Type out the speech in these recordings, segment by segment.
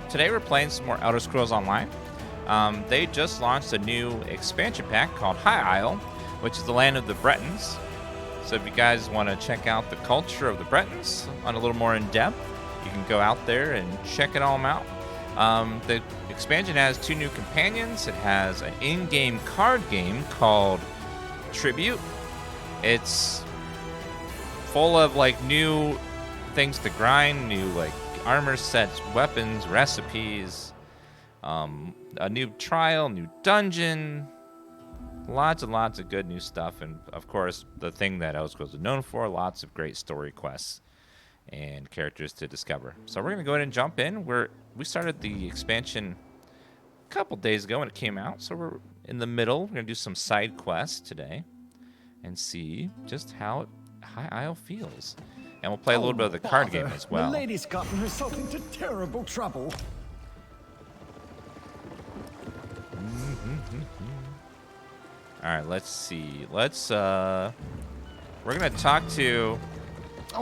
Today we're playing some more Elder Scrolls Online. They just launched a new expansion pack called High Isle, which is the land of the Bretons. So if you guys want to check out the culture of the Bretons on a little more in depth, you can go out there and check it all out. The expansion has 2 new companions. It has an in-game card game called Tribute. It's full of new things to grind, new armor sets, weapons, recipes, a new trial, new dungeon, lots and lots of good new stuff, and of course the thing that Elder Scrolls is known for, lots of great story quests and characters to discover. So we're gonna go ahead and jump in. We started the expansion a couple days ago when it came out, so we're in the middle. We're gonna do some side quests today and see just how High Isle feels. And we'll play a little bit of the card game as well. The lady's gotten herself into terrible trouble. All right, let's see. We're gonna talk to a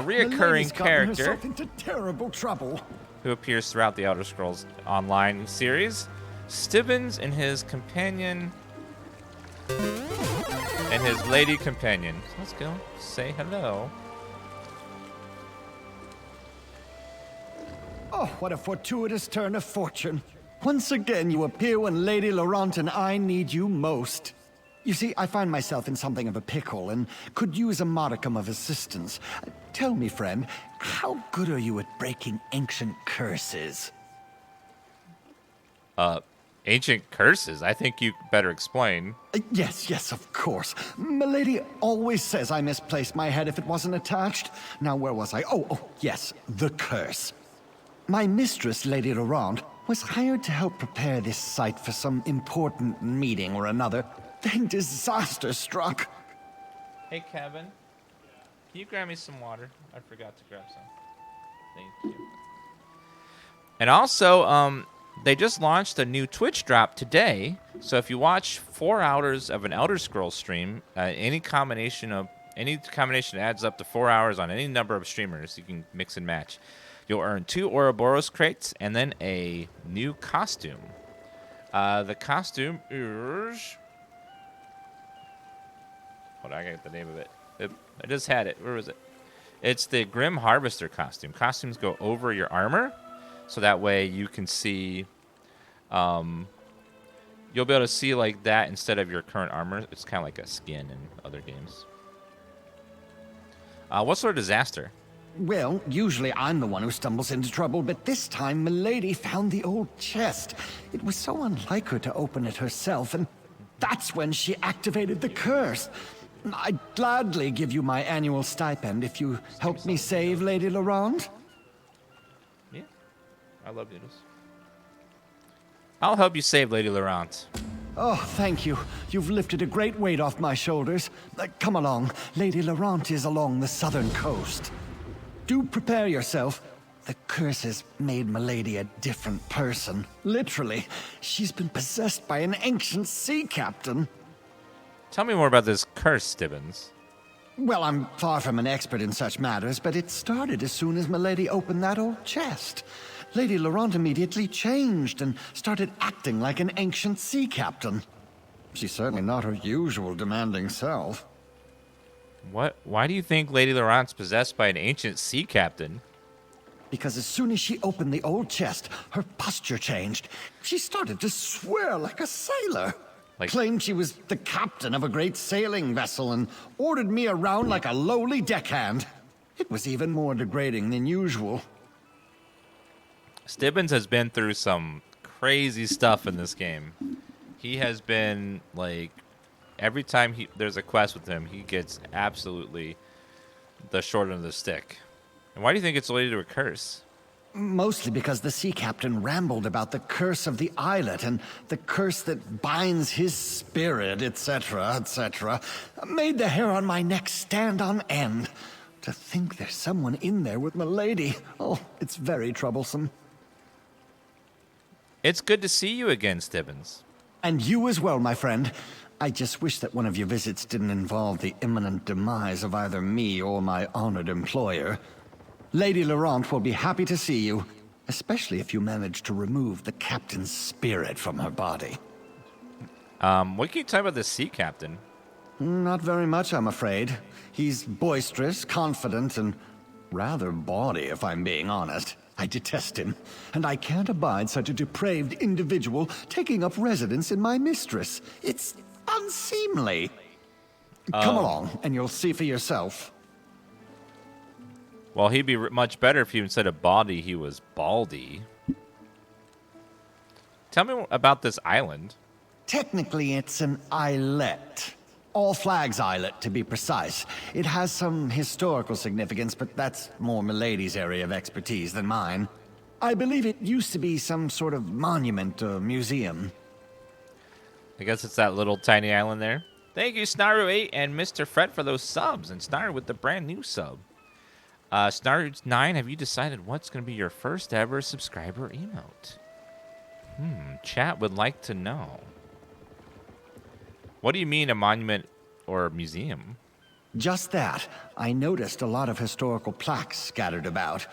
reoccurring character into terrible trouble. who appears throughout the Elder Scrolls Online series. Stibbons and his companion and his lady companion. So let's go say hello. Oh, what a fortuitous turn of fortune. Once again, you appear when Lady Laurent and I need you most. You see, I find myself in something of a pickle and could use a modicum of assistance. Tell me, friend, how good are you at breaking ancient curses? Ancient curses? I think you better explain. Yes, of course. Milady always says I misplaced my head if it wasn't attached. Now, where was I? Oh, yes, the curse. My mistress, Lady Laurent, was hired to help prepare this site for some important meeting or another. Then disaster struck. Hey, Kevin. Can you grab me some water? I forgot to grab some. Thank you. And also, they just launched a new Twitch drop today. So if you watch 4 hours of an Elder Scrolls stream, any combination adds up to 4 hours on any number of streamers. You can mix and match. You'll earn 2 Ouroboros crates and then a new costume. The costume is... Hold on, I got the name of it. I just had it. Where was it? It's the Grim Harvester costume. Costumes go over your armor, so that way you can see... you'll be able to see like that instead of your current armor. It's kind of like a skin in other games. What sort of disaster? Well, usually I'm the one who stumbles into trouble, but this time Milady found the old chest. It was so unlike her to open it herself, and that's when she activated the curse. I'd gladly give you my annual stipend if you help me save Lady Laurent. Yeah, I love noodles. I'll help you save Lady Laurent. Oh, thank you. You've lifted a great weight off my shoulders. Come along. Lady Laurent is along the southern coast. Do prepare yourself. The curse has made Milady a different person. Literally. She's been possessed by an ancient sea captain. Tell me more about this curse, Stibbons. Well, I'm far from an expert in such matters, but it started as soon as Milady opened that old chest. Lady Laurent immediately changed and started acting like an ancient sea captain. She's certainly not her usual demanding self. What? Why do you think Lady Laurent's possessed by an ancient sea captain? Because as soon as she opened the old chest, her posture changed. She started to swear like a sailor. Claimed she was the captain of a great sailing vessel and ordered me around like a lowly deckhand. It was even more degrading than usual. Stibbons has been through some crazy stuff in this game. He has been, every time there's a quest with him, he gets absolutely the short end of the stick. And why do you think it's related to a curse? Mostly because the sea captain rambled about the curse of the Islet and the curse that binds his spirit, etc., etc. Made the hair on my neck stand on end. To think there's someone in there with Milady. Oh, it's very troublesome. It's good to see you again, Stibbons. And you as well, my friend. I just wish that one of your visits didn't involve the imminent demise of either me or my honored employer. Lady Laurent will be happy to see you. especially if you manage to remove the captain's spirit from her body. What can you tell me about the sea captain? Not very much, I'm afraid. He's boisterous, confident, and rather bawdy, if I'm being honest. I detest him, and I can't abide such a depraved individual taking up residence in my mistress. It's unseemly. Come along, and you'll see for yourself. Well, he'd be much better if you, instead of bawdy, he was baldy. Tell me about this island. Technically, it's an islet. All Flags Islet, to be precise. It has some historical significance, but that's more Milady's area of expertise than mine. I believe it used to be some sort of monument or museum. I guess it's that little tiny island there. Thank you, Snaru8 and Mr. Fred, for those subs, and Snaru with the brand new sub. Snaru9, have you decided what's going to be your first ever subscriber emote? Chat would like to know. What do you mean a monument or a museum? Just that. I noticed a lot of historical plaques scattered about.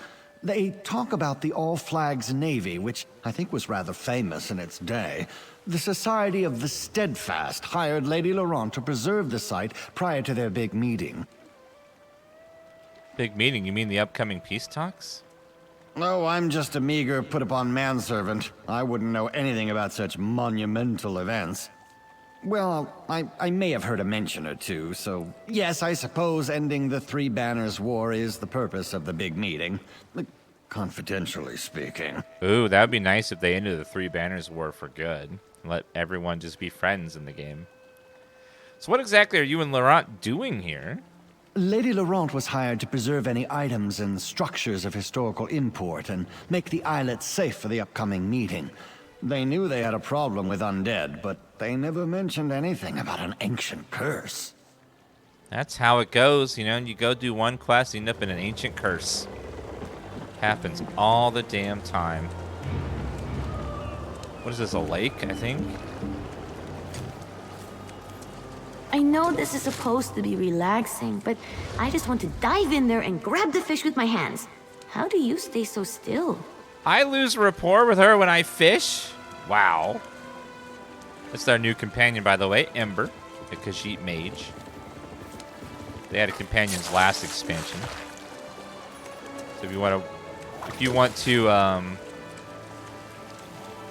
They talk about the All Flags Navy, which I think was rather famous in its day. The Society of the Steadfast hired Lady Laurent to preserve the site prior to their big meeting. Big meeting? You mean the upcoming peace talks? Oh, I'm just a meager, put-upon manservant. I wouldn't know anything about such monumental events. Well, I may have heard a mention or two, so yes, I suppose ending the Three Banners War is the purpose of the big meeting. Confidentially speaking. Ooh, that would be nice if they ended the Three Banners War for good. Let everyone just be friends in the game. So what exactly are you and Laurent doing here? Lady Laurent was hired to preserve any items and structures of historical import and make the islet safe for the upcoming meeting. They knew they had a problem with undead, but they never mentioned anything about an ancient curse. That's how it goes, you know. You go do one quest, you end up in an ancient curse. Happens all the damn time. What is this, a lake, I think? I know this is supposed to be relaxing, but I just want to dive in there and grab the fish with my hands. How do you stay so still? I lose rapport with her when I fish? Wow. That's our new companion, by the way, Ember, the Khajiit mage. They had a companions last expansion. So if you want to,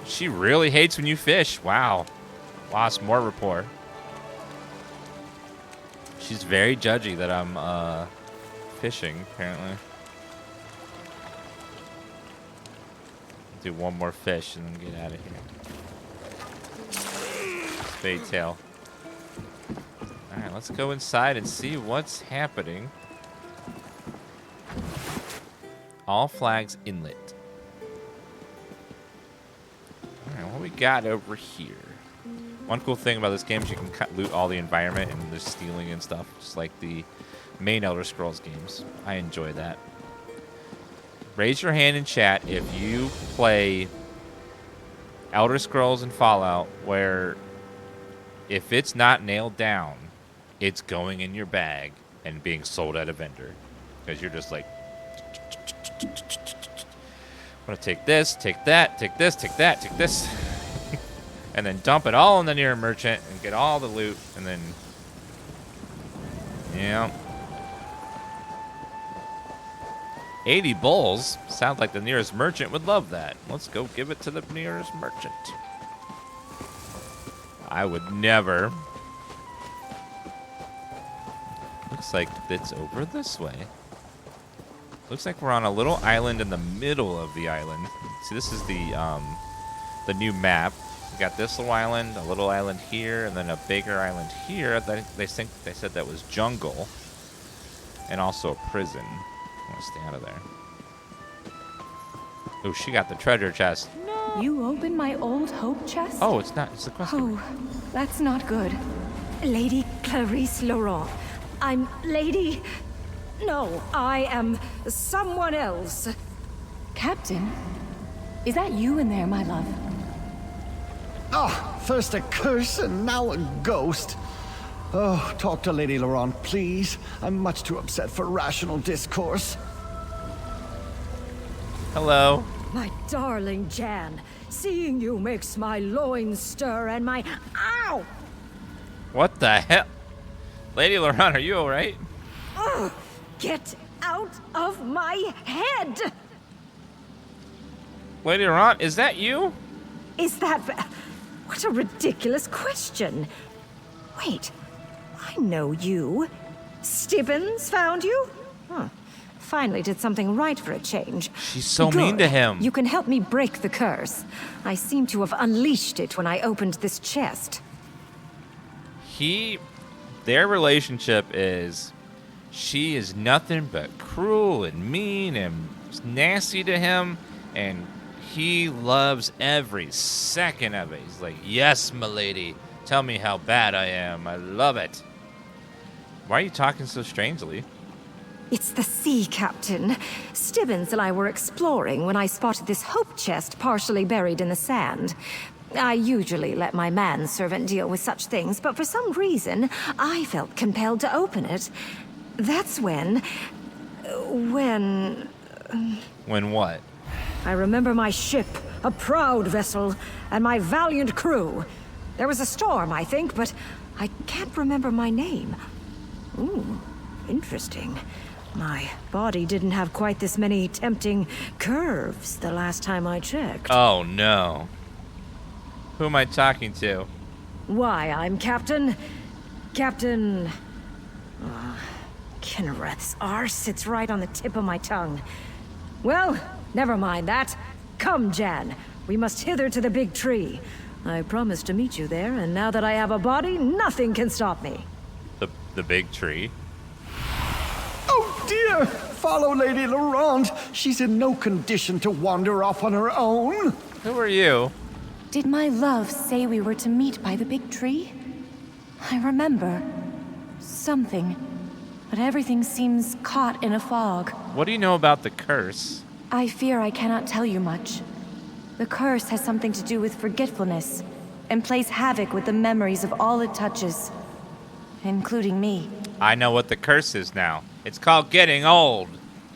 she really hates when you fish. Wow. Lost more rapport. She's very judgy that I'm fishing, apparently. Do one more fish and then get out of here. Spade tail. Alright, let's go inside and see what's happening. All Flags Inlet. Alright, what we got over here? One cool thing about this game is you can loot all the environment and there's stealing and stuff, just like the main Elder Scrolls games. I enjoy that. Raise your hand in chat if you play Elder Scrolls and Fallout where if it's not nailed down, it's going in your bag and being sold at a vendor. Because you're just like, I'm going to take this, take that, take this, take that, take this. And then dump it all in the near merchant and get all the loot. And then, yeah. 80 bulls? Sounds like the nearest merchant would love that. Let's go give it to the nearest merchant. I would never. Looks like it's over this way. Looks like we're on a little island in the middle of the island. See, this is the new map. We got this little island, a little island here, and then a bigger island here. They said that was jungle, and also a prison. I want to stay out of there. Oh, she got the treasure chest. No. You opened my old hope chest? Oh, it's not. It's the quest. Oh, that's not good. Lady Clarice Laurent. I'm Lady... No, I am someone else. Captain? Is that you in there, my love? Oh, first a curse and now a ghost. Oh, talk to Lady Laurent, please. I'm much too upset for rational discourse. Hello. My darling Jan, seeing you makes my loins stir and my... Ow! What the hell? Lady Laurent, are you alright? Ugh! Get out of my head! Lady Laurent, is that you? Is that... What a ridiculous question. Wait, I know you. Stibbons found you? Huh. Finally did something right for a change. She's so mean to him. You can help me break the curse. I seem to have unleashed it when I opened this chest. Their relationship is, she is nothing but cruel and mean and nasty to him, and he loves every second of it. He's like, yes, milady, tell me how bad I am. I love it. Why are you talking so strangely? It's the sea captain. Stibbons and I were exploring when I spotted this hope chest partially buried in the sand. I usually let my manservant deal with such things, but for some reason, I felt compelled to open it. That's when... When what? I remember my ship, a proud vessel, and my valiant crew. There was a storm, I think, but I can't remember my name. Ooh, interesting. My body didn't have quite this many tempting curves the last time I checked. Oh, no. Who am I talking to? Why, I'm Captain... Kinnereth's R sits right on the tip of my tongue. Well, never mind that. Come, Jan. We must hither to the big tree. I promised to meet you there, and now that I have a body, nothing can stop me. The big tree? Oh dear! Follow Lady Laurent. She's in no condition to wander off on her own. Who are you? Did my love say we were to meet by the big tree? I remember. Something. But everything seems caught in a fog. What do you know about the curse? I fear I cannot tell you much. The curse has something to do with forgetfulness, and plays havoc with the memories of all it touches. Including me. I know what the curse is now. It's called getting old.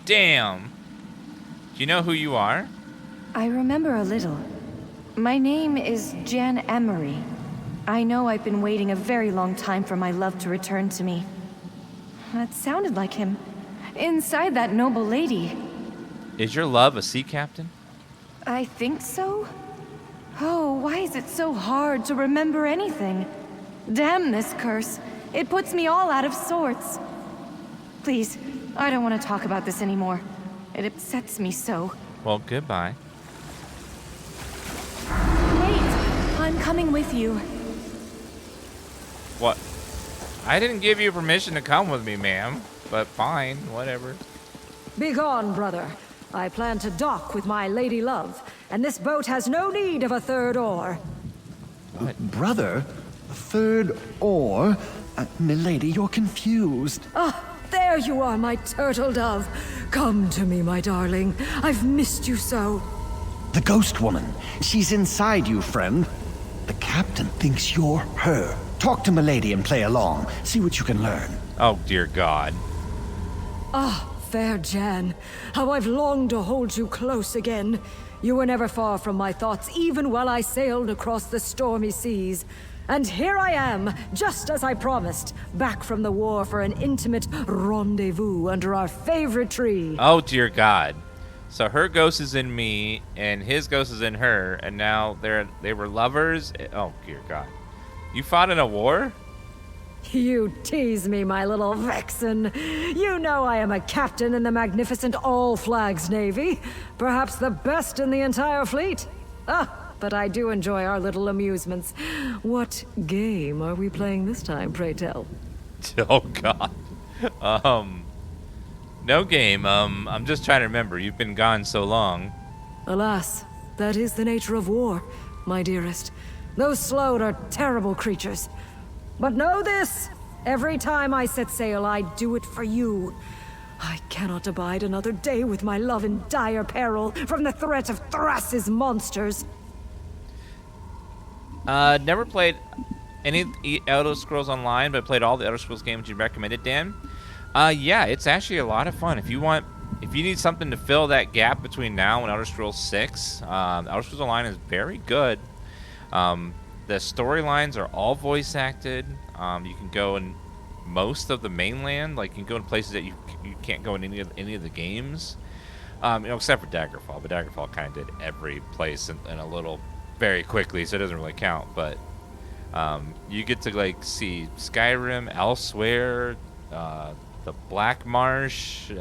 Damn. Do you know who you are? I remember a little. My name is Jan Emery. I know I've been waiting a very long time for my love to return to me. That sounded like him. Inside that noble lady. Is your love a sea captain? I think so. Oh, why is it so hard to remember anything? Damn this curse. It puts me all out of sorts. Please, I don't want to talk about this anymore. It upsets me so. Well, goodbye. Wait, I'm coming with you. What? I didn't give you permission to come with me, ma'am. But fine, whatever. Begone, brother. I plan to dock with my lady love, and this boat has no need of a third oar. Brother? A third oar? Milady, you're confused. Ah, there you are, my turtle dove. Come to me, my darling. I've missed you so. The ghost woman. She's inside you, friend. The captain thinks you're her. Talk to Milady and play along. See what you can learn. Oh, dear God. Ah, fair Jan. How I've longed to hold you close again. You were never far from my thoughts, even while I sailed across the stormy seas. And here I am, just as I promised, back from the war for an intimate rendezvous under our favorite tree. Oh, dear God. So her ghost is in me, and his ghost is in her, and now they were lovers? Oh, dear God. You fought in a war? You tease me, my little vixen. You know I am a captain in the magnificent All-Flags Navy. Perhaps the best in the entire fleet. But I do enjoy our little amusements. What game are we playing this time, pray tell? Oh, God. No game. I'm just trying to remember. You've been gone so long. Alas, that is the nature of war, my dearest. Those Sload are terrible creatures. But know this, every time I set sail, I do it for you. I cannot abide another day with my love in dire peril from the threat of Thrass's monsters. Never played any Elder Scrolls Online, but played all the Elder Scrolls games you recommended, Dan. Yeah, it's actually a lot of fun. If you want if you need something to fill that gap between now and Elder Scrolls 6, Elder Scrolls Online is very good. The storylines are all voice acted. You can go in most of the mainland. Like, you can go in places that you can't go in any of the games. Except for Daggerfall. But Daggerfall kind of did every place in a little very quickly, so it doesn't really count. But you get to, like, see Skyrim, Elsewhere, the Black Marsh,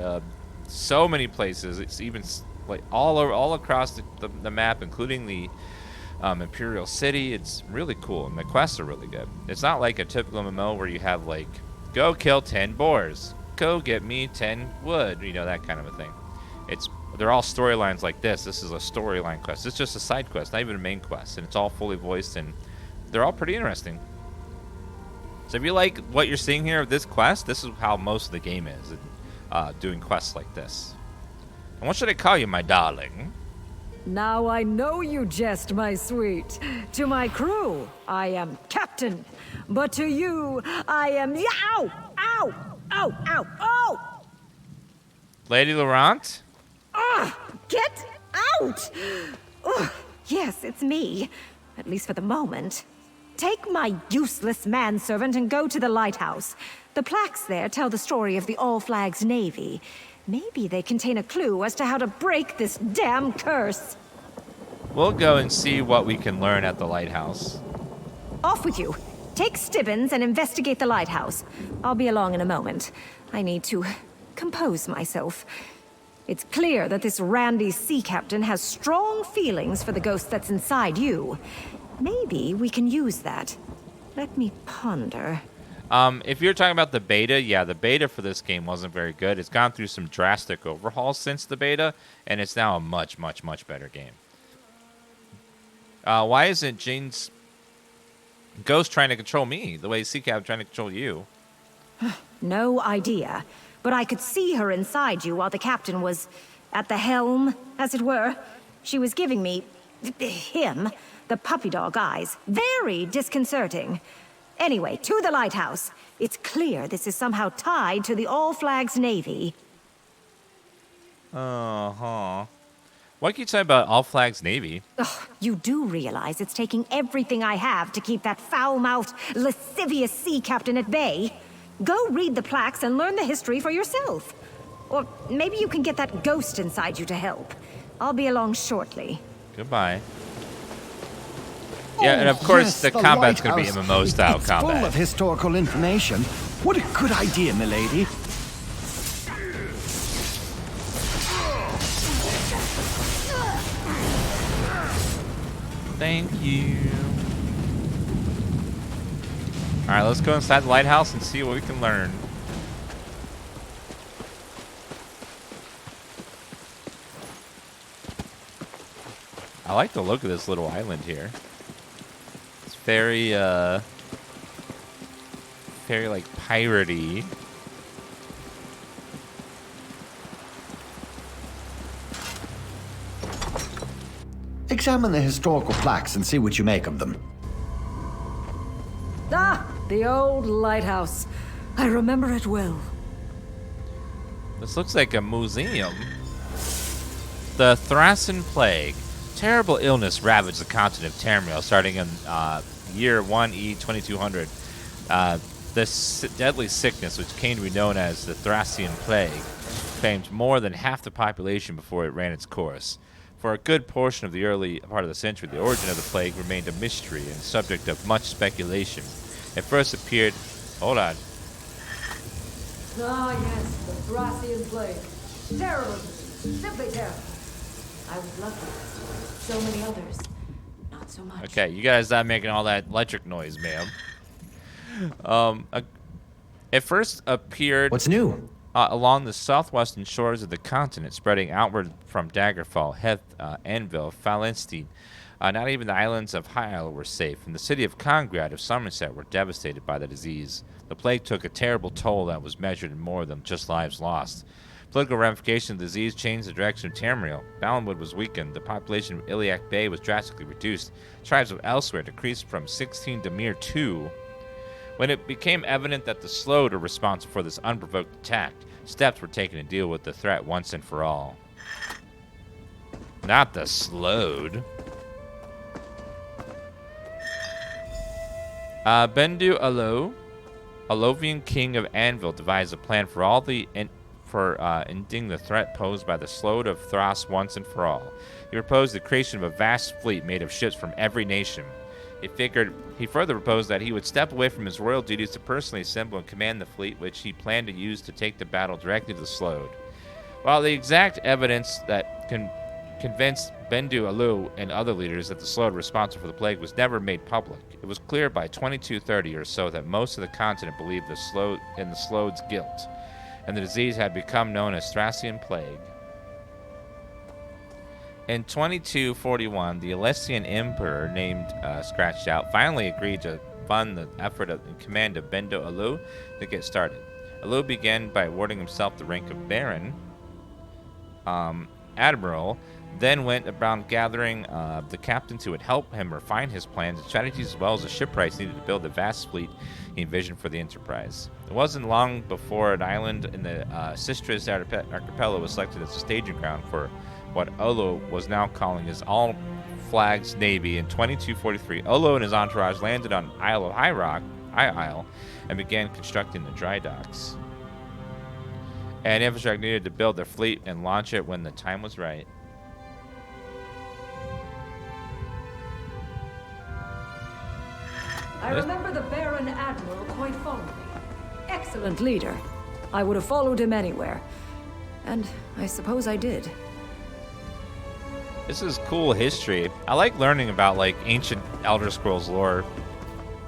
so many places. It's even like all across the map, including the Imperial City. It's really cool, and the quests are really good. It's not like a typical MMO where you have, like, go kill 10 boars, go get me 10 wood, that kind of a thing. They're all storylines like this. This is a storyline quest. It's just a side quest, not even a main quest, and it's all fully voiced, and they're all pretty interesting. So if you like what you're seeing here of this quest, this is how most of the game is, doing quests like this. And what should I call you, my darling? Now I know you jest, my sweet. To my crew, I am Captain. But to you, I am the... Ow! Ow! Ow! Ow! Oh! Lady Laurent? Get out! Ugh, yes, it's me. At least for the moment. Take my useless manservant and go to the Lighthouse. The plaques there tell the story of the All Flags Navy. Maybe they contain a clue as to how to break this damn curse. We'll go and see what we can learn at the Lighthouse. Off with you. Take Stibbons and investigate the Lighthouse. I'll be along in a moment. I need to compose myself. It's clear that this randy sea captain has strong feelings for the ghost that's inside you. Maybe we can use that. Let me ponder. If you're talking about the beta, yeah, the beta for this game wasn't very good. It's gone through some drastic overhauls since the beta, and it's now a much, much, much better game. Why isn't Jane's ghost trying to control me the way Sea Captain trying to control you? No idea. But I could see her inside you while the captain was at the helm, as it were. She was giving me... him... the puppy dog eyes. Very disconcerting. Anyway, to the Lighthouse. It's clear this is somehow tied to the All Flags Navy. Uh-huh. What can you say about All Flags Navy? Ugh, you do realize it's taking everything I have to keep that foul-mouthed, lascivious sea captain at bay? Go read the plaques and learn the history for yourself. Or maybe you can get that ghost inside you to help. I'll be along shortly. Goodbye. Yeah, and of course, yes, the combat's going to be Lighthouse. MMO-style It's combat. full of historical information. What a good idea, milady. Thank you. Alright, let's go inside the lighthouse and see what we can learn. I like the look of this little island here. It's very, very, like, piratey. Examine the historical plaques and see what you make of them. Ah, the old lighthouse. I remember it well. This looks like a museum. The Thrassian Plague. Terrible illness ravaged the continent of Tamriel starting in year 1E 2200. This deadly sickness, which came to be known as the Thrassian Plague, claimed more than half the population before it ran its course. For a good portion of the early part of the century, the origin of the plague remained a mystery and subject of much speculation. It first appeared... Hold on. Ah, yes, the Thrassian plague. Terrible. Simply terrible. I was lucky. So many others. Not so much. Okay, you guys stop making all that electric noise, ma'am. It first appeared... What's new? Along the southwestern shores of the continent, spreading outward from Daggerfall, Heth, Anvil, Falenstein. Not even the islands of High Isle were safe, and the city of Congrad of Somerset were devastated by the disease. The plague took a terrible toll that was measured in more than just lives lost. Political ramifications of the disease changed the direction of Tamriel. Ballinwood was weakened. The population of Iliac Bay was drastically reduced. Tribes of Elsewhere decreased from 16 to mere 2. When it became evident that the Sload were responsible for this unprovoked attack, steps were taken to deal with the threat once and for all. Not the Sload. Bendu Alo, Alovian king of Anvil, devised a plan for ending the threat posed by the Sload of Thras once and for all. He proposed the creation of a vast fleet made of ships from every nation. He further proposed that he would step away from his royal duties to personally assemble and command the fleet, which he planned to use to take the battle directly to the Sload. While the exact evidence that convinced Bendu Alu and other leaders that the Sload were responsible for the plague was never made public, it was clear by 2230 or so that most of the continent believed the Sload's guilt, and the disease had become known as Thrassian plague. In 2241, the Alessian emperor, named Scratched Out, finally agreed to fund the effort in command of Bendu Alu to get started. Alu began by awarding himself the rank of Baron, Admiral, then went about gathering the captains who would help him refine his plans and strategies, as well as the shipwrights needed to build the vast fleet he envisioned for the enterprise. It wasn't long before an island in the Sistras archipelago was selected as a staging ground for what Olo was now calling his all-flags navy. In 2243, Olo and his entourage landed on Isle of High Isle, and began constructing the dry docks and infrastructure needed to build their fleet and launch it when the time was right. I remember the Baron Admiral quite fondly. Excellent leader. I would have followed him anywhere. And I suppose I did. This is cool history. I like learning about like ancient Elder Scrolls lore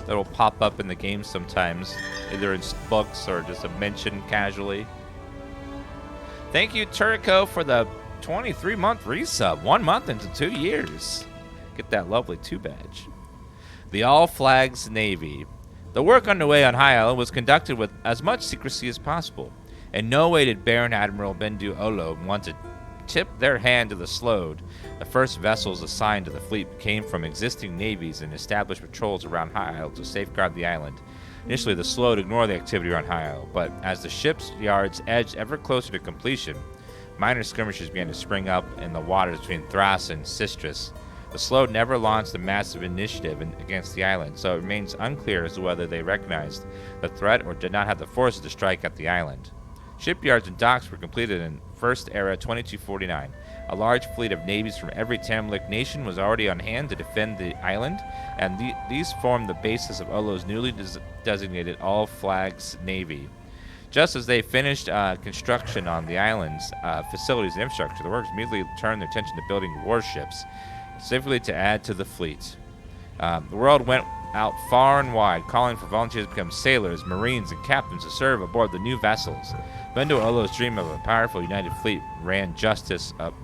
that'll pop up in the game sometimes, either in books or just a mention casually. Thank you, Turco, for the 23-month resub. 1 month into 2 years. Get that lovely 2 badge. The All Flags Navy. The work underway on High Island was conducted with as much secrecy as possible. In no way did Baron Admiral Bendu Olo want to tip their hand to the Sload. The first vessels assigned to the fleet came from existing navies and established patrols around High Isle to safeguard the island. Initially, the Sload ignored the activity around High Isle, but as the ship's yards edged ever closer to completion, minor skirmishes began to spring up in the waters between Thras and Sistras. The Sload never launched a massive initiative against the island, so it remains unclear as to whether they recognized the threat or did not have the forces to strike at the island. Shipyards and docks were completed in First Era 2249. A large fleet of navies from every Tamilic nation was already on hand to defend the island, and these formed the basis of Olo's newly designated All Flags Navy. Just as they finished construction on the island's facilities and infrastructure, the workers immediately turned their attention to building warships, specifically to add to the fleet. The world went out far and wide, calling for volunteers to become sailors, marines, and captains to serve aboard the new vessels. Bendu Olo's dream of a powerful united fleet ran justice up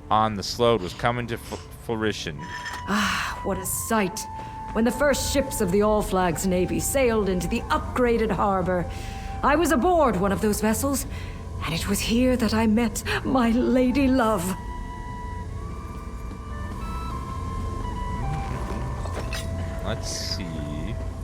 on the Sload was coming to fruition. Ah, what a sight. When the first ships of the All Flags Navy sailed into the upgraded harbor, I was aboard one of those vessels, and it was here that I met my lady love. Let's see.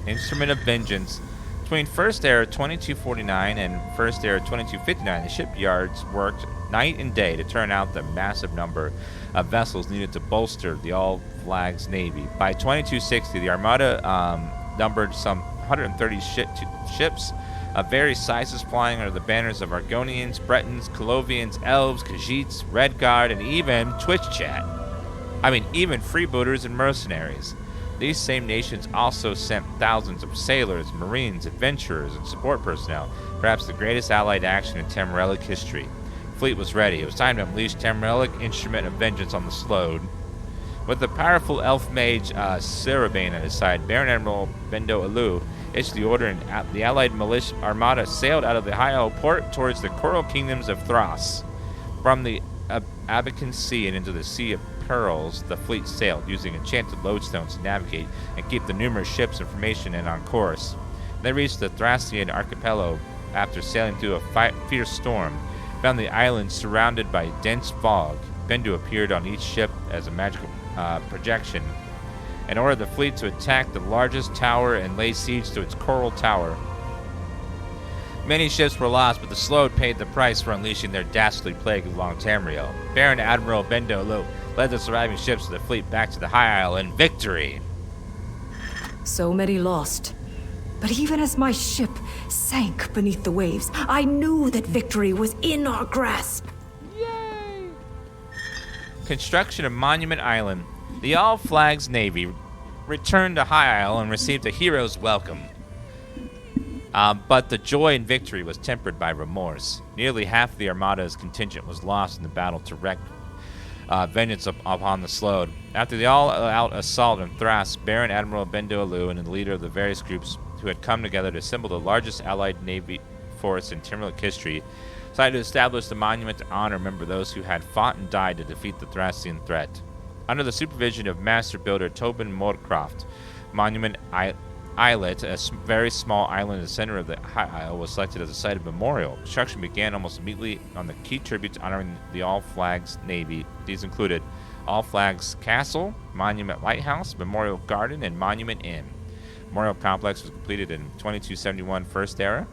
Instrument of Vengeance. Between First Era 2249 and First Era 2259, the shipyards worked night and day to turn out the massive number of vessels needed to bolster the All Flags Navy. By 2260, the Armada numbered some 130 ships of various sizes flying under the banners of Argonians, Bretons, Colovians, Elves, Khajiits, Redguard, and even Twitch Chat. Even freebooters and mercenaries. These same nations also sent thousands of sailors, marines, adventurers, and support personnel, perhaps the greatest allied action in Tamrelic history. The fleet was ready. It was time to unleash Tamrelic Instrument of Vengeance on the Sload. With the powerful elf mage Cerebane at his side, Baron Admiral Bendu Alu issued the order, and the allied militia armada sailed out of the High Isle port towards the coral kingdoms of Thras. From the Abacan Sea and into the Sea of Pearls, the fleet sailed, using enchanted lodestones to navigate and keep the numerous ships in formation and on course. They reached the Thrassian archipelago after sailing through a fierce storm, found the island surrounded by dense fog. Bendu appeared on each ship as a magical projection, and ordered the fleet to attack the largest tower and lay siege to its coral tower. Many ships were lost, but the Sload paid the price for unleashing their dastardly plague along Tamriel. Baron Admiral Bendo Lo led the surviving ships of the fleet back to the High Isle in victory. So many lost. But even as my ship sank beneath the waves, I knew that victory was in our grasp. Yay! Construction of Monument Island. The All Flags Navy returned to High Isle and received a hero's welcome. But the joy and victory was tempered by remorse. Nearly half of the Armada's contingent was lost in the battle to wreak vengeance upon the Sload. After the all-out assault on Thrass, Baron Admiral Bendo Alu and the leader of the various groups who had come together to assemble the largest allied navy force in Tamrielic history decided to establish the monument to honor and remember those who had fought and died to defeat the Thrassian threat. Under the supervision of master builder Tobin Moorcroft, Monument Islet, a very small island in the center of the High Isle, was selected as a site of memorial. Construction began almost immediately on the key tributes honoring the All Flags Navy. These included All Flags Castle, Monument Lighthouse, Memorial Garden, and Monument Inn. Memorial complex was completed in 2271 First Era.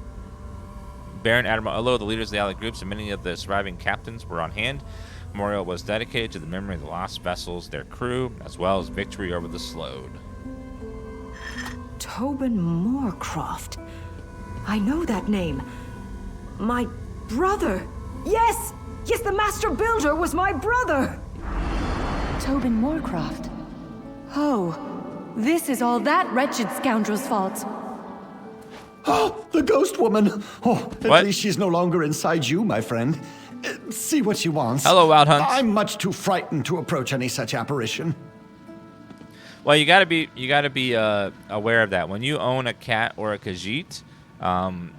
Baron Admiral Olo, the leaders of the allied groups, and many of the surviving captains were on hand. Memorial was dedicated to the memory of the lost vessels, their crew, as well as victory over the Sload. Tobin Moorcroft. I know that name. My brother. Yes! Yes, the Master Builder was my brother! Tobin Moorcroft. Oh, this is all that wretched scoundrel's fault. Oh, the ghost woman. Oh, at What? least she's no longer inside you, my friend. See what she wants. Hello, Wild Hunt. I'm much too frightened to approach any such apparition. Well, you gotta be aware of that. When you own a cat or a Khajiit,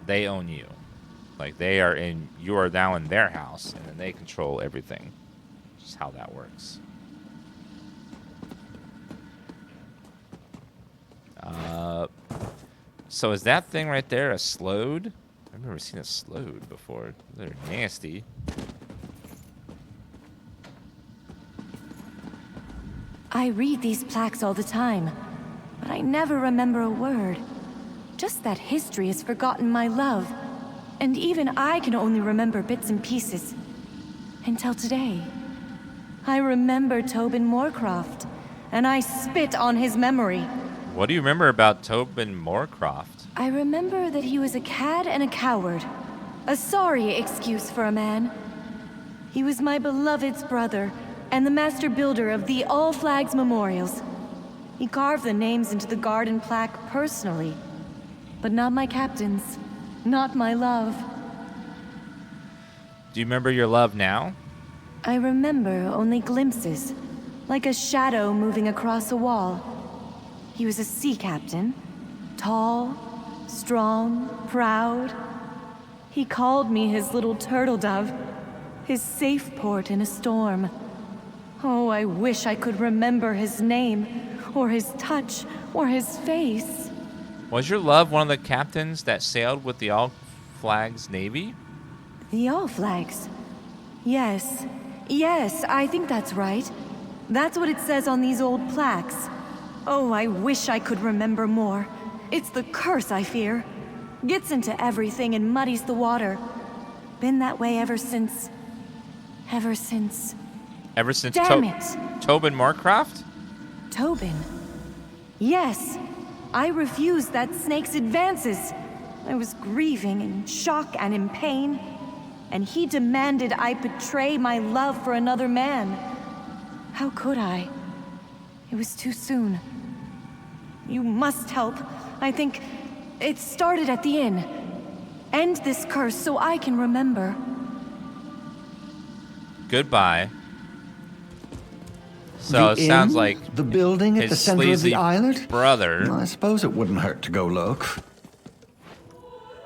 they own you. Like you are now in their house, and then they control everything. Just how that works. So is that thing right there a Sload? I've never seen a Sload before. They're nasty. I read these plaques all the time, but I never remember a word. Just that history has forgotten my love. And even I can only remember bits and pieces. Until today. I remember Tobin Moorcroft, and I spit on his memory. What do you remember about Tobin Moorcroft? I remember that he was a cad and a coward. A sorry excuse for a man. He was my beloved's brother, and the master builder of the All Flags Memorials. He carved the names into the garden plaque personally. But not my captain's. Not my love. Do you remember your love now? I remember only glimpses, like a shadow moving across a wall. He was a sea captain, tall, strong, proud. He called me his little turtle dove, his safe port in a storm. Oh, I wish I could remember his name, or his touch, or his face. Was your love one of the captains that sailed with the All Flags Navy? The All Flags? Yes. Yes, I think that's right. That's what it says on these old plaques. Oh, I wish I could remember more. It's the curse, I fear. Gets into everything and muddies the water. Been that way ever since... Ever since Damn it! Tobin Moorcroft? Tobin? Yes. I refused that snake's advances. I was grieving in shock and in pain. And he demanded I betray my love for another man. How could I? It was too soon. You must help. I think it started at the inn. End this curse so I can remember. Goodbye. So The it sounds inn? like the building at his the center of the sleazy islet? brother. I suppose it wouldn't hurt to go look.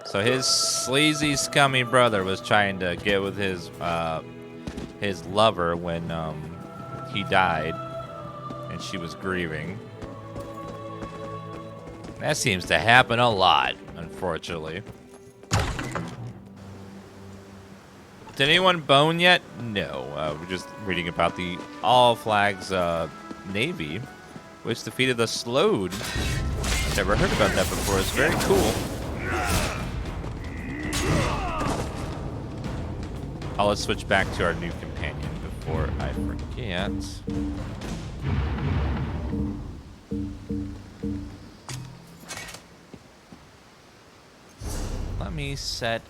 So his sleazy, scummy brother was trying to get with his lover when he died, and she was grieving. That seems to happen a lot, unfortunately. Did anyone bone yet? No. We're just reading about the All Flags Navy, which defeated the Sload. Never heard about that before. It's very cool. Let's switch back to our new companion before I forget. Let me set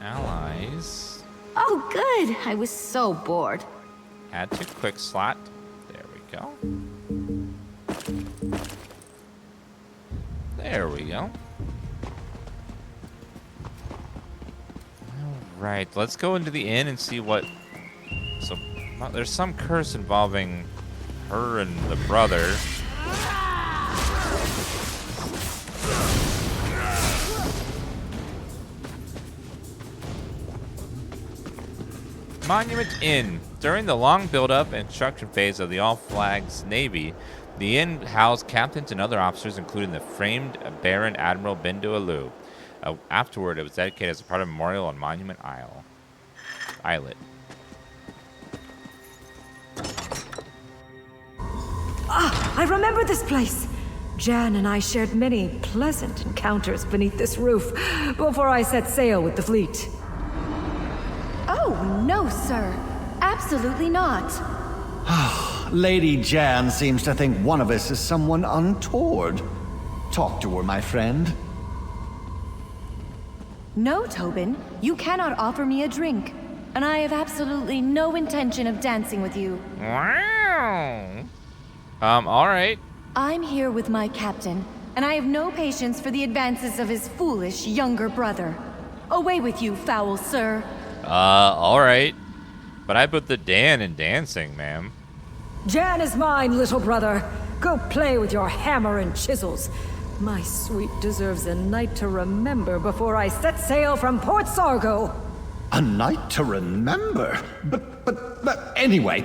allies. Oh, good. I was so bored. Add to quick slot. There we go. There we go. Right, let's go into the inn and see what. So, there's some curse involving her and the brother. Monument Inn. During the long build-up and construction phase of the All Flags Navy, the inn housed captains and other officers, including the famed Baron Admiral Bindo Alu. Afterward, it was dedicated as a part of Memorial on Monument Islet. Ah, I remember this place. Jan and I shared many pleasant encounters beneath this roof before I set sail with the fleet. Oh, no, sir. Absolutely not. Lady Jan seems to think one of us is someone untoward. Talk to her, my friend. No, Tobin. You cannot offer me a drink. And I have absolutely no intention of dancing with you. Wow. Alright. I'm here with my captain, and I have no patience for the advances of his foolish younger brother. Away with you, foul sir. Alright. But I put the Dan in dancing, ma'am. Jan is mine, little brother. Go play with your hammer and chisels. My sweet deserves a night to remember before I set sail from Port Sargo. A night to remember? But anyway,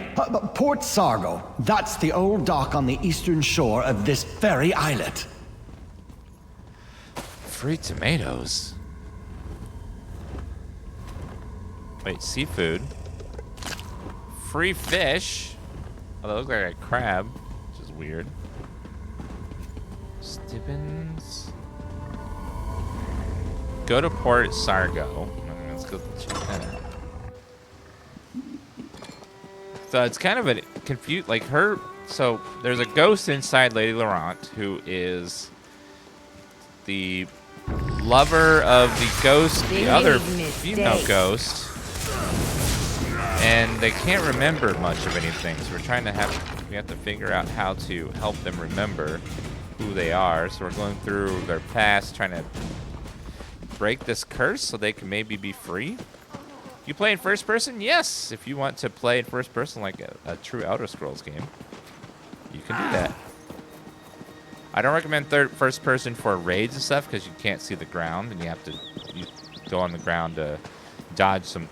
Port Sargo, that's the old dock on the eastern shore of this very islet. Free tomatoes. Wait, seafood. Free fish. Oh, that looks like a crab, which is weird. Stibbons. Go to Port Sargo. Let's go check that out. So it's kind of a confused, like her. So there's a ghost inside Lady Laurent who is the lover of the ghost, the other female ghost. And they can't remember much of anything, so we have to figure out how to help them remember who they are. So we're going through their past, trying to break this curse so they can maybe be free. You play in first person? Yes. If you want to play in first person like a true Elder Scrolls game, you can do that. I don't recommend first person for raids and stuff because you can't see the ground and you go on the ground to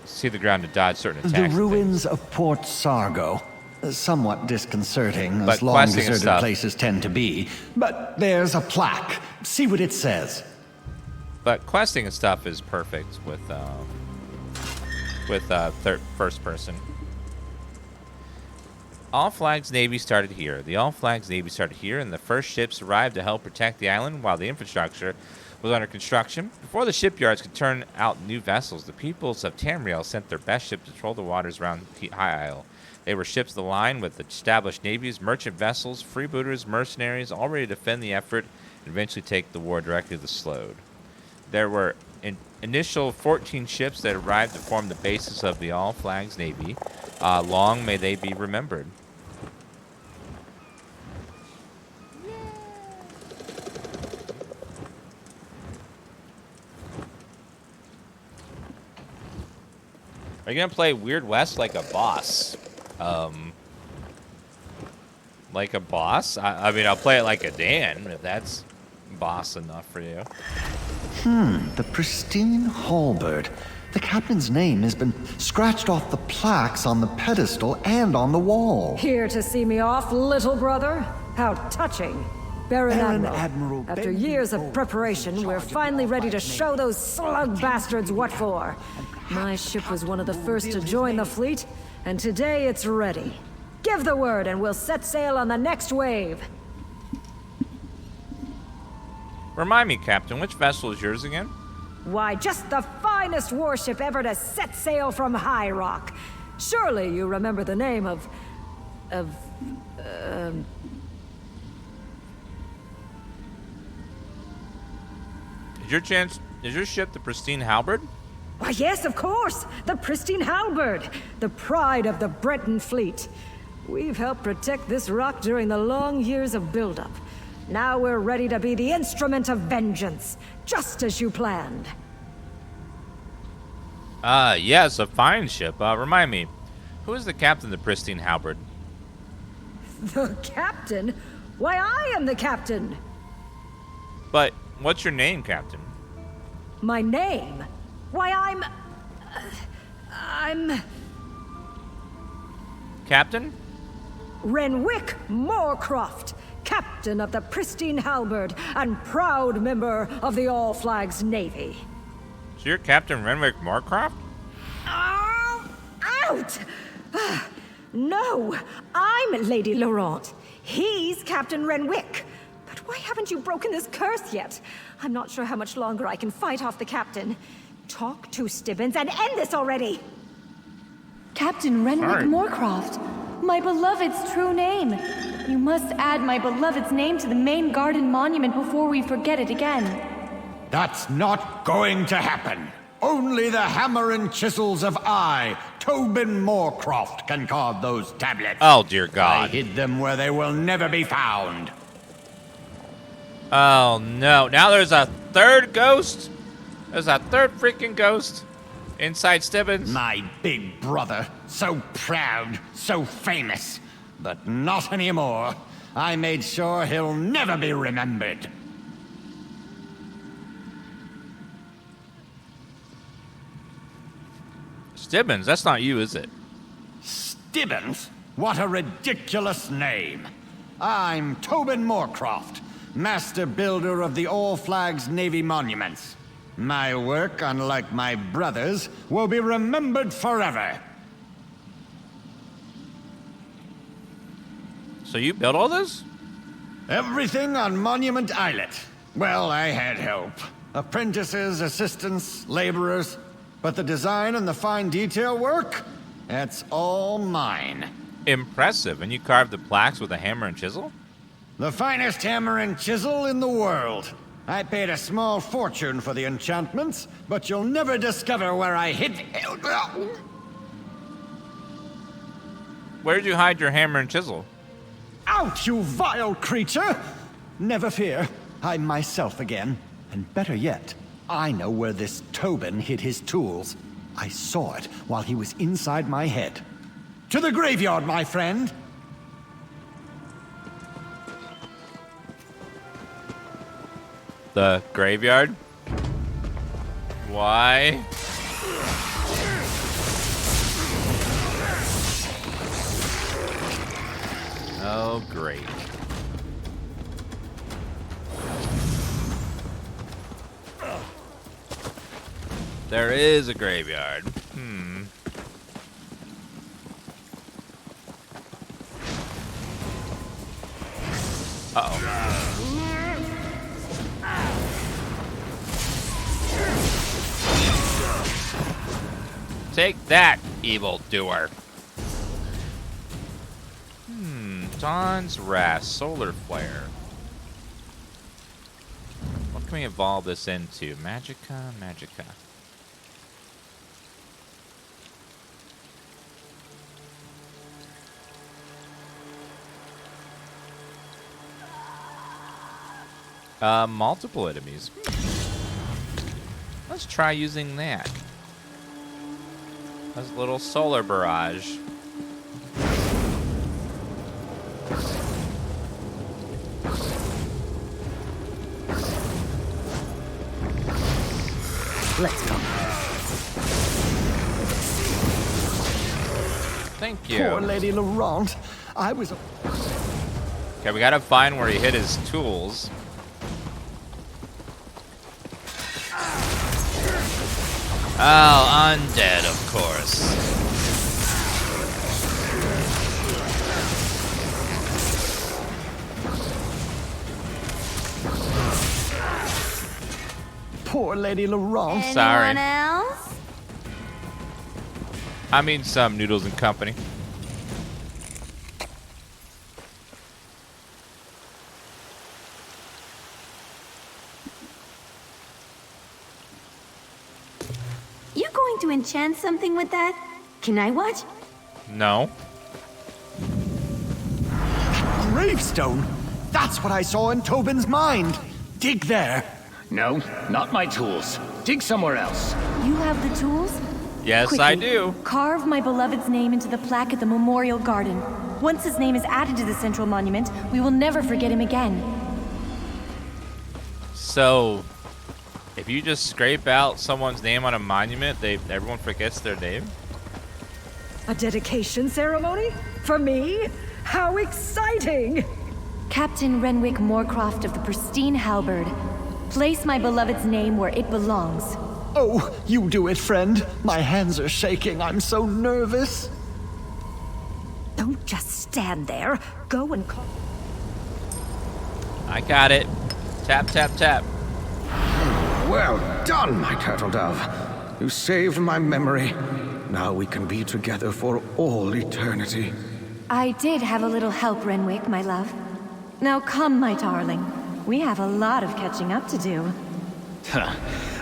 see the ground to dodge certain attacks. The ruins of Port Sargo. Somewhat disconcerting, but as long deserted stuff. Places tend to be. But there's a plaque. See what it says. But questing and stuff is perfect with first person. All Flags Navy started here. The All Flags Navy started here, and the first ships arrived to help protect the island while the infrastructure was under construction. Before the shipyards could turn out new vessels, the peoples of Tamriel sent their best ships to patrol the waters around High Isle. They were ships aligned with established navies, merchant vessels, freebooters, mercenaries, all ready to defend the effort and eventually take the war directly to the Sload. There were initial 14 ships that arrived to form the basis of the All Flags Navy. Long may they be remembered. Are you gonna play Weird West like a boss? Like a boss? I mean, I'll play it like a Dan, if that's boss enough for you. The pristine halberd. The captain's name has been scratched off the plaques on the pedestal and on the wall. Here to see me off, little brother? How touching. Baron Admiral, after years of preparation, we're finally ready to show those slug bastards what for. My ship was one of the first to join the fleet, and today it's ready. Give the word and we'll set sail on the next wave. Remind me, Captain, which vessel is yours again? Why, just the finest warship ever to set sail from High Rock. Surely you remember the name of... Is your ship the Pristine Halberd? Why, yes, of course. The Pristine Halberd. The pride of the Breton fleet. We've helped protect this rock during the long years of buildup. Now we're ready to be the instrument of vengeance, just as you planned. Yes, a fine ship. Remind me, who is the captain of the Pristine Halberd? The captain? Why, I am the captain. But what's your name, Captain? My name? Why, I'm... Captain? Renwick Moorcroft, captain of the Pristine Halberd and proud member of the All Flags Navy. So you're Captain Renwick Moorcroft? Oh, out! No, I'm Lady Laurent. He's Captain Renwick. But why haven't you broken this curse yet? I'm not sure how much longer I can fight off the captain. Talk to Stibbons and end this already! Captain Renwick Moorcroft, my beloved's true name. You must add my beloved's name to the main garden monument before we forget it again. That's not going to happen. Only the hammer and chisels of Tobin Moorcroft, can carve those tablets. Oh, dear God. I hid them where they will never be found. Oh, no. Now there's a third ghost? There's a third freaking ghost inside Stibbons? My big brother. So proud, so famous. But not anymore. I made sure he'll never be remembered. Stibbons, that's not you, is it? Stibbons? What a ridiculous name. I'm Tobin Moorcroft, master builder of the All Flags Navy monuments. My work, unlike my brother's, will be remembered forever. So you built all this? Everything on Monument Islet. Well, I had help. Apprentices, assistants, laborers. But the design and the fine detail work, that's all mine. Impressive. And you carved the plaques with a hammer and chisel? The finest hammer and chisel in the world. I paid a small fortune for the enchantments, but you'll never discover where I hid... Where did you hide your hammer and chisel? Out, you vile creature! Never fear, I'm myself again. And better yet, I know where this Tobin hid his tools. I saw it while he was inside my head. To the graveyard, my friend! The graveyard? Why? Oh, great. There is a graveyard. Uh-oh. Take that, evildoer. Dawn's Wrath, Solar Flare. What can we evolve this into? Magica. Multiple enemies. Let's try using that. That's a little solar barrage. Let's go. Thank you. Poor Lady Laurent. I was... Okay, we gotta find where he hid his tools. Oh, undead, of course. poor Lady Laurent. Sorry. Anyone else? I mean, some Noodles and Company. You going to enchant something with that? Can I watch? No. Gravestone? That's what I saw in Tobin's mind. Dig there. No, not my tools. Dig somewhere else. You have the tools? Yes, Quickly, I do. Carve my beloved's name into the plaque at the Memorial Garden. Once his name is added to the central monument, we will never forget him again. So, if you just scrape out someone's name on a monument, everyone forgets their name? A dedication ceremony? For me? How exciting! Captain Renwick Moorcroft of the Pristine Halberd. Place my beloved's name where it belongs. Oh, you do it, friend. My hands are shaking. I'm so nervous. Don't just stand there. Go and call. I got it. Tap, tap, tap. Well done, my turtle dove. You saved my memory. Now we can be together for all eternity. I did have a little help, Renwick, my love. Now come, my darling. We have a lot of catching up to do.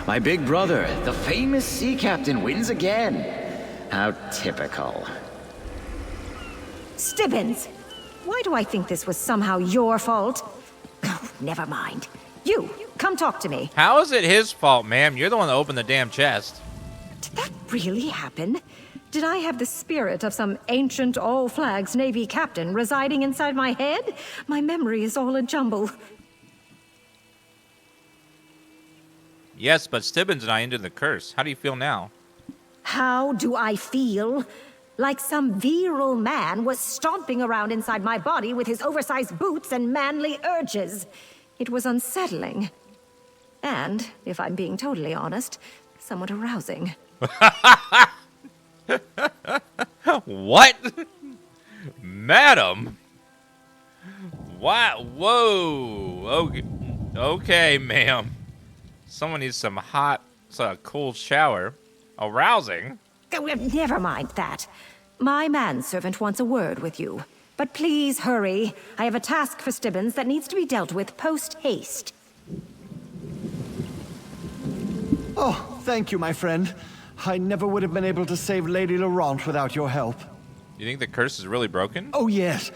My big brother, the famous sea captain, wins again. How typical. Stibbons! Why do I think this was somehow your fault? Oh, never mind. You, come talk to me. How is it his fault, ma'am? You're the one that opened the damn chest. Did that really happen? Did I have the spirit of some ancient all-flags Navy captain residing inside my head? My memory is all a jumble. Yes, but Stibbons and I ended the curse. How do you feel now? How do I feel? Like some virile man was stomping around inside my body with his oversized boots and manly urges. It was unsettling. And, if I'm being totally honest, somewhat arousing. What? Madam? What? Whoa. Okay, ma'am. Someone needs some hot, cool shower. Arousing? Oh, never mind that. My manservant wants a word with you. But please hurry. I have a task for Stibbons that needs to be dealt with post-haste. Oh, thank you, my friend. I never would have been able to save Lady Laurent without your help. You think the curse is really broken? Oh, yes.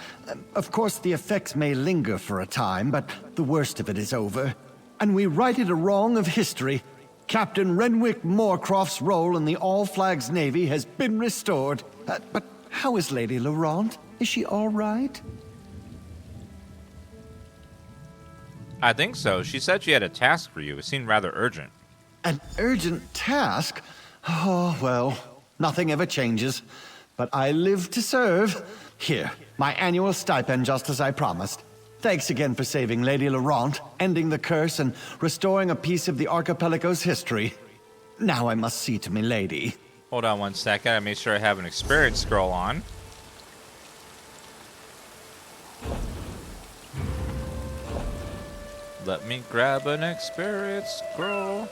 Of course, the effects may linger for a time, but the worst of it is over. And we righted a wrong of history. Captain Renwick Moorcroft's role in the All-Flags Navy has been restored. But how is Lady Laurent? Is she all right? I think so. She said she had a task for you. It seemed rather urgent. An urgent task? Oh, well, nothing ever changes. But I live to serve. Here, my annual stipend, just as I promised. Thanks again for saving Lady Laurent, ending the curse, and restoring a piece of the archipelago's history. Now I must see to me lady. Hold on one sec. I gotta make sure I have an experience scroll on. Let me grab an experience scroll.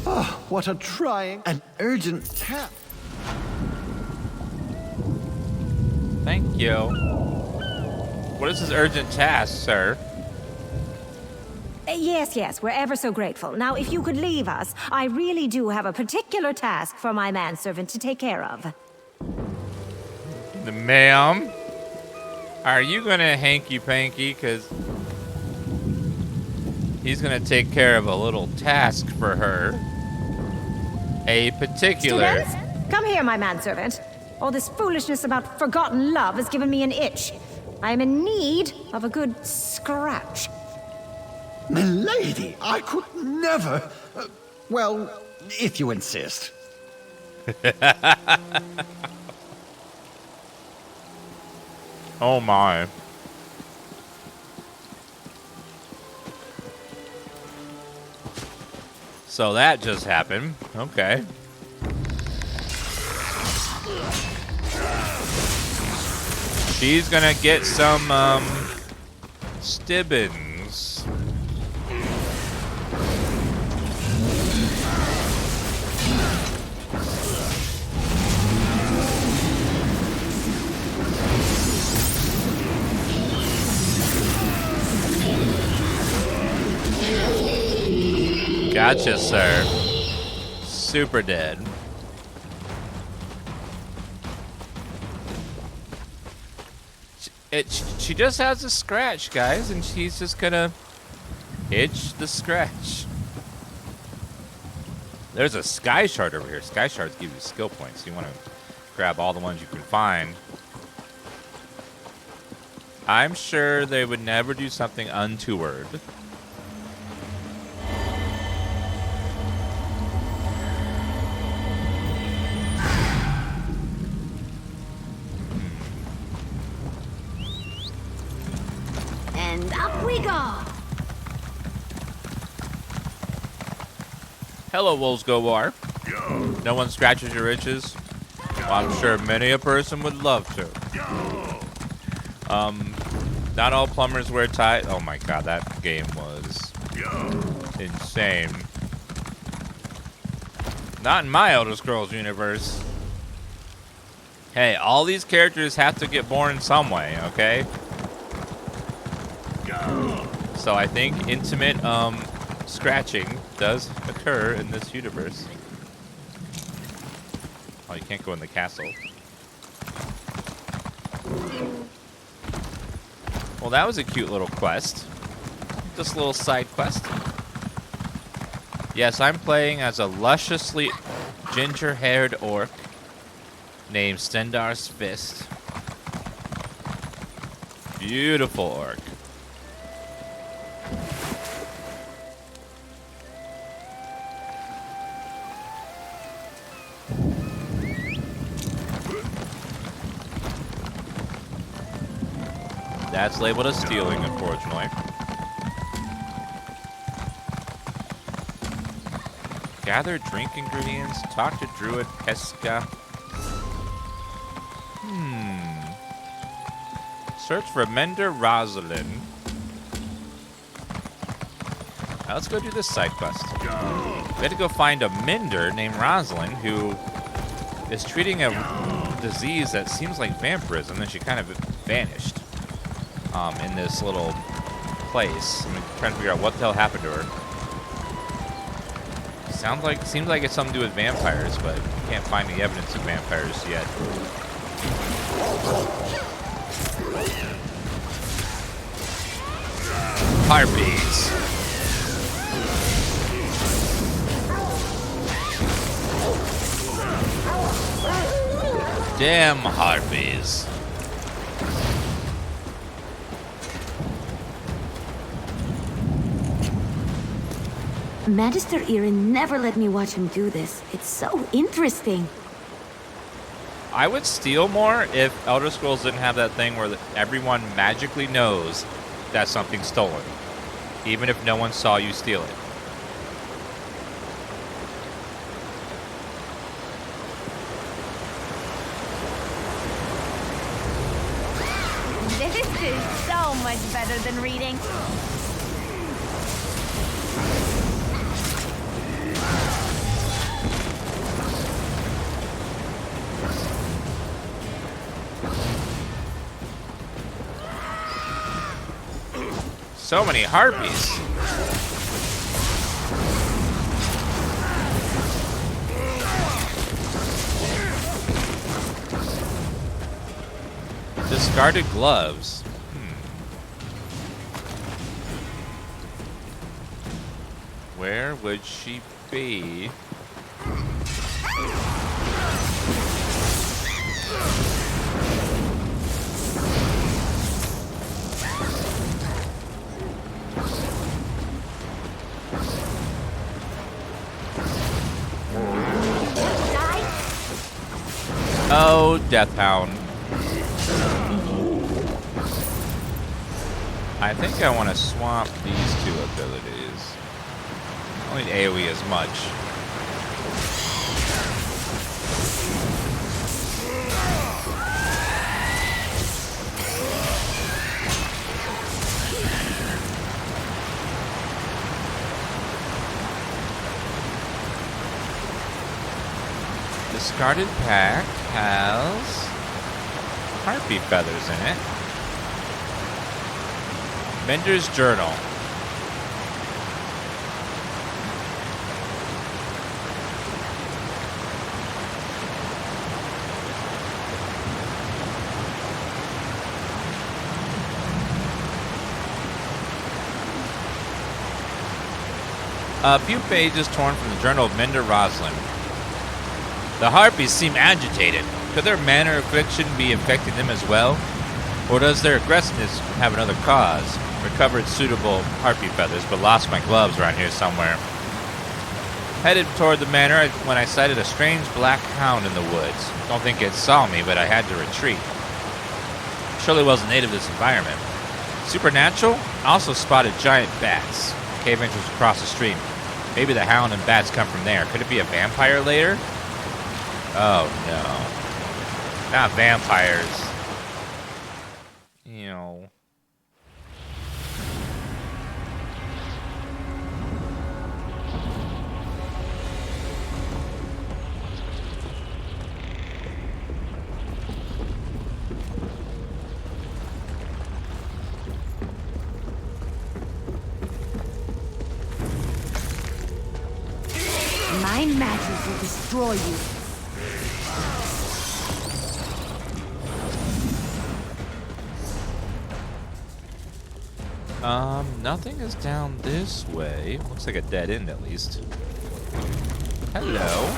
Oh, what a trying and urgent task. Thank you. What is this urgent task, sir? Yes, we're ever so grateful. Now, if you could leave us, I really do have a particular task for my manservant to take care of. Ma'am, are you gonna hanky-panky? Because he's gonna take care of a little task for her. A particular... Stibbons? Come here, my manservant. All this foolishness about forgotten love has given me an itch. I am in need of a good scratch. Milady, I could never... well, if you insist. Oh my. So that just happened. Okay. She's gonna get some, Stibbons. Gotcha, sir. Super dead. She just has a scratch, guys, and she's just gonna itch the scratch. There's a sky shard over here. Sky shards give you skill points. You want to grab all the ones you can find. I'm sure they would never do something untoward. And up we go. Hello, Wolves Go War. No one scratches your itches? Well, I'm sure many a person would love to. Not all plumbers wear ties. Oh my god, that game was insane. Not in my Elder Scrolls universe. Hey, all these characters have to get born some way, okay? So I think intimate scratching does occur in this universe. Oh, you can't go in the castle. Well, that was a cute little quest. Just a little side quest. Yes, I'm playing as a lusciously ginger-haired orc named Stendar's Fist. Beautiful orc. That's labeled as stealing, unfortunately. Gather drink ingredients, talk to Druid Pesca. Search for Mender Rosalind. Now let's go do this side quest. We had to go find a Mender named Rosalind who is treating a disease that seems like vampirism, and she kind of vanished. In this little place. I'm trying to figure out what the hell happened to her. Seems like it's something to do with vampires, but can't find any evidence of vampires yet. Harpies. Damn harpies. Magister Irin never let me watch him do this. It's so interesting. I would steal more if Elder Scrolls didn't have that thing where everyone magically knows that something's stolen, even if no one saw you steal it. This is so much better than reading. So many harpies. Discarded gloves. Where would she be? Oh, Death Hound. I think I want to swap these two abilities. I don't need AoE as much. Discarded pack has harpy feathers in it. Mender's Journal. A few pages torn from the Journal of Minder Roslin. The harpies seem agitated. Could their manner of affliction be affecting them as well? Or does their aggressiveness have another cause? Recovered suitable harpy feathers, but lost my gloves around here somewhere. Headed toward the manor when I sighted a strange black hound in the woods. Don't think it saw me, but I had to retreat. Surely wasn't native to this environment. Supernatural? I also spotted giant bats. Cave entrance across the stream. Maybe the hound and bats come from there. Could it be a vampire lair? Oh no. Not vampires. You know. My magic will destroy you. Nothing is down this way. Looks like a dead end at least. Hello.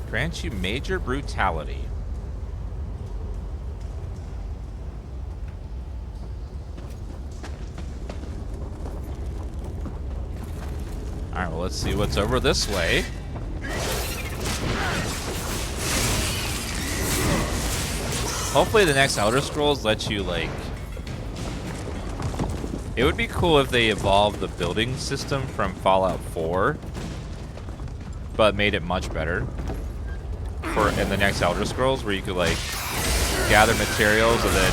Grants you major brutality. Alright, well, let's see what's over this way. Hopefully the next Elder Scrolls lets you, like... It would be cool if they evolved the building system from Fallout 4, but made it much better for in the next Elder Scrolls, where you could, like, gather materials and then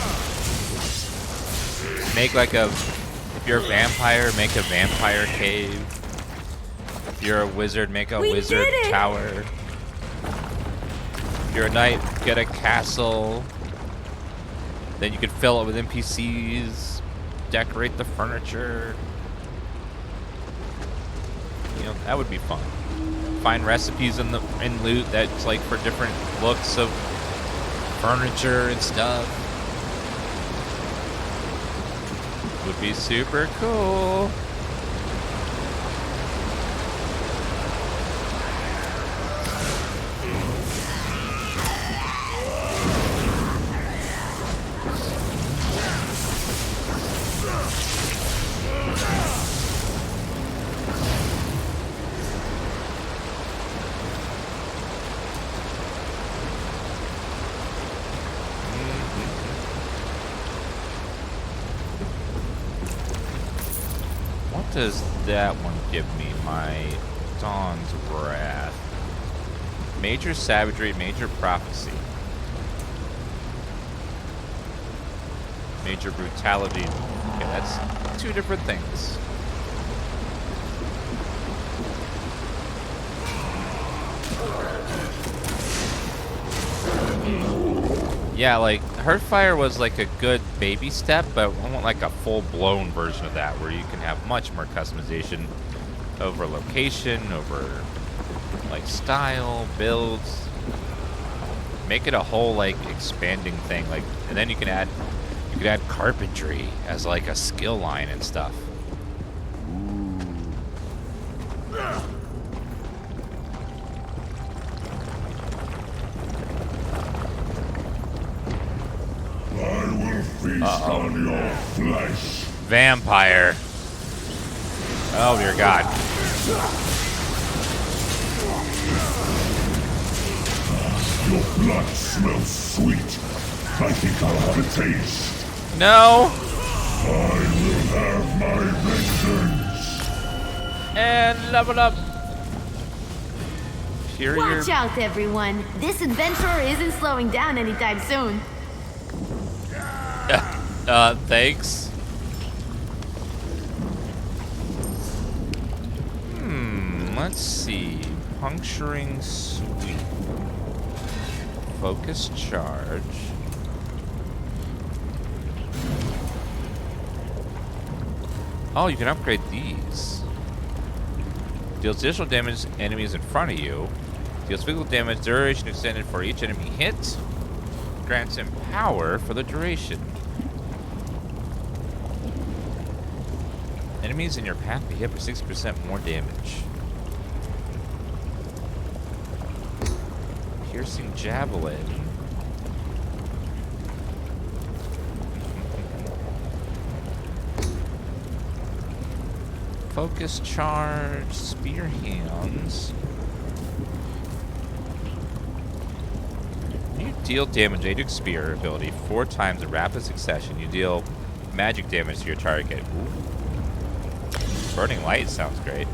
make, like, a... If you're a vampire, make a vampire cave. If you're a wizard, make a wizard tower. If you're a knight, get a castle. Then you could fill it with NPCs, decorate the furniture. You know, that would be fun. Find recipes in loot that's like for different looks of furniture and stuff. Would be super cool. Does that one give me? My Dawn's Wrath. Major savagery, major prophecy. Major brutality. Okay, that's two different things. Yeah, like, Hearthfire was like a good baby step, but I want like a full-blown version of that where you can have much more customization over location, over like style, builds. Make it a whole like expanding thing, like, and then you could add carpentry as like a skill line and stuff. On your flesh. Vampire. Oh dear God. Your blood smells sweet. I think I'll have a taste. No. I will have my vengeance. And level up. Superior. Watch out, everyone. This adventurer isn't slowing down anytime soon. Thanks. Let's see. Puncturing sweep. Focus charge. Oh, you can upgrade these. Deals additional damage to enemies in front of you. Deals physical damage, duration extended for each enemy hit. Grants him power for the duration. Enemies in your path be hit for 60% more damage. Piercing Javelin. Focus Charge, Spear Hands. You deal damage to Spear ability 4 times in rapid succession. You deal magic damage to your target. Ooh. Burning Light sounds great.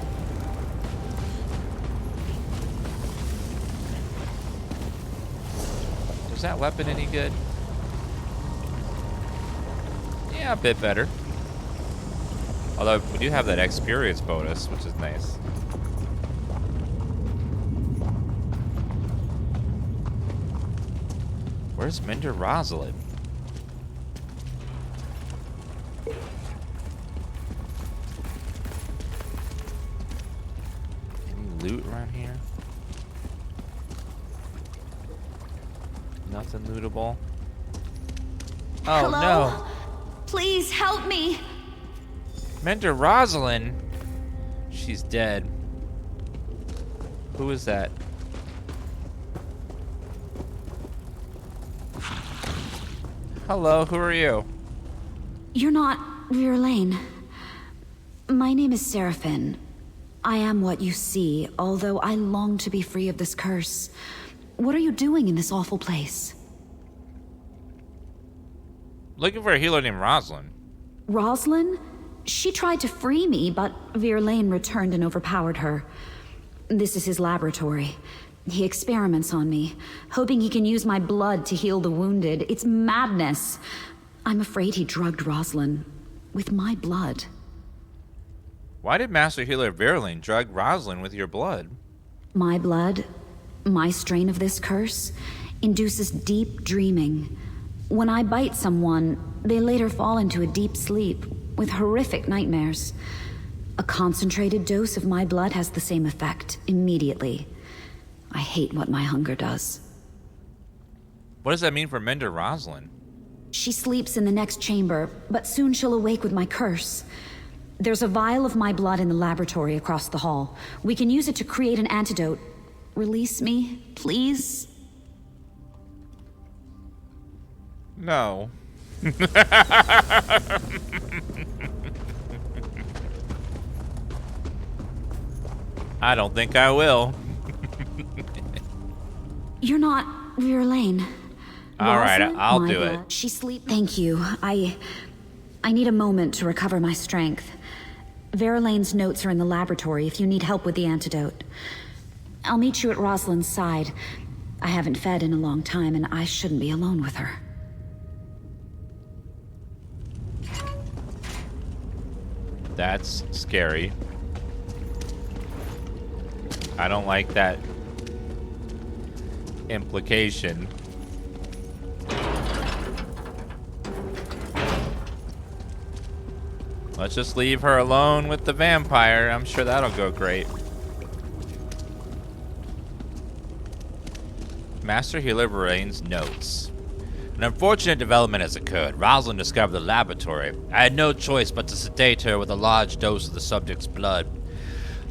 Is that weapon any good? Yeah, a bit better. Although we do have that experience bonus, which is nice. Where's Mender Rosalind? Any loot around here? Nothing lootable. Oh, Hello? no. Please help me. Mender Rosalind? She's dead. Who is that? Hello, who are you? You're not Verilaine. My name is Seraphine. I am what you see, although I long to be free of this curse. What are you doing in this awful place? Looking for a healer named Rosalind. Rosalind? She tried to free me, but Verilaine returned and overpowered her. This is his laboratory. He experiments on me, hoping he can use my blood to heal the wounded. It's madness. I'm afraid he drugged Rosalind with my blood. Why did Master Healer Verilaine drug Rosalind with your blood? My blood, my strain of this curse, induces deep dreaming. When I bite someone, they later fall into a deep sleep with horrific nightmares. A concentrated dose of my blood has the same effect immediately. I hate what my hunger does. What does that mean for Mender Rosalind? She sleeps in the next chamber, but soon she'll awake with my curse. There's a vial of my blood in the laboratory across the hall. We can use it to create an antidote. Release me, please? No. I don't think I will. You're not Verilaine. All right, Rosalind, I'll my do blood. it. She sleep. Thank you. I need a moment to recover my strength. Verilaine's notes are in the laboratory if you need help with the antidote. I'll meet you at Rosalind's side. I haven't fed in a long time, and I shouldn't be alone with her. That's scary. I don't like that implication. Let's just leave her alone with the vampire. I'm sure that'll go great. Master Healer Verilaine's notes. An unfortunate development has occurred. Rosalind discovered the laboratory. I had no choice but to sedate her with a large dose of the subject's blood.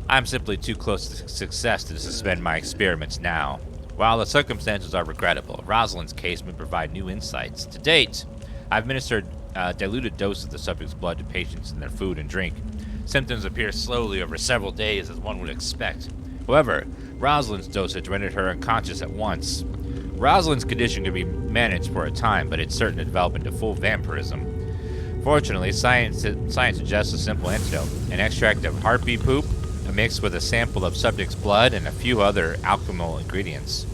I'm simply too close to success to suspend my experiments now. While the circumstances are regrettable, Rosalind's case may provide new insights. To date, I've administered a diluted dose of the subject's blood to patients in their food and drink. Symptoms appear slowly over several days, as one would expect. However, Rosalind's dosage rendered her unconscious at once. Rosalind's condition could be managed for a time, but it's certain to develop into full vampirism. Fortunately, science suggests a simple antidote: an extract of harpy poop, mixed with a sample of subject's blood, and a few other alchemical ingredients.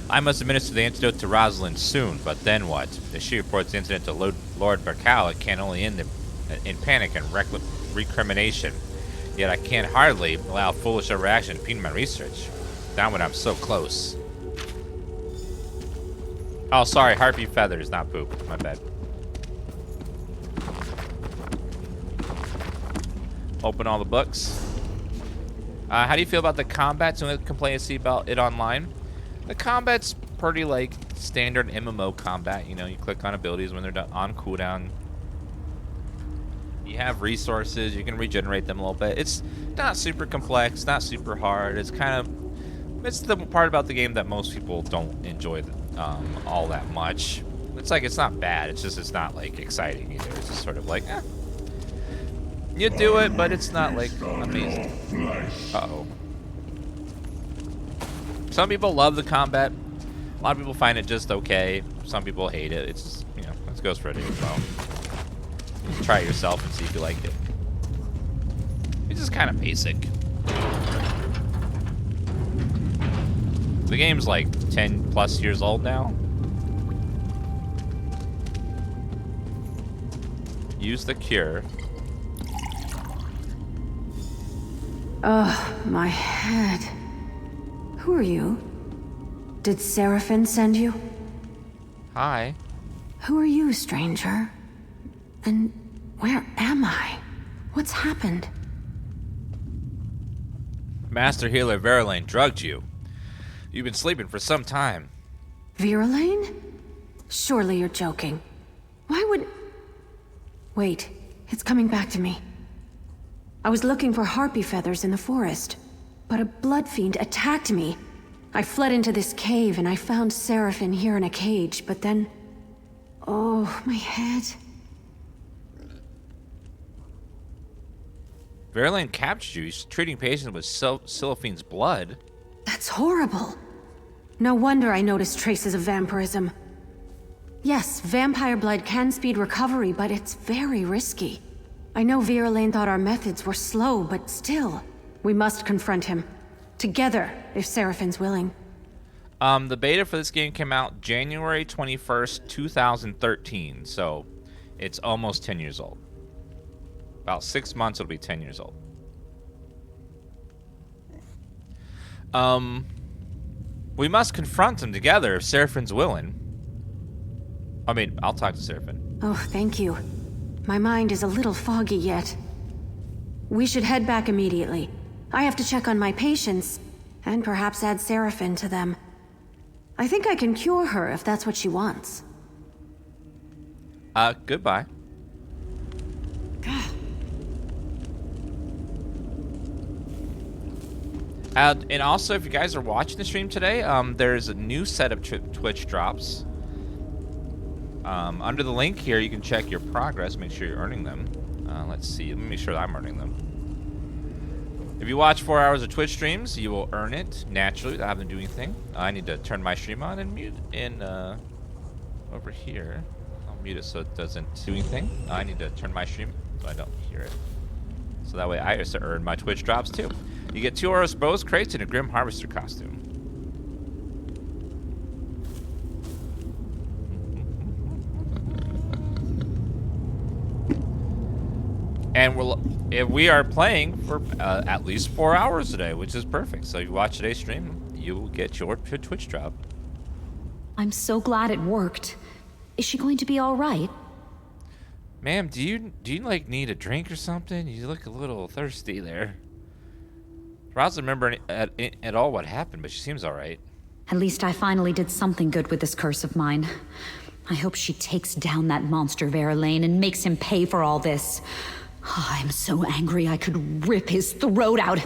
I must administer the antidote to Rosalind soon, but then what? If she reports the incident to Lord Barcal, it can only end in panic and recrimination. Yet I can't hardly allow foolish overreaction to impede my research. Not when I'm so close. Oh, sorry, harpy feathers, not poop. My bad. open all the books. How do you feel about the combat? So I complain to see about it online. The combat's pretty like standard MMO combat. You know, you click on abilities when they're done on cooldown. You have resources. You can regenerate them a little bit. It's not super complex, not super hard. It's the part about the game that most people don't enjoy all that much. It's not bad. It's not like exciting either. It's just sort of like, you do it, but it's not like amazing. Uh-oh. Some people love the combat. A lot of people find it just okay. Some people hate it. It's just, you know, it goes for it as well. You try it yourself and see if you like it. It's just kind of basic. The game's like 10 plus years old now. Use the cure. Ugh, my head. Who are you? Did Seraphine send you? Hi. Who are you, stranger? And where am I? What's happened? Master Healer Verilaine drugged you. You've been sleeping for some time. Verilaine? Surely you're joking. Why would... Wait, it's coming back to me. I was looking for harpy feathers in the forest, but a blood fiend attacked me. I fled into this cave and I found Seraphine here in a cage, but then... Oh, my head. Verilaine captured you. He's treating patients with Siliphine's blood. That's horrible. No wonder I noticed traces of vampirism. Yes, vampire blood can speed recovery, but it's very risky. I know Verilaine thought our methods were slow, but still, we must confront him. Together, if Seraphine's willing. The beta for this game came out January 21st, 2013, so it's almost 10 years old. About 6 months, it'll be 10 years old. We must confront him together if Seraphine's willing. I mean, I'll talk to Seraphine. Oh, thank you. My mind is a little foggy yet. We should head back immediately. I have to check on my patients, and perhaps add Seraphine to them. I think I can cure her if that's what she wants. Goodbye. And also, if you guys are watching the stream today, there's a new set of Twitch drops. Under the link here, you can check your progress, make sure you're earning them. Let's see, let me make sure that I'm earning them. If you watch 4 hours of Twitch streams, you will earn it naturally without having to do anything. I need to turn my stream on and mute in over here. I'll mute it so it doesn't do anything. I need to turn my stream so I don't hear it. So that way I also earn my Twitch drops too. You get 2 Oros bows crates and a Grim Harvester costume. And we are playing for at least 4 hours today, which is perfect. So you watch today's stream, you will get your Twitch drop. I'm so glad it worked. Is she going to be all right? Ma'am, do you like need a drink or something? You look a little thirsty there. I don't remember at all what happened, but she seems all right. At least I finally did something good with this curse of mine. I hope she takes down that monster Verilaine and makes him pay for all this. Oh, I'm so angry I could rip his throat out.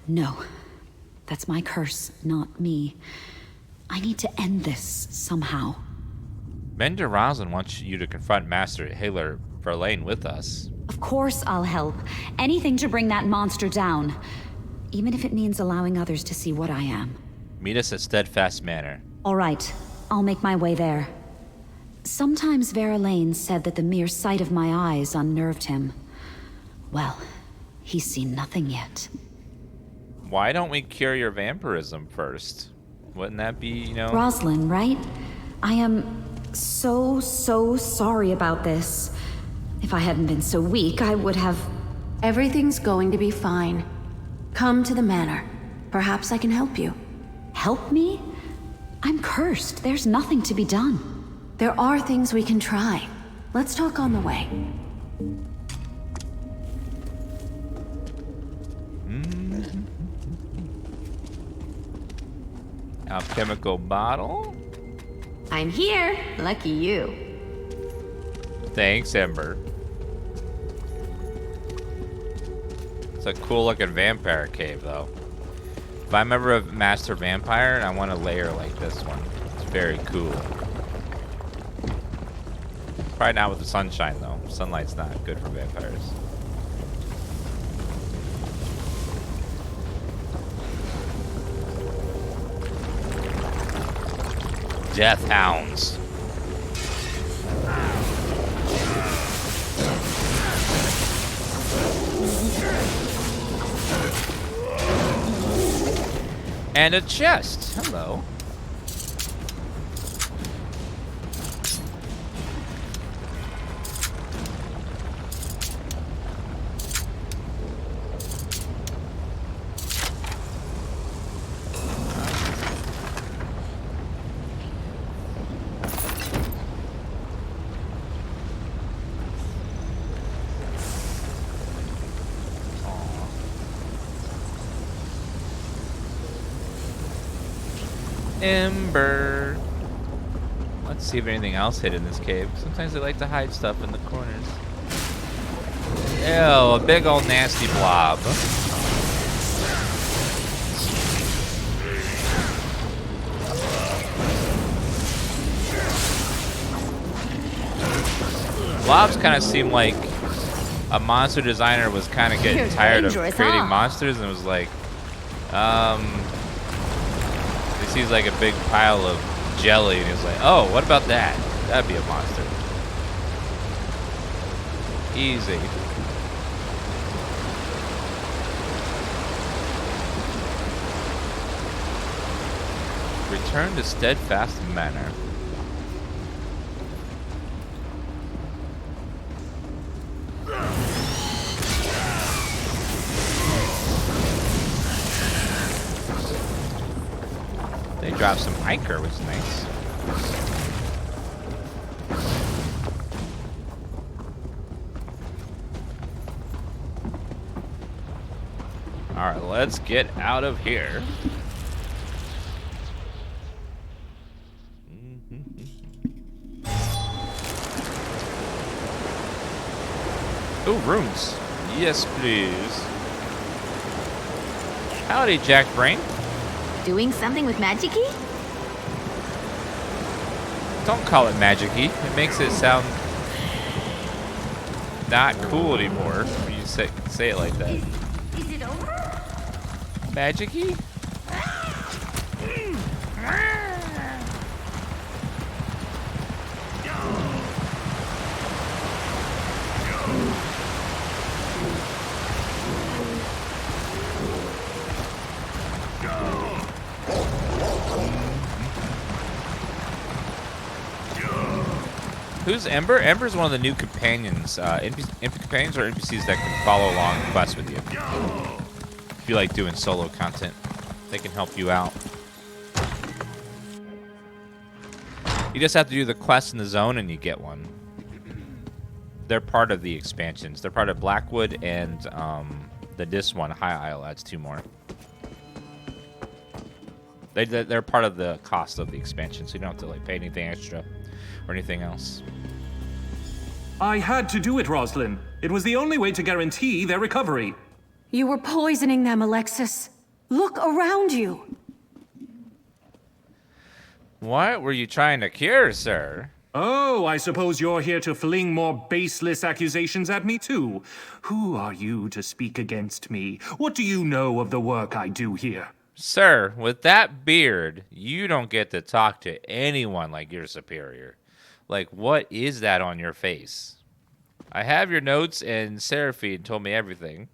No, that's my curse, not me. I need to end this somehow. Mender Roslin wants you to confront Master Healer Verilaine with us. Of course I'll help. Anything to bring that monster down. Even if it means allowing others to see what I am. Meet us at Steadfast Manor. All right, I'll make my way there. Sometimes Verilaine said that the mere sight of my eyes unnerved him. Well, he's seen nothing yet. Why don't we cure your vampirism first? Wouldn't that be, you know... Roslin, right? I am so sorry about this. If I hadn't been so weak, I would have... Everything's going to be fine. Come to the manor. Perhaps I can help you. Help me? I'm cursed. There's nothing to be done. There are things we can try. Let's talk on the way. Alchemical bottle. I'm here. Lucky you. Thanks, Ember. It's a cool looking vampire cave, though. If I'm ever a master vampire, I want a lair like this one. It's very cool. Probably not with the sunshine, though. Sunlight's not good for vampires. Death hounds. And a chest. Hello. Ember. Let's see if anything else hid in this cave. Sometimes they like to hide stuff in the corners. Ew, a big old nasty blob. Blobs kind of seem like a monster designer was kind of getting tired of creating monsters and was like, he sees like a big pile of jelly and he's like, oh, what about that? That'd be a monster. Easy. Return to steadfast manner. They dropped some ichor, which is nice. Alright, let's get out of here. Ooh, runes. Yes, please. Howdy, Jack Brain. Doing something with magic-y? Don't call it magic-y. It makes it sound not cool anymore when you say it like that. Is it over? Magic-y? Who's Ember? Ember's one of the new companions. Companions are NPCs that can follow along quests with you. If you like doing solo content, they can help you out. You just have to do the quest in the zone and you get one. They're part of the expansions. They're part of Blackwood and this one, High Isle, adds 2 more. They're part of the cost of the expansion, so you don't have to like pay anything extra or anything else. I had to do it, Roslyn. It was the only way to guarantee their recovery. You were poisoning them, Alexis. Look around you. What were you trying to cure, sir? Oh, I suppose you're here to fling more baseless accusations at me, too. Who are you to speak against me? What do you know of the work I do here? Sir, with that beard, you don't get to talk to anyone like your superior. Like, what is that on your face? I have your notes, and Seraphine told me everything.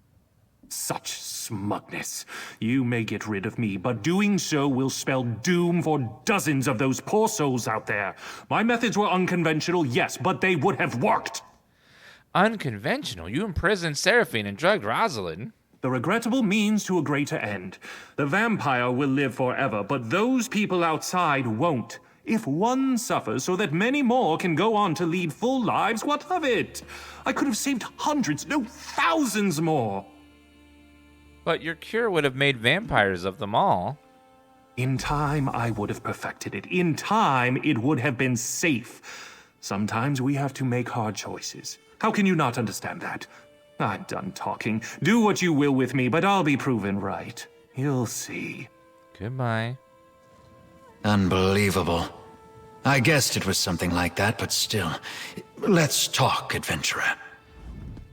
Such smugness. You may get rid of me, but doing so will spell doom for dozens of those poor souls out there. My methods were unconventional, yes, but they would have worked. Unconventional? You imprisoned Seraphine and drugged Rosalind. The regrettable means to a greater end. The vampire will live forever, but those people outside won't. If one suffers so that many more can go on to lead full lives, what of it? I could have saved hundreds, no, thousands more. But your cure would have made vampires of them all. In time, I would have perfected it. In time, it would have been safe. Sometimes we have to make hard choices. How can you not understand that? I'm done talking. Do what you will with me, but I'll be proven right. You'll see. Goodbye. Unbelievable. I guessed it was something like that, but still. Let's talk, adventurer.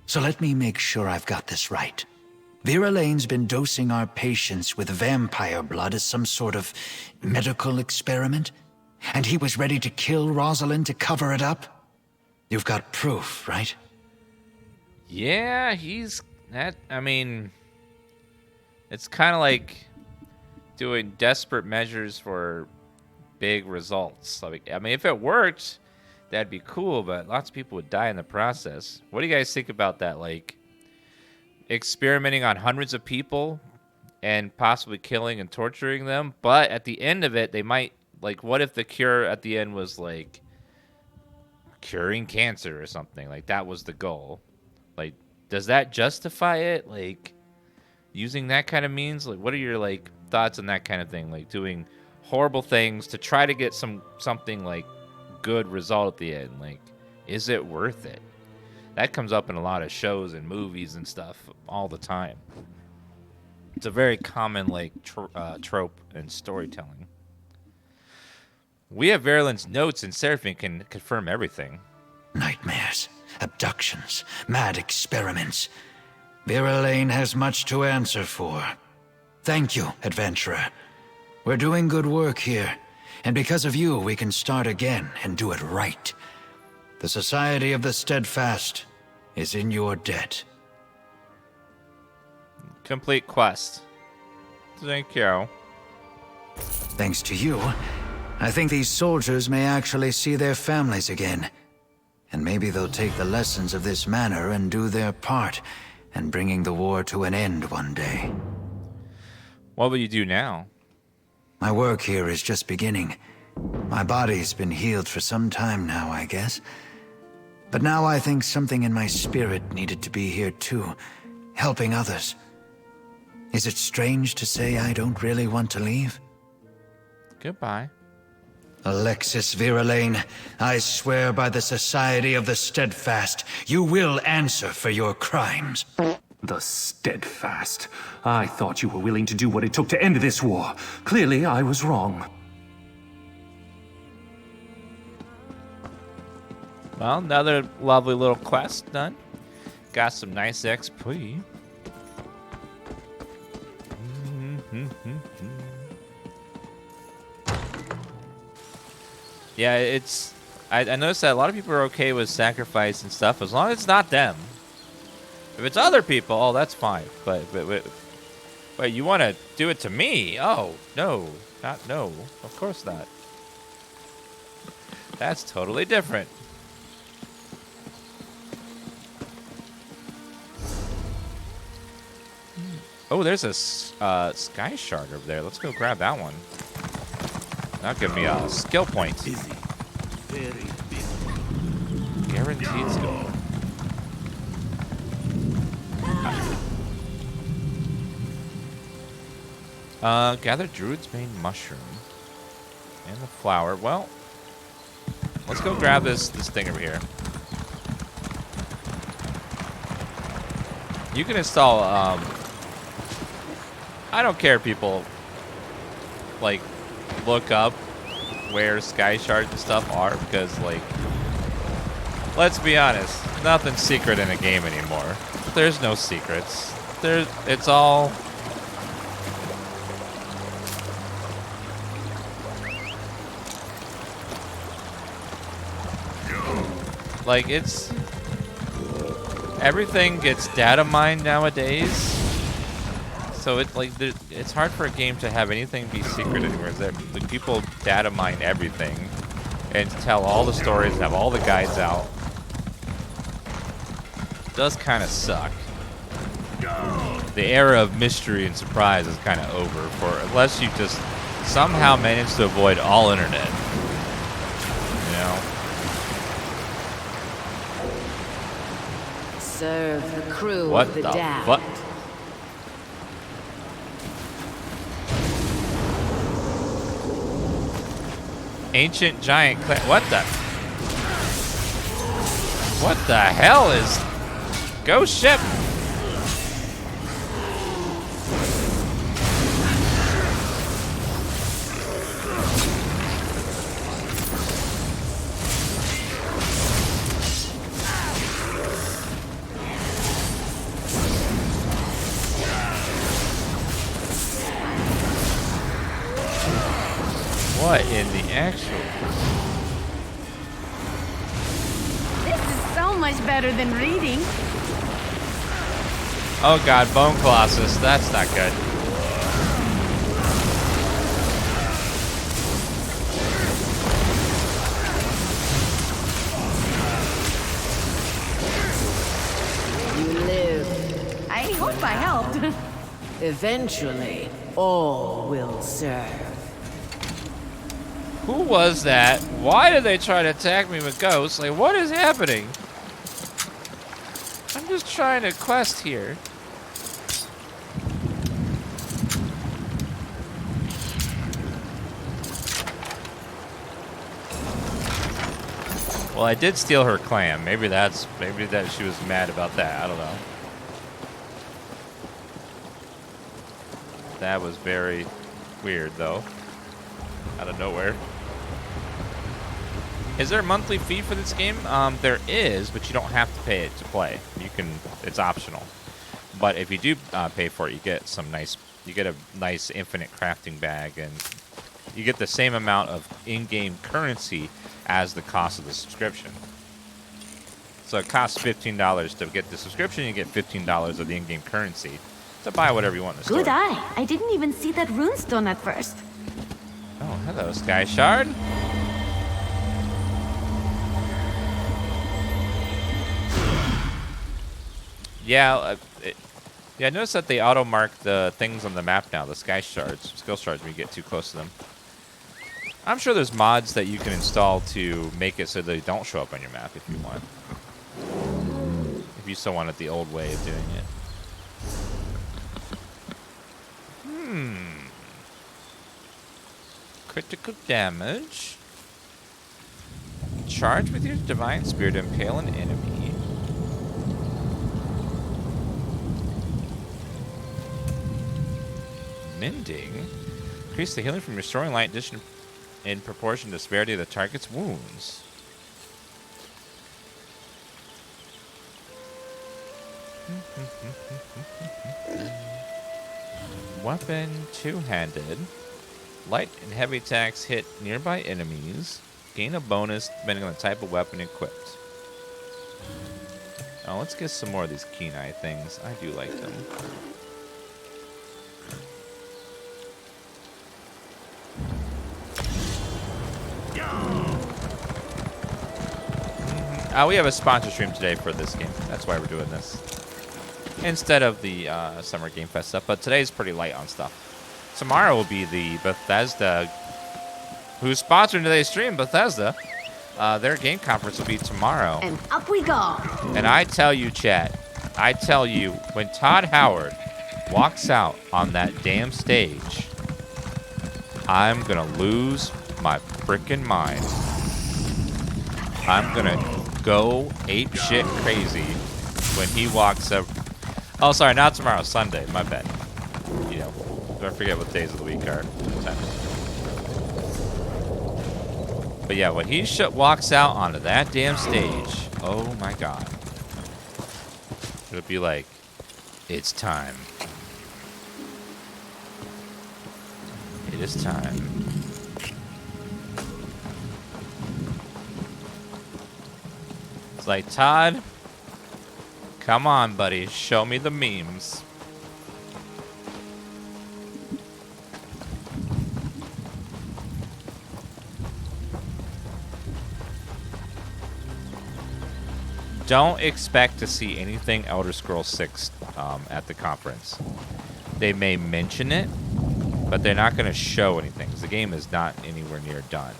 So let me make sure I've got this right. Verilaine's been dosing our patients with vampire blood as some sort of medical experiment? And he was ready to kill Rosalind to cover it up? You've got proof, right? Yeah, he's... I mean... It's kind of like doing desperate measures for big results. I mean, if it worked, that'd be cool, but lots of people would die in the process. What do you guys think about that? Like, experimenting on hundreds of people and possibly killing and torturing them, but at the end of it, they might... Like, what if the cure at the end was, like, curing cancer or something? Like, that was the goal. Like, does that justify it? Like, using that kind of means? Like, what are your, like, thoughts on that kind of thing? Like, doing horrible things to try to get something, like, good result at the end. Like, is it worth it? That comes up in a lot of shows and movies and stuff all the time. It's a very common, like, trope in storytelling. We have Verilaine's notes, and Seraphine can confirm everything. Nightmares, abductions, mad experiments. Verilaine has much to answer for. Thank you, adventurer. We're doing good work here, and because of you, we can start again and do it right. The Society of the Steadfast is in your debt. Complete quest. Thank you. Thanks to you, I think these soldiers may actually see their families again. And maybe they'll take the lessons of this manor and do their part in bringing the war to an end one day. What will you do now? My work here is just beginning. My body's been healed for some time now, I guess. But now I think something in my spirit needed to be here too, helping others. Is it strange to say I don't really want to leave? Goodbye. Alexis Verilaine, I swear by the Society of the Steadfast, you will answer for your crimes. The Steadfast. I thought you were willing to do what it took to end this war. Clearly, I was wrong. Well, another lovely little quest done. Got some nice XP. Yeah, it's... I noticed that a lot of people are okay with sacrifice and stuff as long as it's not them. If it's other people, oh, that's fine. But you want to do it to me? Oh, no. No. Of course not. That's totally different. Oh, there's a sky shard over there. Let's go grab that one. That'll give me a skill point. Busy. Very busy. Guaranteed skill. Gather Druid's Bane mushroom. And the flower. Well, let's go grab this thing over here. You can install, I don't care if people, like, look up where sky shards and stuff are, because, like, let's be honest, nothing's secret in a game anymore. There's no secrets. It's all... Like, it's... Everything gets data mined nowadays. So it's hard for a game to have anything be secret anywhere. Like, people data mine everything and tell all the stories and have all the guides out. It does kind of suck. The era of mystery and surprise is kind of over unless you just somehow manage to avoid all internet. You know? Serve the crew What of the the damned. fuck? Ancient giant clan. What the? What the hell is? Ghost ship. What in the actual? This is so much better than reading. Oh god, Bone Colossus. That's not good. You live. I hope I helped. Eventually, all will serve. Who was that? Why did they try to attack me with ghosts? Like, what is happening? I'm just trying to quest here. Well, I did steal her clam. Maybe that she was mad about that. I don't know. That was very weird, though. Out of nowhere. Is there a monthly fee for this game? There is, but you don't have to pay it to play. You can. It's optional. But if you do pay for it, you get a nice infinite crafting bag, and you get the same amount of in-game currency as the cost of the subscription. So it costs $15 to get the subscription. You get $15 of the in-game currency to buy whatever you want in the store. Good eye. I didn't even see that runestone at first. Oh, hello, Sky Shard. Yeah, yeah. I noticed that they auto-mark the things on the map now, the Sky Shards, skill shards, when you get too close to them. I'm sure there's mods that you can install to make it so they don't show up on your map if you want. If you still wanted the old way of doing it. Critical damage. Charge with your divine spirit to impale an enemy. Mending. Increase the healing from restoring light addition in proportion to severity of the target's wounds. Weapon two-handed. Light and heavy attacks hit nearby enemies. Gain a bonus depending on the type of weapon equipped. Oh, let's get some more of these keen eye things. I do like them. We have a sponsor stream today for this game. That's why we're doing this. Instead of the Summer Game Fest stuff. But today's pretty light on stuff. Tomorrow will be the Bethesda, who's sponsoring today's stream, Bethesda. Their game conference will be tomorrow. And up we go. And I tell you, chat, I tell you, when Todd Howard walks out on that damn stage, I'm going to lose my frickin' mind. I'm going to go ape shit crazy when he walks up. Oh, sorry, not tomorrow, Sunday. My bad. You know, I forget what days of the week are. But yeah, when he walks out onto that damn stage, oh my god. It'll be like, it's time. It is time. It's like, Todd, come on, buddy. Show me the memes. Don't expect to see anything Elder Scrolls 6 at the conference. They may mention it, but they're not going to show anything, because the game is not anywhere near done.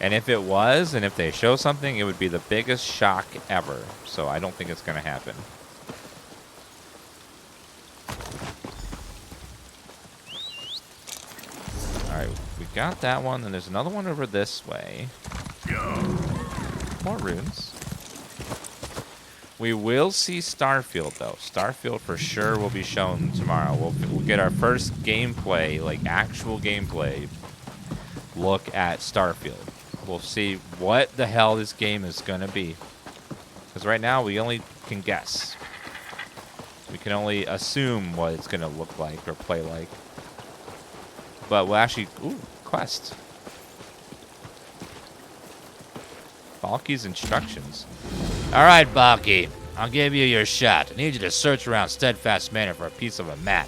And if it was, and if they show something, it would be the biggest shock ever. So I don't think it's going to happen. Alright, we got that one, and there's another one over this way. More runes. We will see Starfield, though. Starfield for sure will be shown tomorrow. We'll get our first gameplay, like actual gameplay, look at Starfield. We'll see what the hell this game is going to be. Because right now, we only can guess. We can only assume what it's going to look like or play like. But we'll actually... Ooh, quest. Balky's instructions. Alright, Balky. I'll give you your shot. I need you to search around Steadfast Manor for a piece of a map.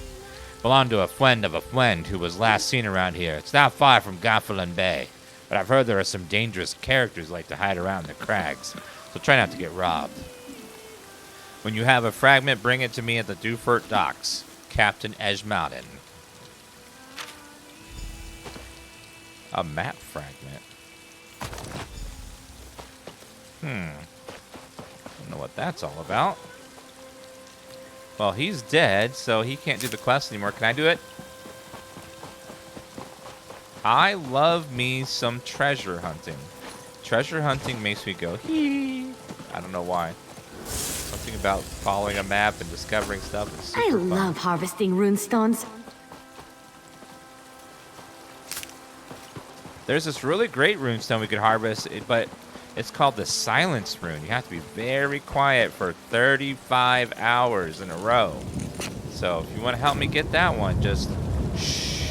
Belonged to a friend of a friend who was last seen around here. It's not far from Gothelin Bay. But I've heard there are some dangerous characters who like to hide around the crags. So try not to get robbed. When you have a fragment, bring it to me at the Dufert Docks. Captain Edgemountain. A map fragment. Don't know what that's all about. Well, he's dead, so he can't do the quest anymore. Can I do it? I love me some treasure hunting. Treasure hunting makes me go, hee. I don't know why. Something about following a map and discovering stuff is super fun. love harvesting runestones. There's this really great runestone we could harvest, but it's called the Silence Rune. You have to be very quiet for 35 hours in a row. So if you want to help me get that one, just shh.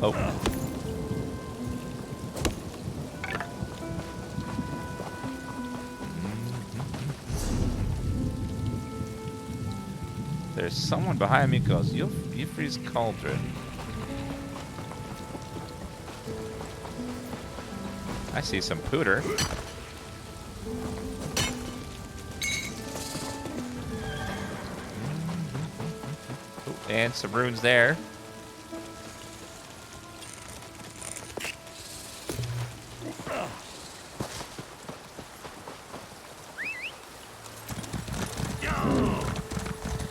Oh. There's someone behind me goes, Yufri's Cauldron. I see some pooter. Ooh, and some runes there.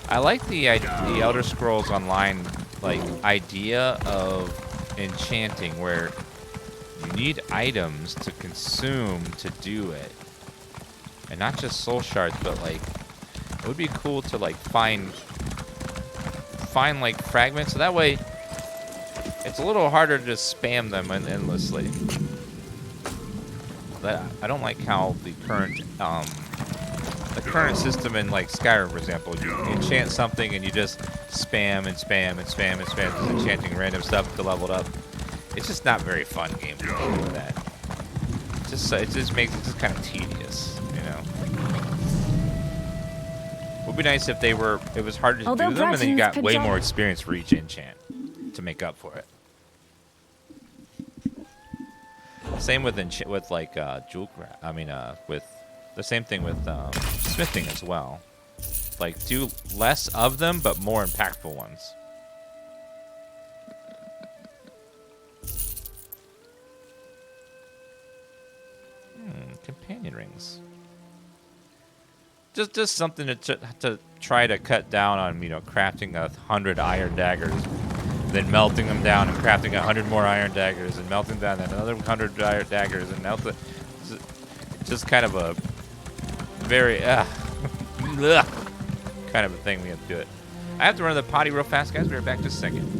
I like the Elder Scrolls Online idea of enchanting, where you need items to consume to do it, and not just soul shards, but it would be cool to find fragments, so that way it's a little harder to just spam them endlessly. But I don't like how the current system in Skyrim, for example, you enchant something and you just spam and spam and spam and spam, just enchanting random stuff to level it up. It's just not very fun game to play with that. It just makes it just kind of tedious, you know. It would be nice if it was harder to do them, and then you got way more experience for each enchant to make up for it. Same with jewel craft. With the same thing with smithing as well. Do less of them, but more impactful ones. Companion rings. Just something to try to cut down on, crafting 100 iron daggers, then melting them down and crafting 100 more iron daggers, and melting down another 100 iron daggers, and just kind of a very kind of a thing we have to do it. I have to run to the potty real fast, guys. We'll be back in just a second.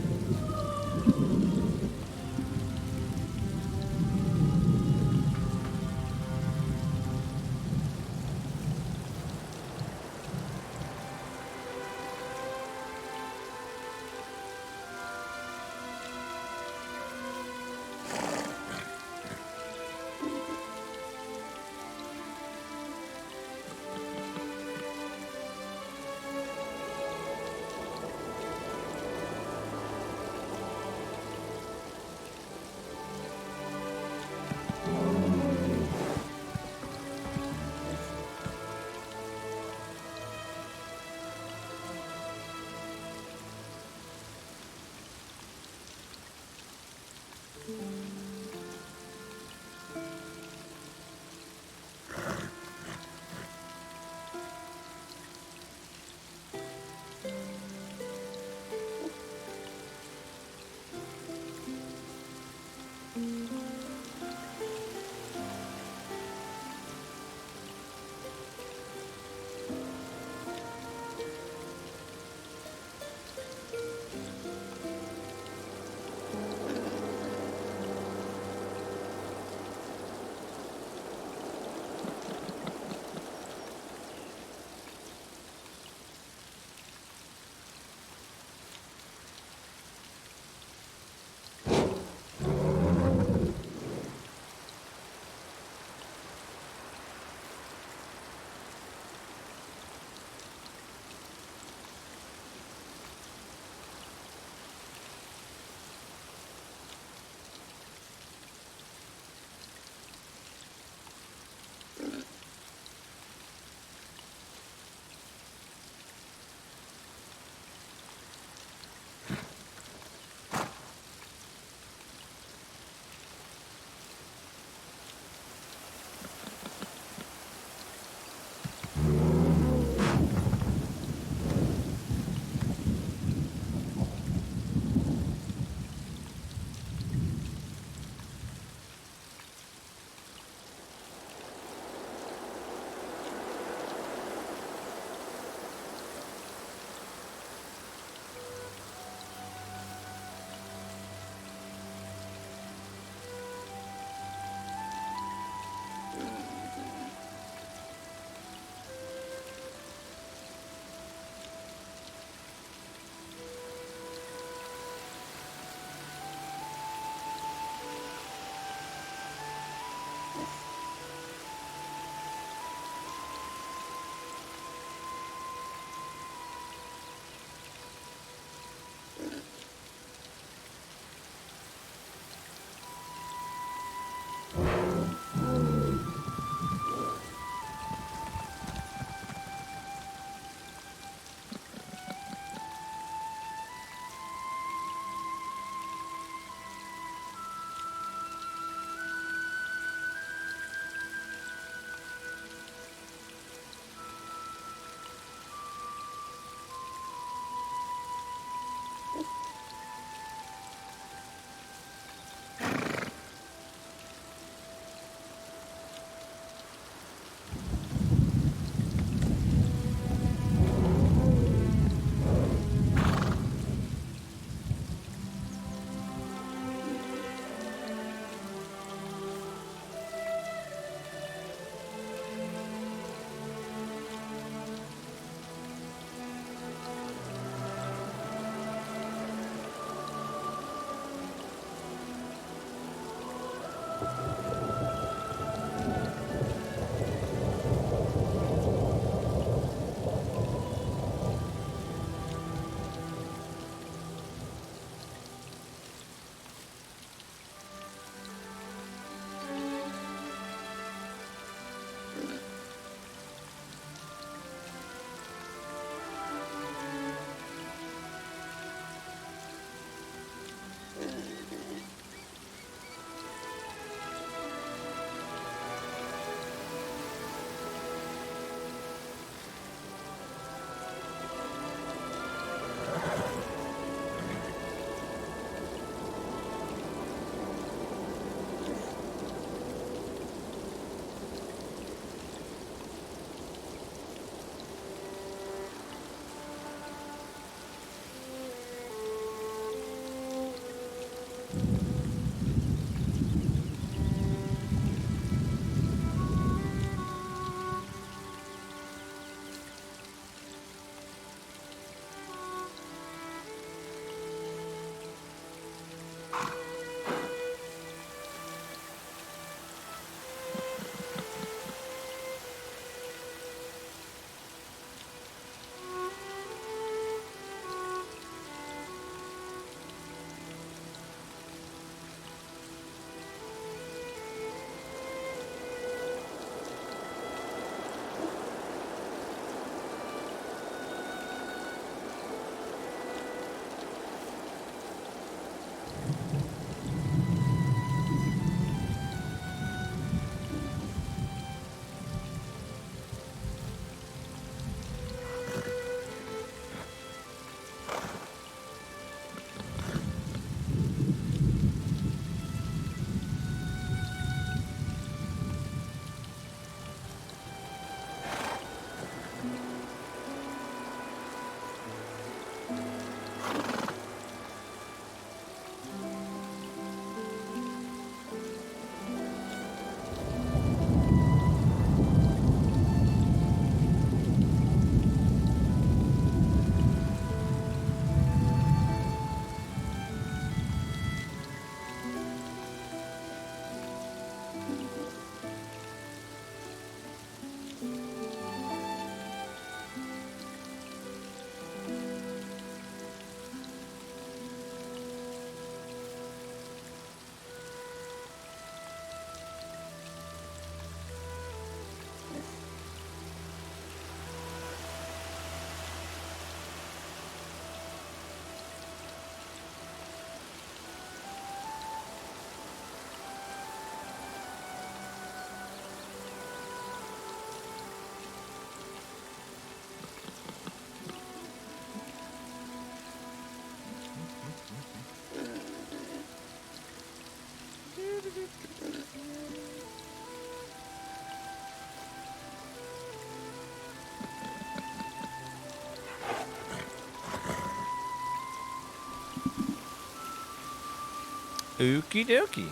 Okie dokie.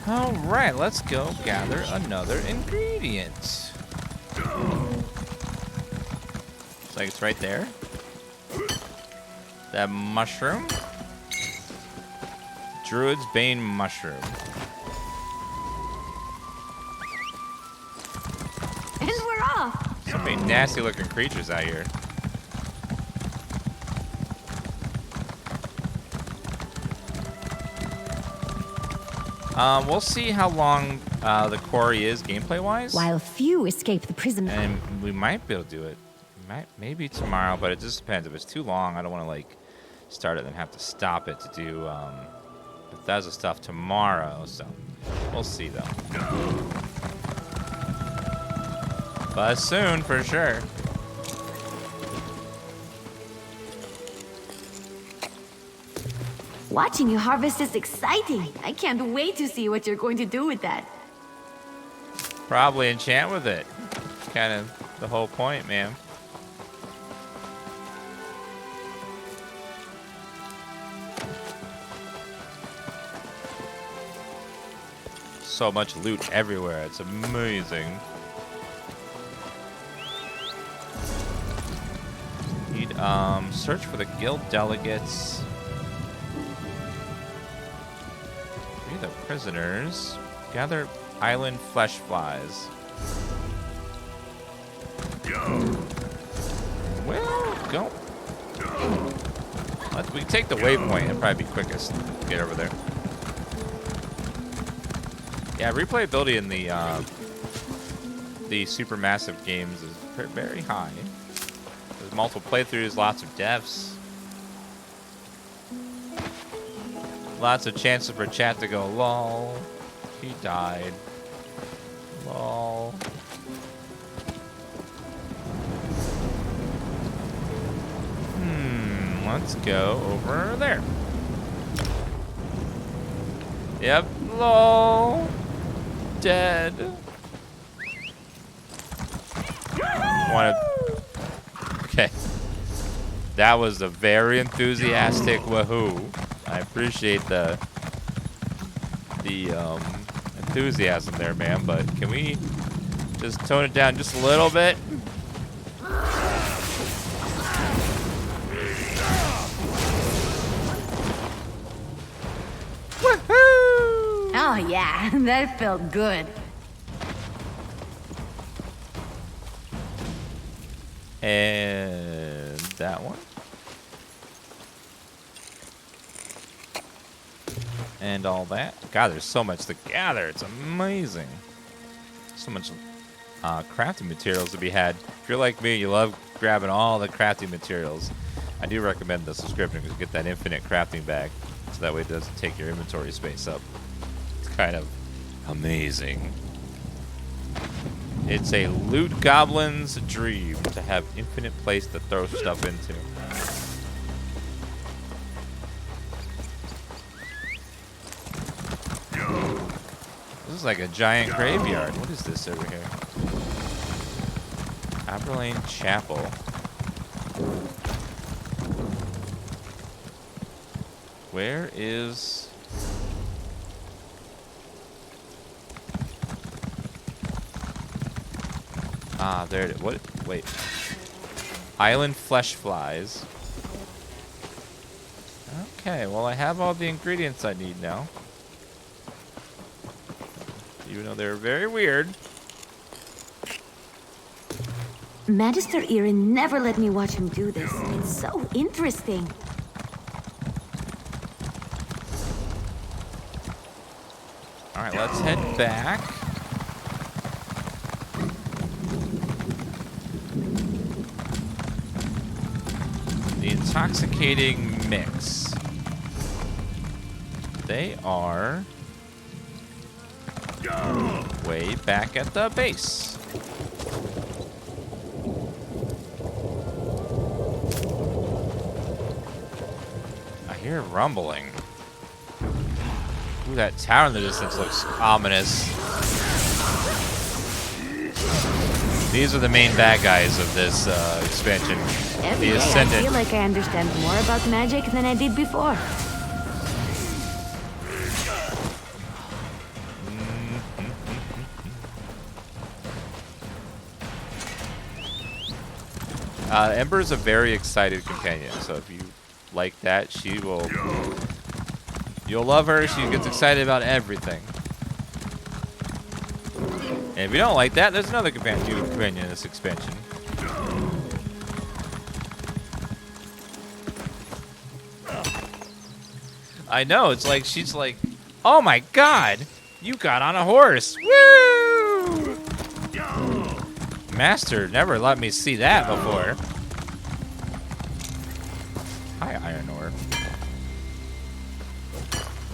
All right, let's go gather another ingredient. Looks like it's right there. That mushroom. Druid's Bane mushroom. And we're off. So many nasty looking creatures out here. We'll see how long the quarry is gameplay-wise. While few escape the prison. And we might be able to do it. Maybe tomorrow, but it just depends. If it's too long, I don't want to like start it and have to stop it to do Bethesda stuff tomorrow. So we'll see though. But soon for sure. Watching you harvest is exciting. I can't wait to see what you're going to do with that. Probably enchant with it. Kind of the whole point, man. So much loot everywhere. It's amazing. Need search for the guild delegates. the prisoners. Gather island flesh flies. Well, go. We can take the waypoint. It'd probably be quickest to get over there. Yeah, replayability in the supermassive games is very high. There's multiple playthroughs, lots of deaths. Lots of chances for chat to go, lol, he died. Lol. Let's go over there. Yep, lol. Dead. Okay. That was a very enthusiastic woohoo. I appreciate the enthusiasm there, man, but can we just tone it down just a little bit? Oh yeah, that felt good. And that one. And all that. God, there's so much to gather. It's amazing. So much crafting materials to be had. If you're like me, you love grabbing all the crafting materials. I do recommend the subscription because you get that infinite crafting bag. So that way it doesn't take your inventory space up. It's kind of amazing. It's a loot goblin's dream to have infinite place to throw stuff into. This is like a giant graveyard. What is this over here? Evergrowth Chapel. Where is... Ah, there it is. What? Wait. Island flesh flies. Okay, well I have all the ingredients I need now. Even though they're very weird. Magister Irin never let me watch him do this. It's so interesting. Alright, let's head back. The intoxicating mix. They are way back at the base. I hear rumbling. Ooh, that tower in the distance looks ominous. These are the main bad guys of this expansion. Every The day I Ascendant. feel like I understand more about magic than I did before. Ember's a very excited companion, so if you like that, she will... You'll love her. She gets excited about everything. And if you don't like that, there's another companion in this expansion. I know, it's like, she's like, oh my god, you got on a horse. Woo! Master never let me see that before. Hi, Iron Ore.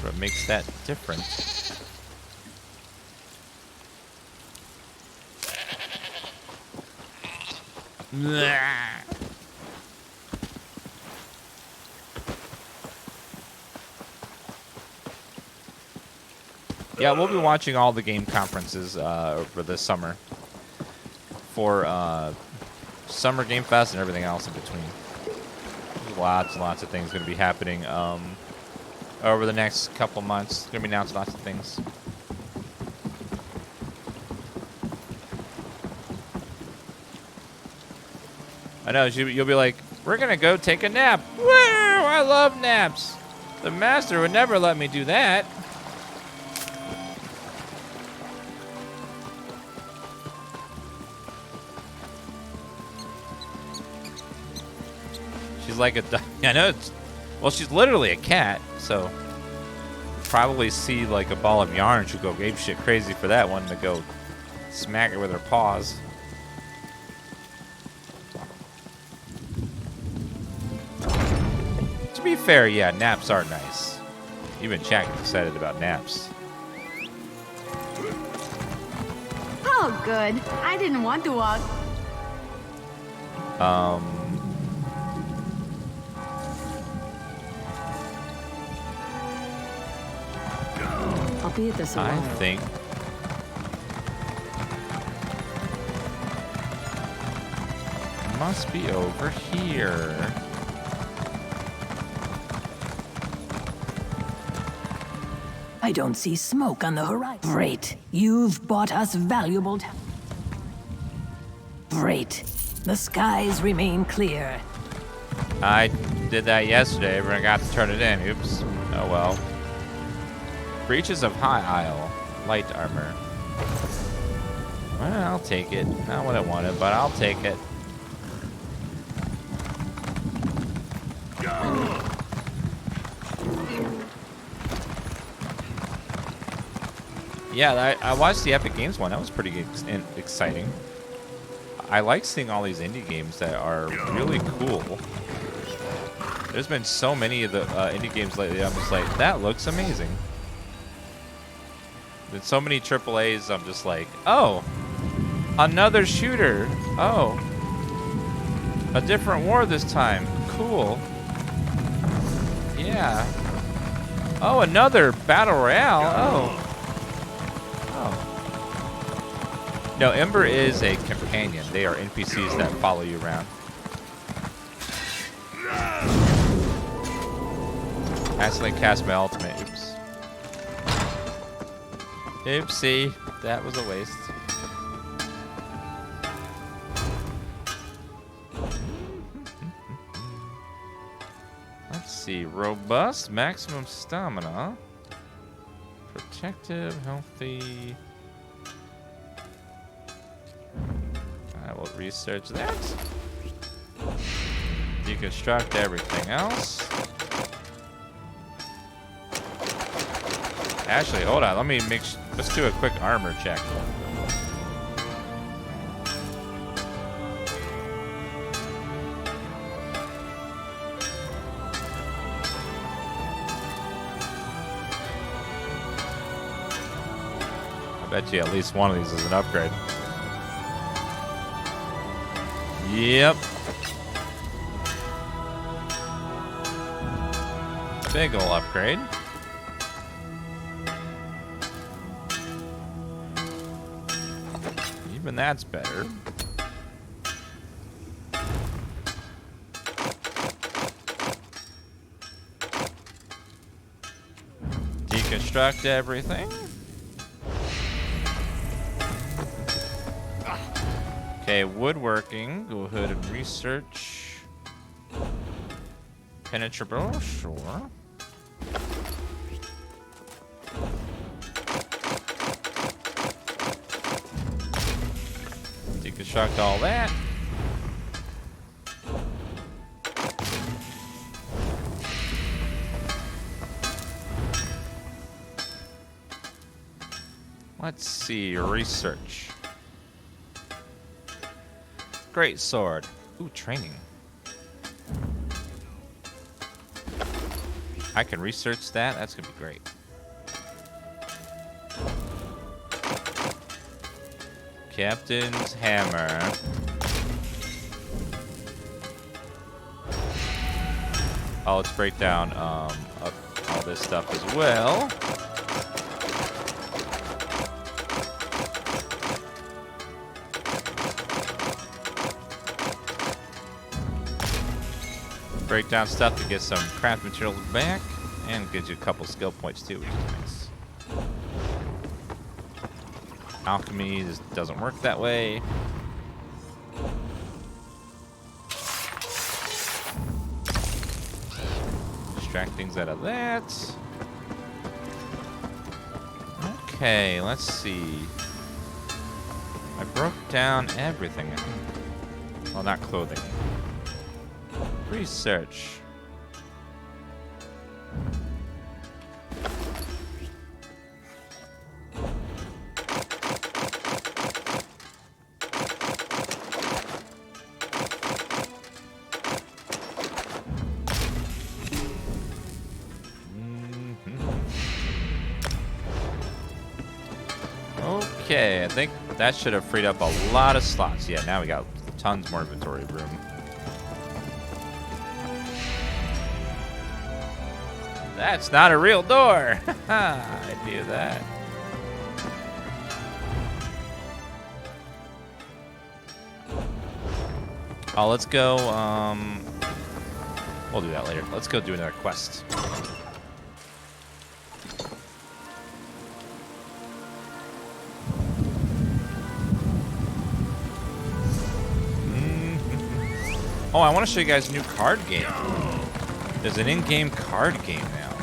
What makes that different? Yeah, we'll be watching all the game conferences over this summer for Summer Game Fest and everything else in between. There's lots and lots of things going to be happening over the next couple months. Going to be announced lots of things. I know, you'll be like, we're going to go take a nap. Woo! I love naps. The master would never let me do that. like a... I know it's... Well, she's literally a cat, so... Probably see like a ball of yarn, she'll go ape shit crazy for that one to go smack it with her paws. To be fair, yeah, naps are nice. Even Jack is excited about naps. Oh, good. I didn't want to walk. I'll be at this a while. I think... must be over here. I don't see smoke on the horizon. Great. You've bought us valuable time. Great. The skies remain clear. I did that yesterday, but I got to turn it in. Oops. Oh well. Breaches of High Isle. Light armor. Well, I'll take it. Not what I wanted, but I'll take it. Yeah, I watched the Epic Games one. That was pretty exciting. I like seeing all these indie games that are really cool. There's been so many of the indie games lately. I'm just like, that looks amazing. There's so many AAAs. I'm just like, oh, another shooter. Oh, a different war this time. Cool. Yeah. Oh, another battle royale. Oh. No, Ember is a companion. They are NPCs that follow you around. Accidentally cast my ultimate. Oops. Oopsie. That was a waste. Let's see. Robust, maximum stamina. Protective, healthy... I will research that. Deconstruct everything else. Actually, hold on. Let me make. Let's do a quick armor check. I bet you at least one of these is an upgrade. Yep. Big ol' upgrade. Even that's better. Deconstruct everything. Okay, woodworking. Go ahead and research. Penetrable, sure. Deconstruct all that. Let's see, research. Great sword. Ooh, training. I can research that. That's gonna be great. Captain's hammer. Oh, let's break down all this stuff as well. Break down stuff to get some craft materials back, and gives you a couple skill points too, which is nice. Alchemy doesn't work that way. Extract things out of that. Okay, let's see. I broke down everything, I think. Well, not clothing. Research. Okay, I think that should have freed up a lot of slots. Yeah, now we got tons more inventory room. That's not a real door. I knew that. Oh, let's go. We'll do that later. Let's go do another quest. Oh, I want to show you guys a new card game. There's an in-game card game now.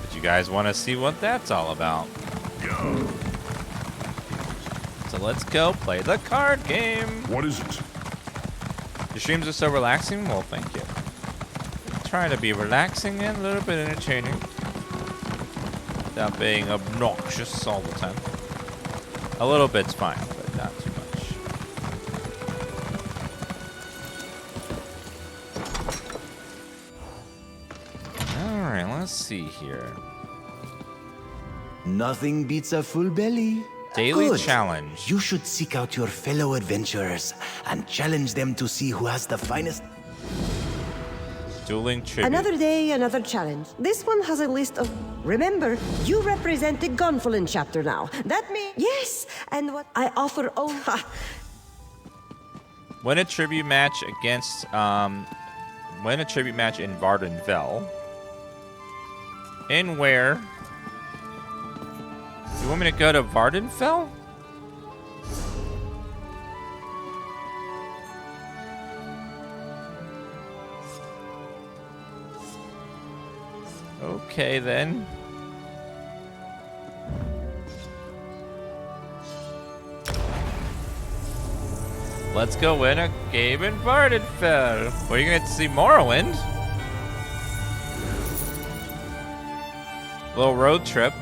But you guys want to see what that's all about. So let's go play the card game. What is it? Your streams are so relaxing? Well, thank you. Try to be relaxing and a little bit entertaining. Without being obnoxious all the time. A little bit's fine, but not too much. Alright, let's see here. Nothing beats a full belly. Daily Good. challenge. You should seek out your fellow adventurers and challenge them to see who has the finest. Dueling tribute. Another day, another challenge. This one has a list of... Remember, you represent the Gonfalon chapter now. That means... Yes, and what I offer only... Win a tribute match against... win a tribute match in Vardenfell. In where? You want me to go to Vardenfell? Okay, then. Let's go win a game in Vardenfell. Well, you're gonna get to see Morrowind. Little road trip.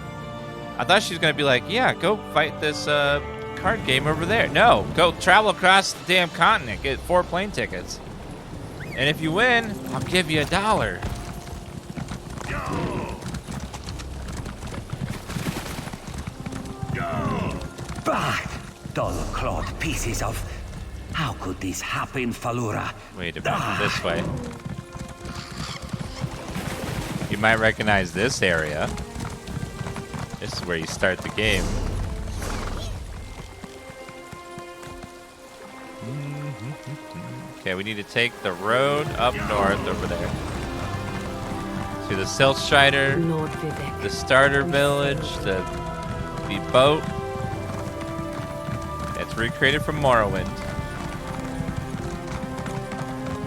I thought she was gonna be like, yeah, go fight this card game over there. No, go travel across the damn continent, get 4 plane tickets. And if you win, I'll give you $1. Bah! Dull-clawed pieces of... How could this happen, Falura? Wait a minute, this way. You might recognize this area. This is where you start the game. Okay, we need to take the road up north over there. To the Siltstrider, the starter village, the boat. It's recreated from Morrowind.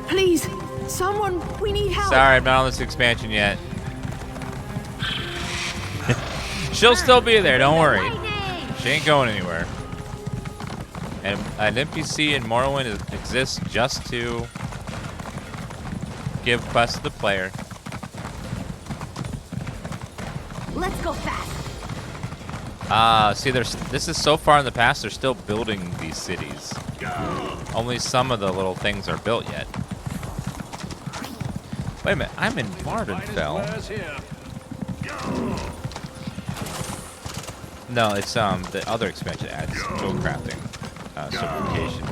Please, someone, we need help. Sorry, I'm not on this expansion yet. She'll still be there, don't worry. She ain't going anywhere. And an NPC in Morrowind exists just to give quests to the player. Let's go fast. See, this is so far in the past, they're still building these cities. Only some of the little things are built yet. Wait a minute, I'm in Vardenfell. No, it's the other expansion adds tool crafting certification.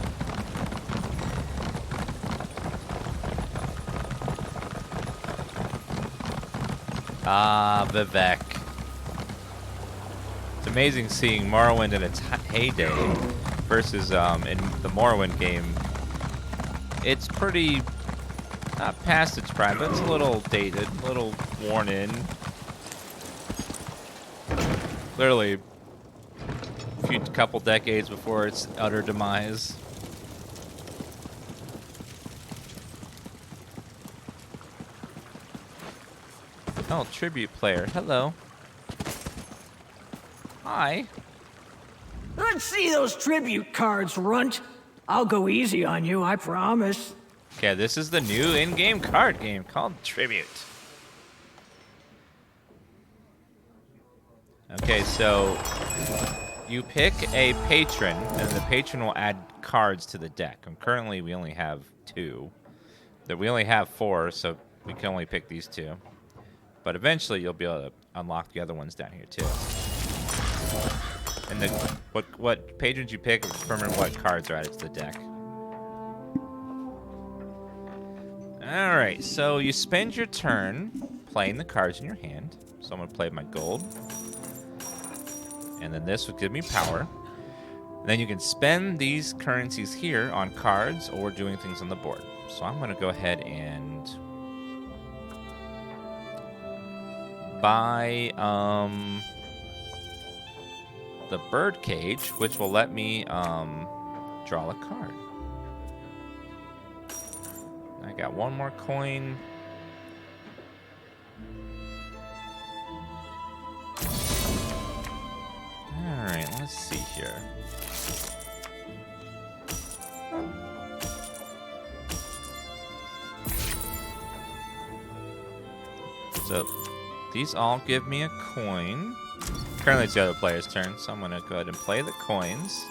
Ah, Vivek. It's amazing seeing Morrowind in its heyday versus in the Morrowind game. It's pretty not past its prime, but it's a little dated, a little worn in. Literally a couple decades before its utter demise. Oh, tribute player. Hello. Hi. Let's see those tribute cards, runt. I'll go easy on you, I promise. Okay, this is the new in-game card game called Tribute. Okay, so you pick a patron, and the patron will add cards to the deck. And currently, we only have 2. We only have 4, so we can only pick these 2. But eventually, you'll be able to unlock the other ones down here too. And what patrons you pick will determine what cards are added to the deck. All right, so you spend your turn playing the cards in your hand. So I'm gonna play my gold, and then this will give me power. And then you can spend these currencies here on cards or doing things on the board. So I'm gonna go ahead and buy the bird cage, which will let me draw a card. I got one more coin. Alright, let's see here. So, these all give me a coin. Currently it's the other player's turn, so I'm going to go ahead and play the coins.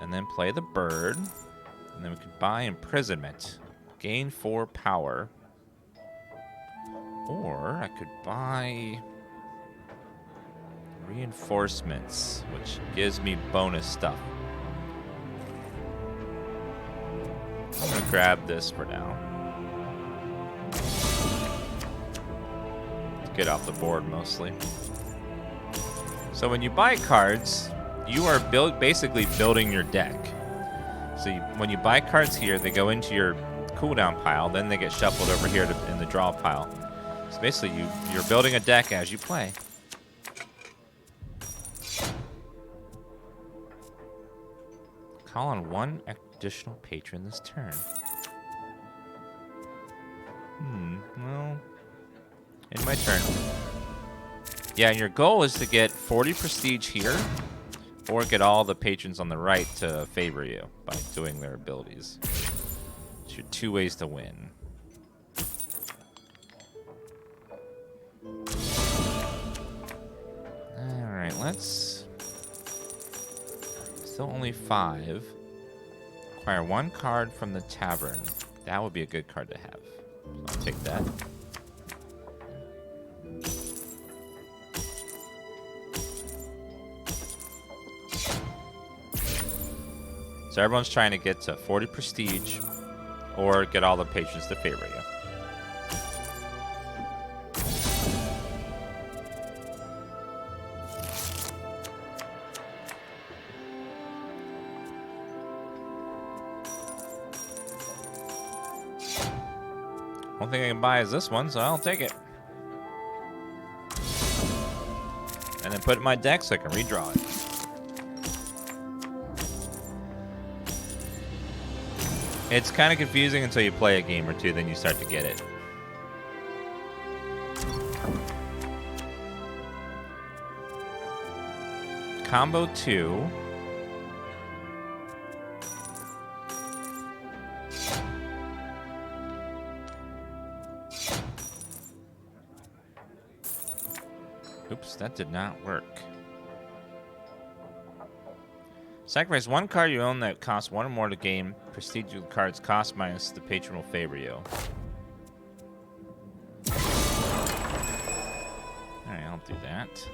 And then play the bird. And then we can buy imprisonment. Gain 4 power. Or I could buy reinforcements, which gives me bonus stuff. I'm going to grab this for now. Get off the board mostly. So when you buy cards, you are basically building your deck. So when you buy cards here, they go into your cooldown pile, then they get shuffled over here in the draw pile. So basically you're building a deck as you play. Call on 1 additional patron this turn. Well, in my turn. Yeah, and your goal is to get 40 prestige here, or get all the patrons on the right to favor you by doing their abilities. It's your 2 ways to win. Alright, let's... Still only 5. Acquire 1 card from the tavern. That would be a good card to have. So I'll take that. So everyone's trying to get to 40 prestige or get all the patrons to favor you. Only thing I can buy is this one, so I'll take it. And then put it in my deck so I can redraw it. It's kind of confusing until you play a game or 2, then you start to get it. Combo 2. Oops, that did not work. Sacrifice 1 card you own that costs 1 or more to gain prestige. Cards cost minus the patron will favor you. Alright, I'll do that.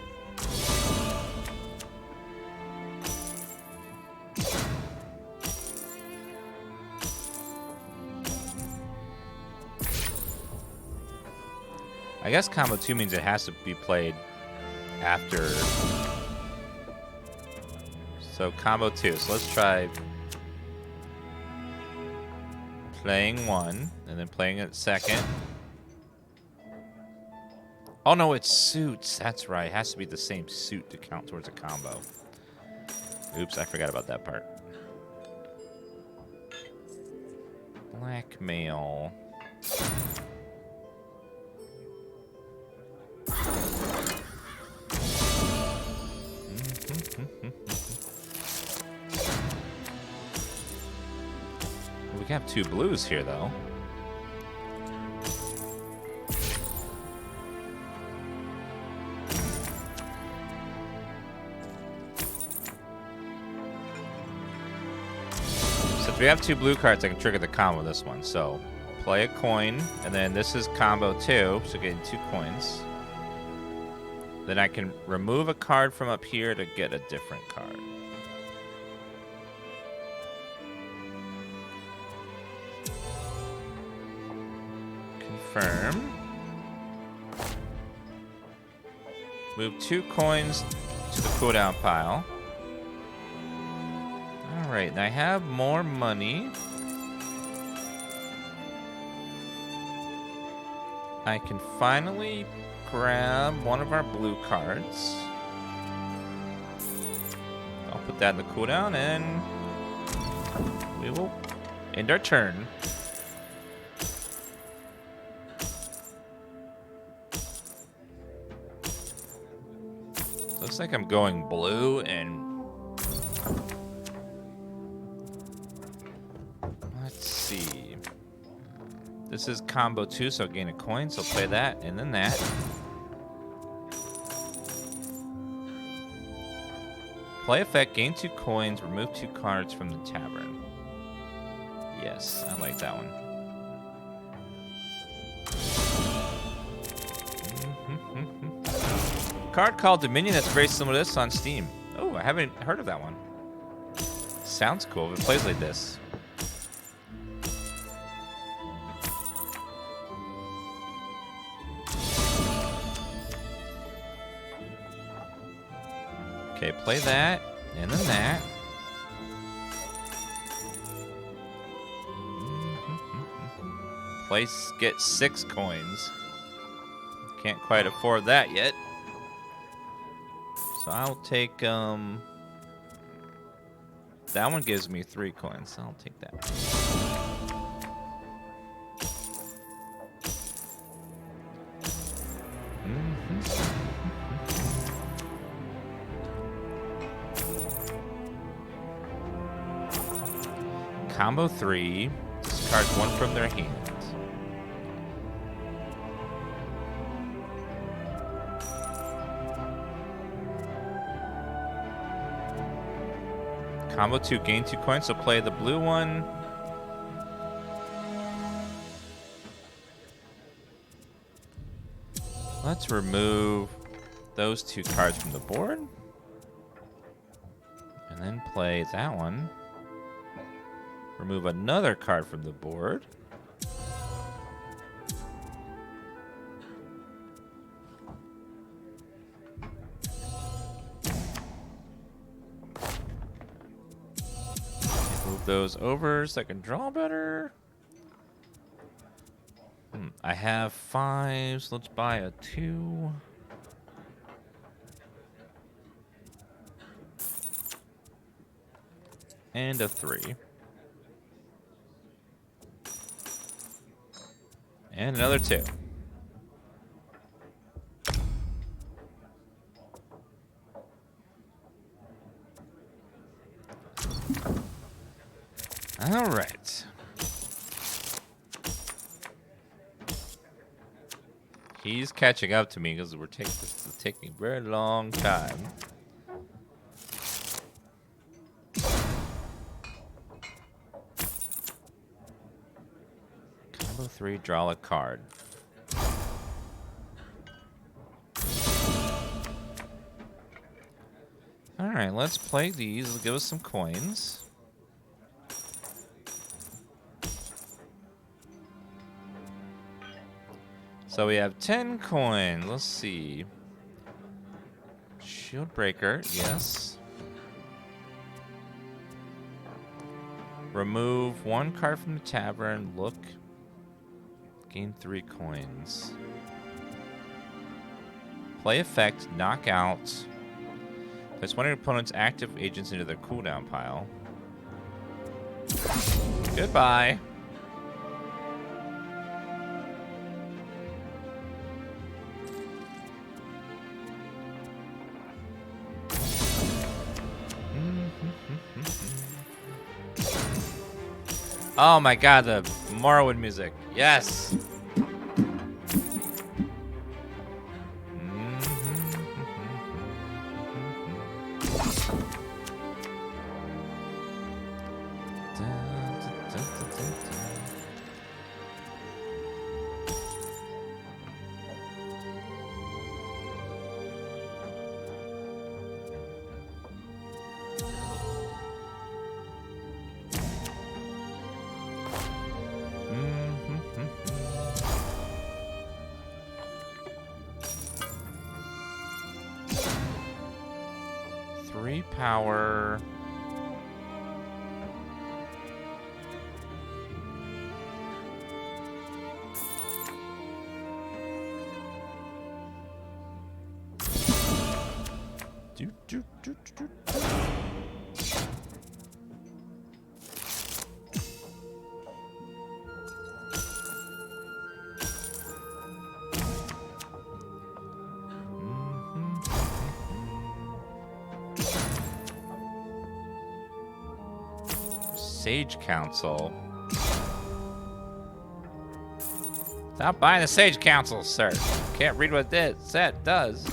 I guess combo 2 means it has to be played after. So combo 2. So let's try playing 1 and then playing it second. Oh no, it's suits. That's right. It has to be the same suit to count towards a combo. Oops, I forgot about that part. Blackmail. We can have 2 blues here, though. So if we have 2 blue cards, I can trigger the combo this one. So play a coin, and then this is combo 2, so getting 2 coins. Then I can remove a card from up here to get a different card. Confirm. Move 2 coins to the cooldown pile. Alright, and I have more money. I can finally grab one of our blue cards. I'll put that in the cooldown and we will end our turn. Looks like I'm going blue and let's see. This is combo 2, so I'll gain a coin, so play that and then that. Play effect, gain 2 coins, remove 2 cards from the tavern. Yes, I like that one. Card called Dominion that's very similar to this on Steam. Oh, I haven't heard of that one. Sounds cool if it plays like this. Okay, play that, and then that. Place, get 6 coins. Can't quite afford that yet. So I'll take, that one gives me 3 coins, so I'll take that. Combo 3, discard 1 from their hand. Combo 2, gain 2 coins, so play the blue one. Let's remove those 2 cards from the board. And then play that one. Remove another card from the board. Move those over so I can draw better. I have 5, so let's buy a 2. And a 3. And another 2. All right. He's catching up to me because this is taking a very long time. Combo 3, draw a card. All right, let's play these. It'll give us some coins. So we have 10 coins. Let's see. Shield breaker, yes. Remove 1 card from the tavern. Look. Gain 3 coins. Play effect, knock out. Place one of your opponent's active agents into their cooldown pile. Goodbye. Oh my god, the Morrowind music. Yes. Power. Sage Council. Stop buying the Sage Council, sir. Can't read what this set does.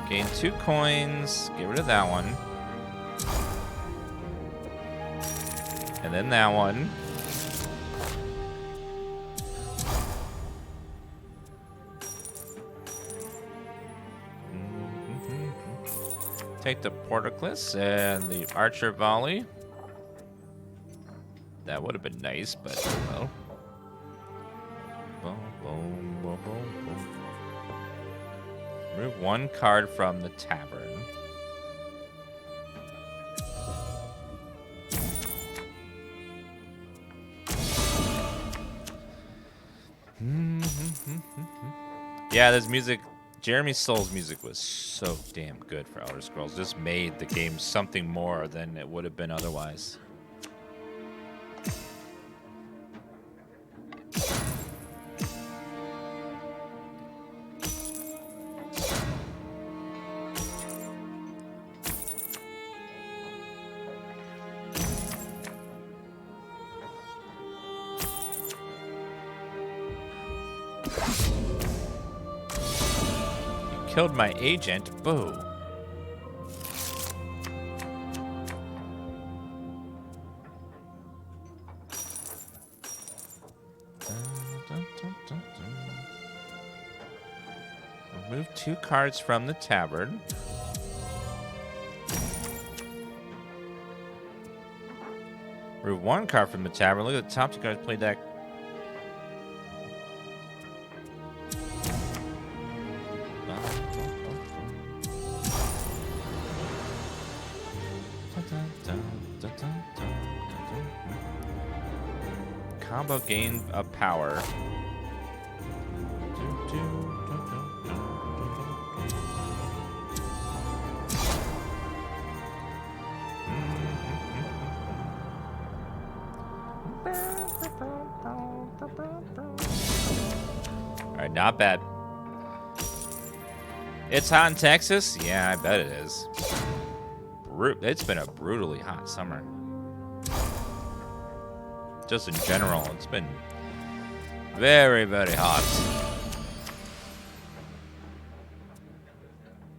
Gain 2 coins. Get rid of that one. And then that one. Take the Portaclus and the Archer Volley. That would have been nice, but oh well. Boom, boom, boom, boom, boom. Remove 1 card from the Tavern. Yeah, this music, Jeremy Soul's music was so damn good for Elder Scrolls. Just made the game something more than it would have been otherwise. Killed my agent. Boo. Remove 2 cards from the Tavern. Remove 1 card from the Tavern. Look at the top 2 cards play deck. Combo gain of power. Alright, not bad. It's hot in Texas? Yeah, I bet it is. It's been a brutally hot summer. Just in general, it's been very, very hot.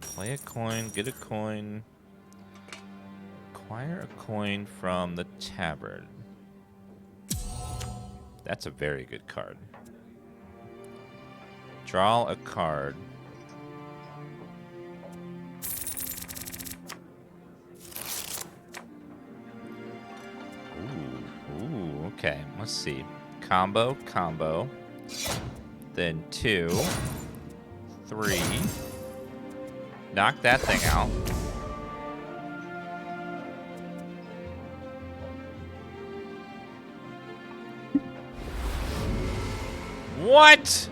Play a coin, get a coin. Acquire a coin from the Tavern. That's a very good card. Draw a card. Ooh, okay, let's see. Combo, combo. Then 2, 3. Knock that thing out. What?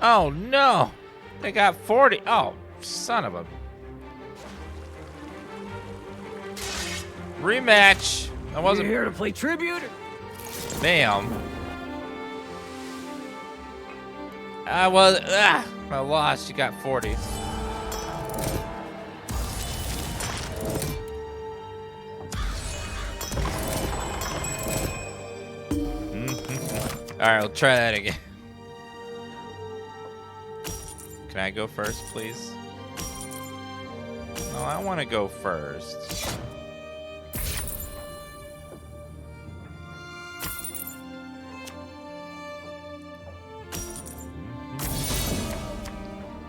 Oh no! They got 40. Oh, son of a. Rematch. I wasn't here to play tribute. Bam. I lost. You got 40. Alright, we'll try that again. Can I go first, please? No, I want to go first.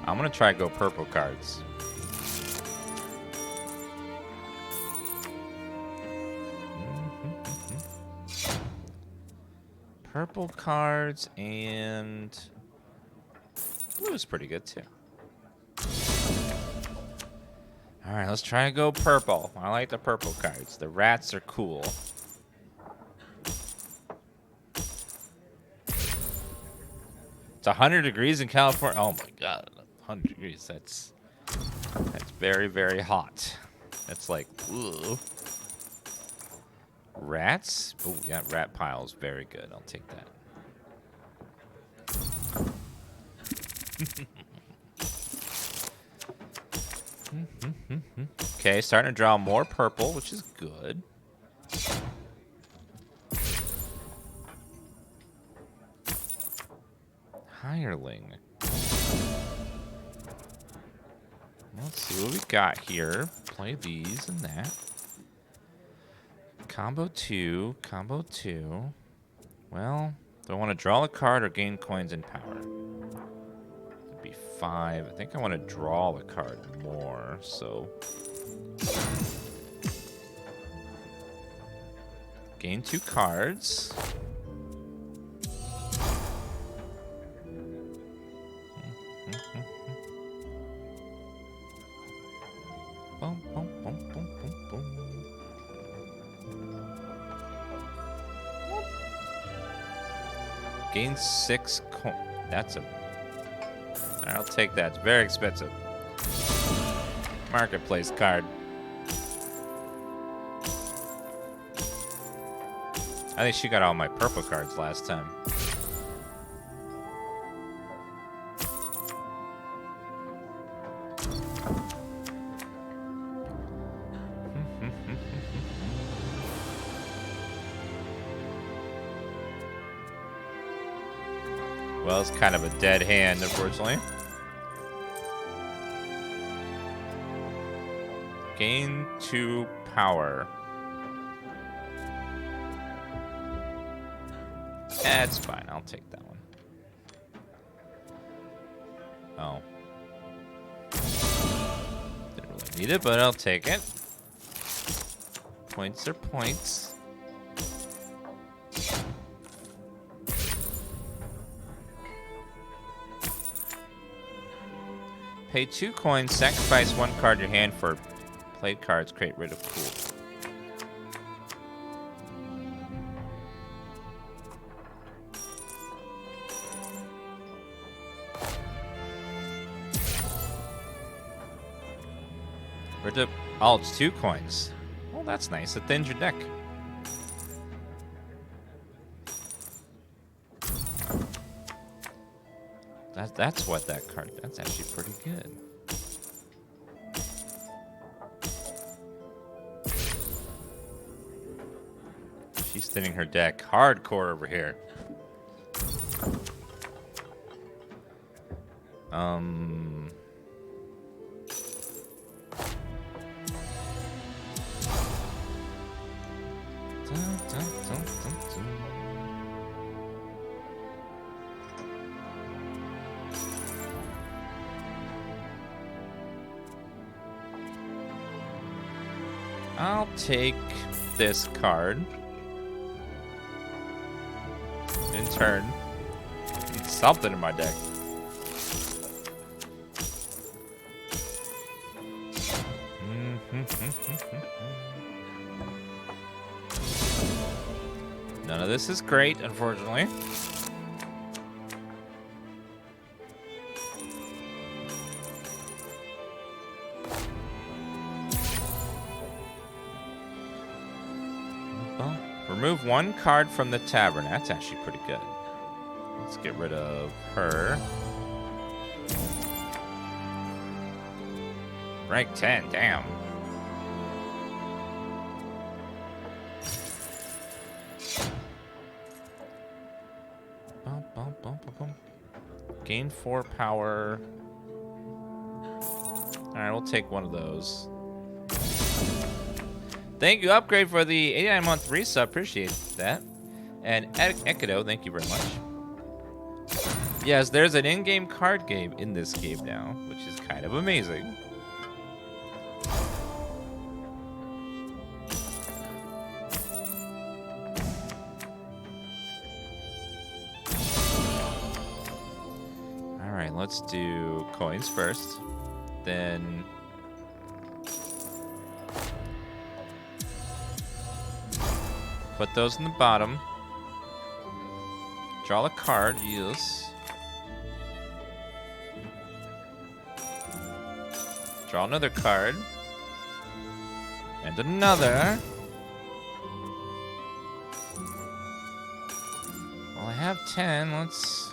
I'm going to try to go purple cards. Purple cards, and blue is pretty good too. All right, let's try to go purple. I like the purple cards. The rats are cool. It's 100 degrees in California. Oh my God, 100 degrees. That's very, very hot. That's like, ooh. Rats? Oh, yeah, rat piles. Very good. I'll take that. Okay, starting to draw more purple, which is good. Hireling. Let's see what we got here. Play these and that. Combo 2, combo 2. Well, do I want to draw a card or gain coins and power? It'd be 5. I think I want to draw the card more, so. Gain 2 cards. Boom, boom, boom, boom, boom, boom. Gain 6 coin. That's a. I'll take that. It's very expensive. Marketplace card. I think she got all my purple cards last time. Well, it's kind of a dead hand, unfortunately. Gain 2 power. That's fine. I'll take that one. Oh. Didn't really need it, but I'll take it. Points are points. Pay 2 coins, sacrifice 1 card in your hand for played cards, create rid of pool. Rid of, oh, it's 2 coins. Well, that's nice. It thins your deck. That's what that card. That's actually pretty good. She's thinning her deck hardcore over here. I'll take this card. In turn. Need something in my deck. None of this is great, unfortunately. Remove one card from the tavern. That's actually pretty good. Let's get rid of her. Rank 10, damn. Bum, bum, bum, bum, bum. Gain 4 power. Alright, we'll take one of those. Thank you, Upgrade, for the 89-month resub. Appreciate that. And Ekido, thank you very much. Yes, there's an in-game card game in this game now, which is kind of amazing. Alright, let's do coins first. Then... put those in the bottom. Draw a card, yes. Draw another card. And another. Well, I have 10. Let's...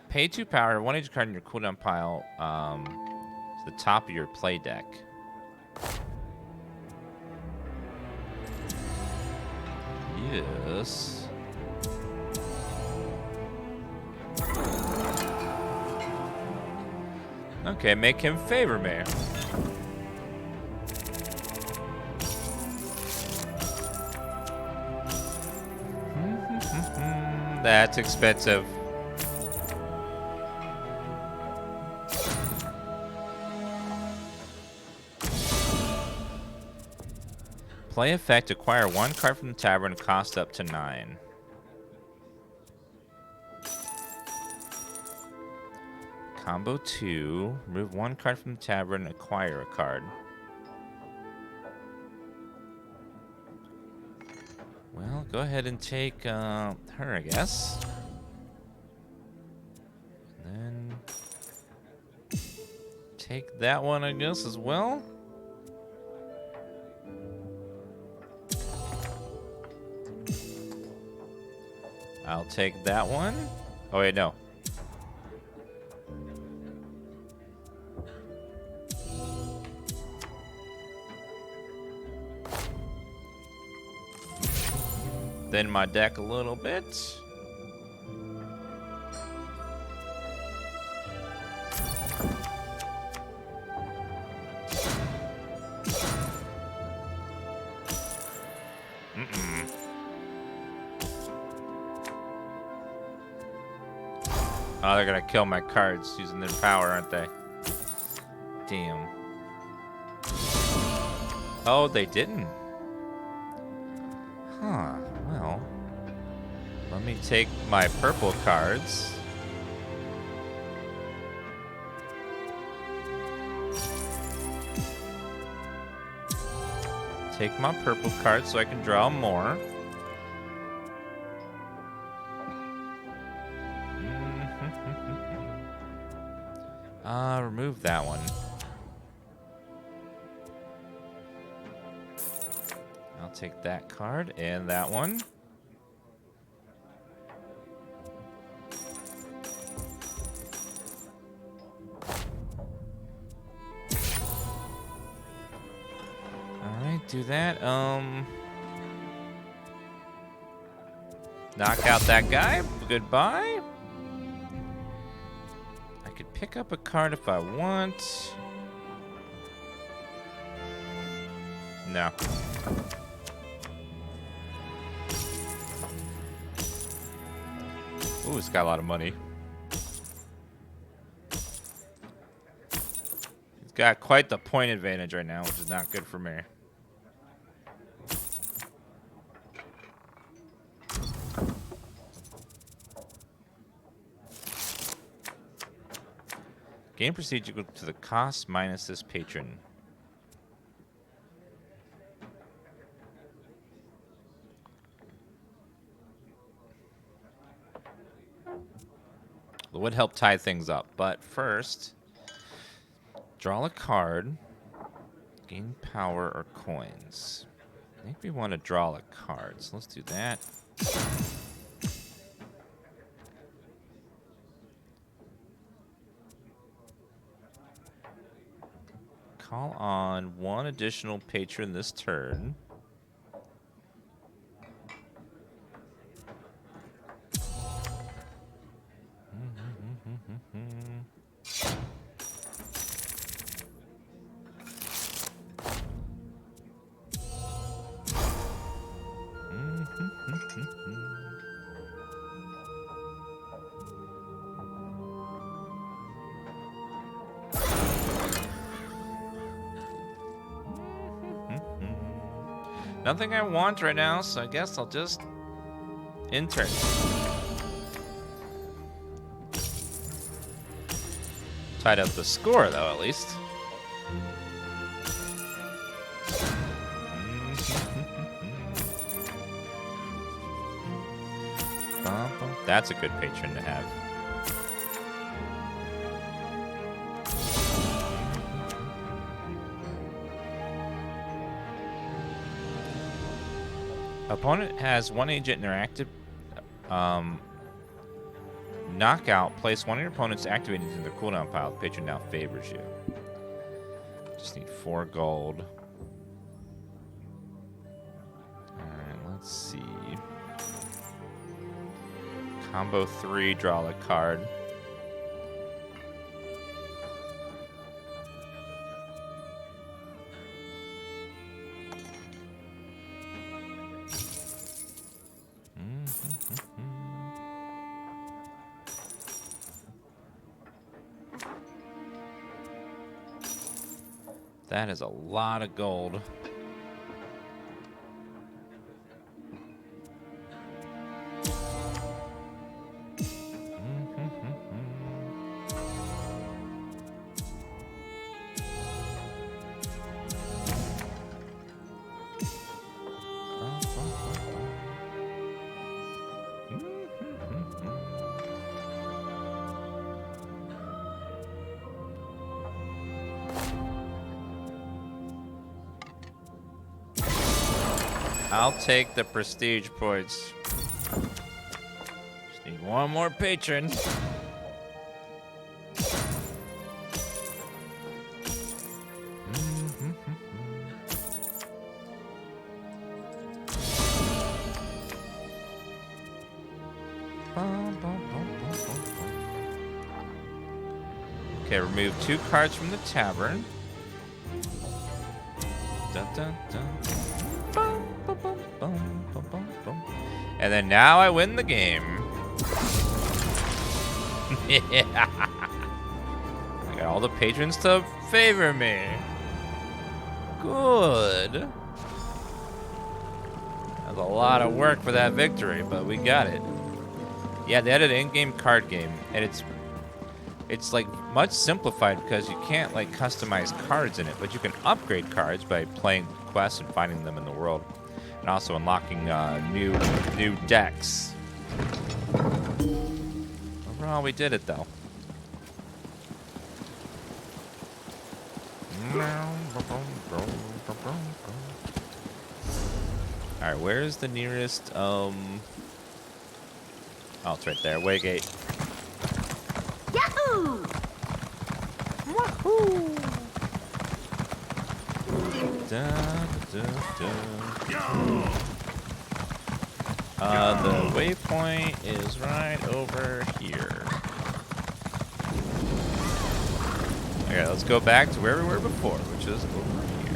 pay 2 power. 1 each card in your cooldown pile. To the top of your play deck. Yes. Okay, make him favor me. That's expensive. Play effect, acquire 1 card from the tavern, cost up to 9. Combo 2, remove 1 card from the tavern, acquire a card. Well, go ahead and take her, I guess. Then take that one, I guess, as well. I'll take that one. Oh, wait, no. Thin my deck a little bit. Oh, they're gonna kill my cards using their power, aren't they? Damn. Oh, they didn't. Huh, well. Let me take my purple cards. Take my purple cards so I can draw more. Remove that one. I'll take that card and that one. Alright, do that. Knock out that guy. Goodbye. Pick up a card if I want. No. Ooh, it's got a lot of money. He's got quite the point advantage right now, which is not good for me. Game proceeds equal to the cost minus this patron. It would help tie things up, but first, Draw a card. Gain power or coins. I think we want to draw a card, so let's do that. Call on one additional patron this turn. Nothing I want right now, so I guess I'll just intern. Tied up the score, though, at least. That's a good patron to have. Opponent has one agent interactive. Knockout. Place one of your opponent's activated into their cooldown pile. The patron now favors you. Just need 4 gold. Alright, let's see. Combo 3, draw a card. That is a lot of gold. I'll take the prestige points. Just need one more patron. Okay, remove 2 cards from the tavern. Dun, dun, dun. And then now I win the game. Yeah. I got all the patrons to favor me. Good. That was a lot of work for that victory, but we got it. Yeah, they added an in-game card game, and it's like much simplified because you can't like customize cards in it, but you can upgrade cards by playing quests and finding them in the world. And also unlocking new decks. Overall, we did it though. All right, where's the nearest? Oh, it's right there. Waygate. Yahoo! Wahoo! The waypoint is right over here. Okay, let's go back to where we were before, which is over here.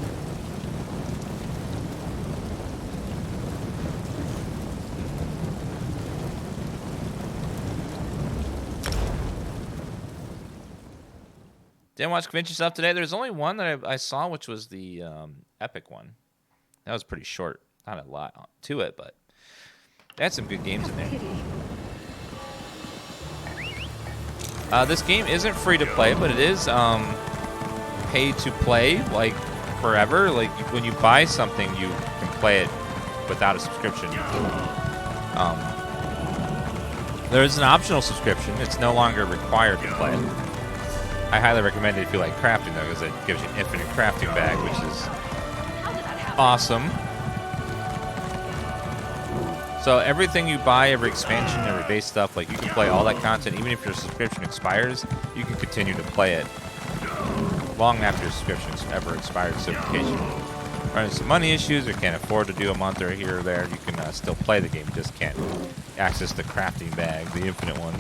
Didn't watch convention stuff today. There's only one that I saw, which was the Epic one. That was pretty short. Not a lot to it, but they had some good games in there. This game isn't free to play, but it is paid to play, like forever. Like when you buy something, you can play it without a subscription. There is an optional subscription. It's no longer required to play it. I highly recommend it if you like crafting, though, because it gives you an infinite crafting bag, which is awesome. So everything you buy, every expansion, every base stuff, like you can play all that content, even if your subscription expires, you can continue to play it long after your subscription ever expired. So in case you run into some money issues or can't afford to do a month or here or there, you can still play the game. You just can't access the crafting bag, the infinite one.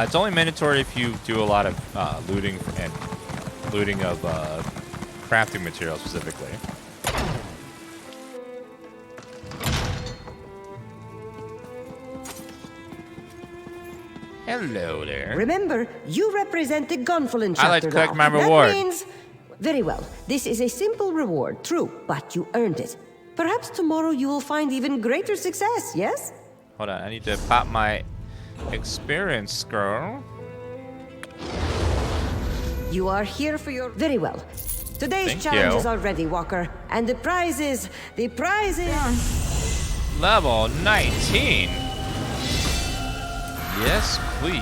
It's only mandatory if you do a lot of looting of crafting materials specifically. Hello there. Remember, you represent the Gonfalon chapter. I like to collect my now. reward. That means... Very well. This is a simple reward, true, but you earned it. Perhaps tomorrow you will find even greater success, yes? Hold on, I need to pop my experience scroll. You are here for your... Very well. Today's challenges are ready, Walker. And the prize is... Level 19. Yes, please.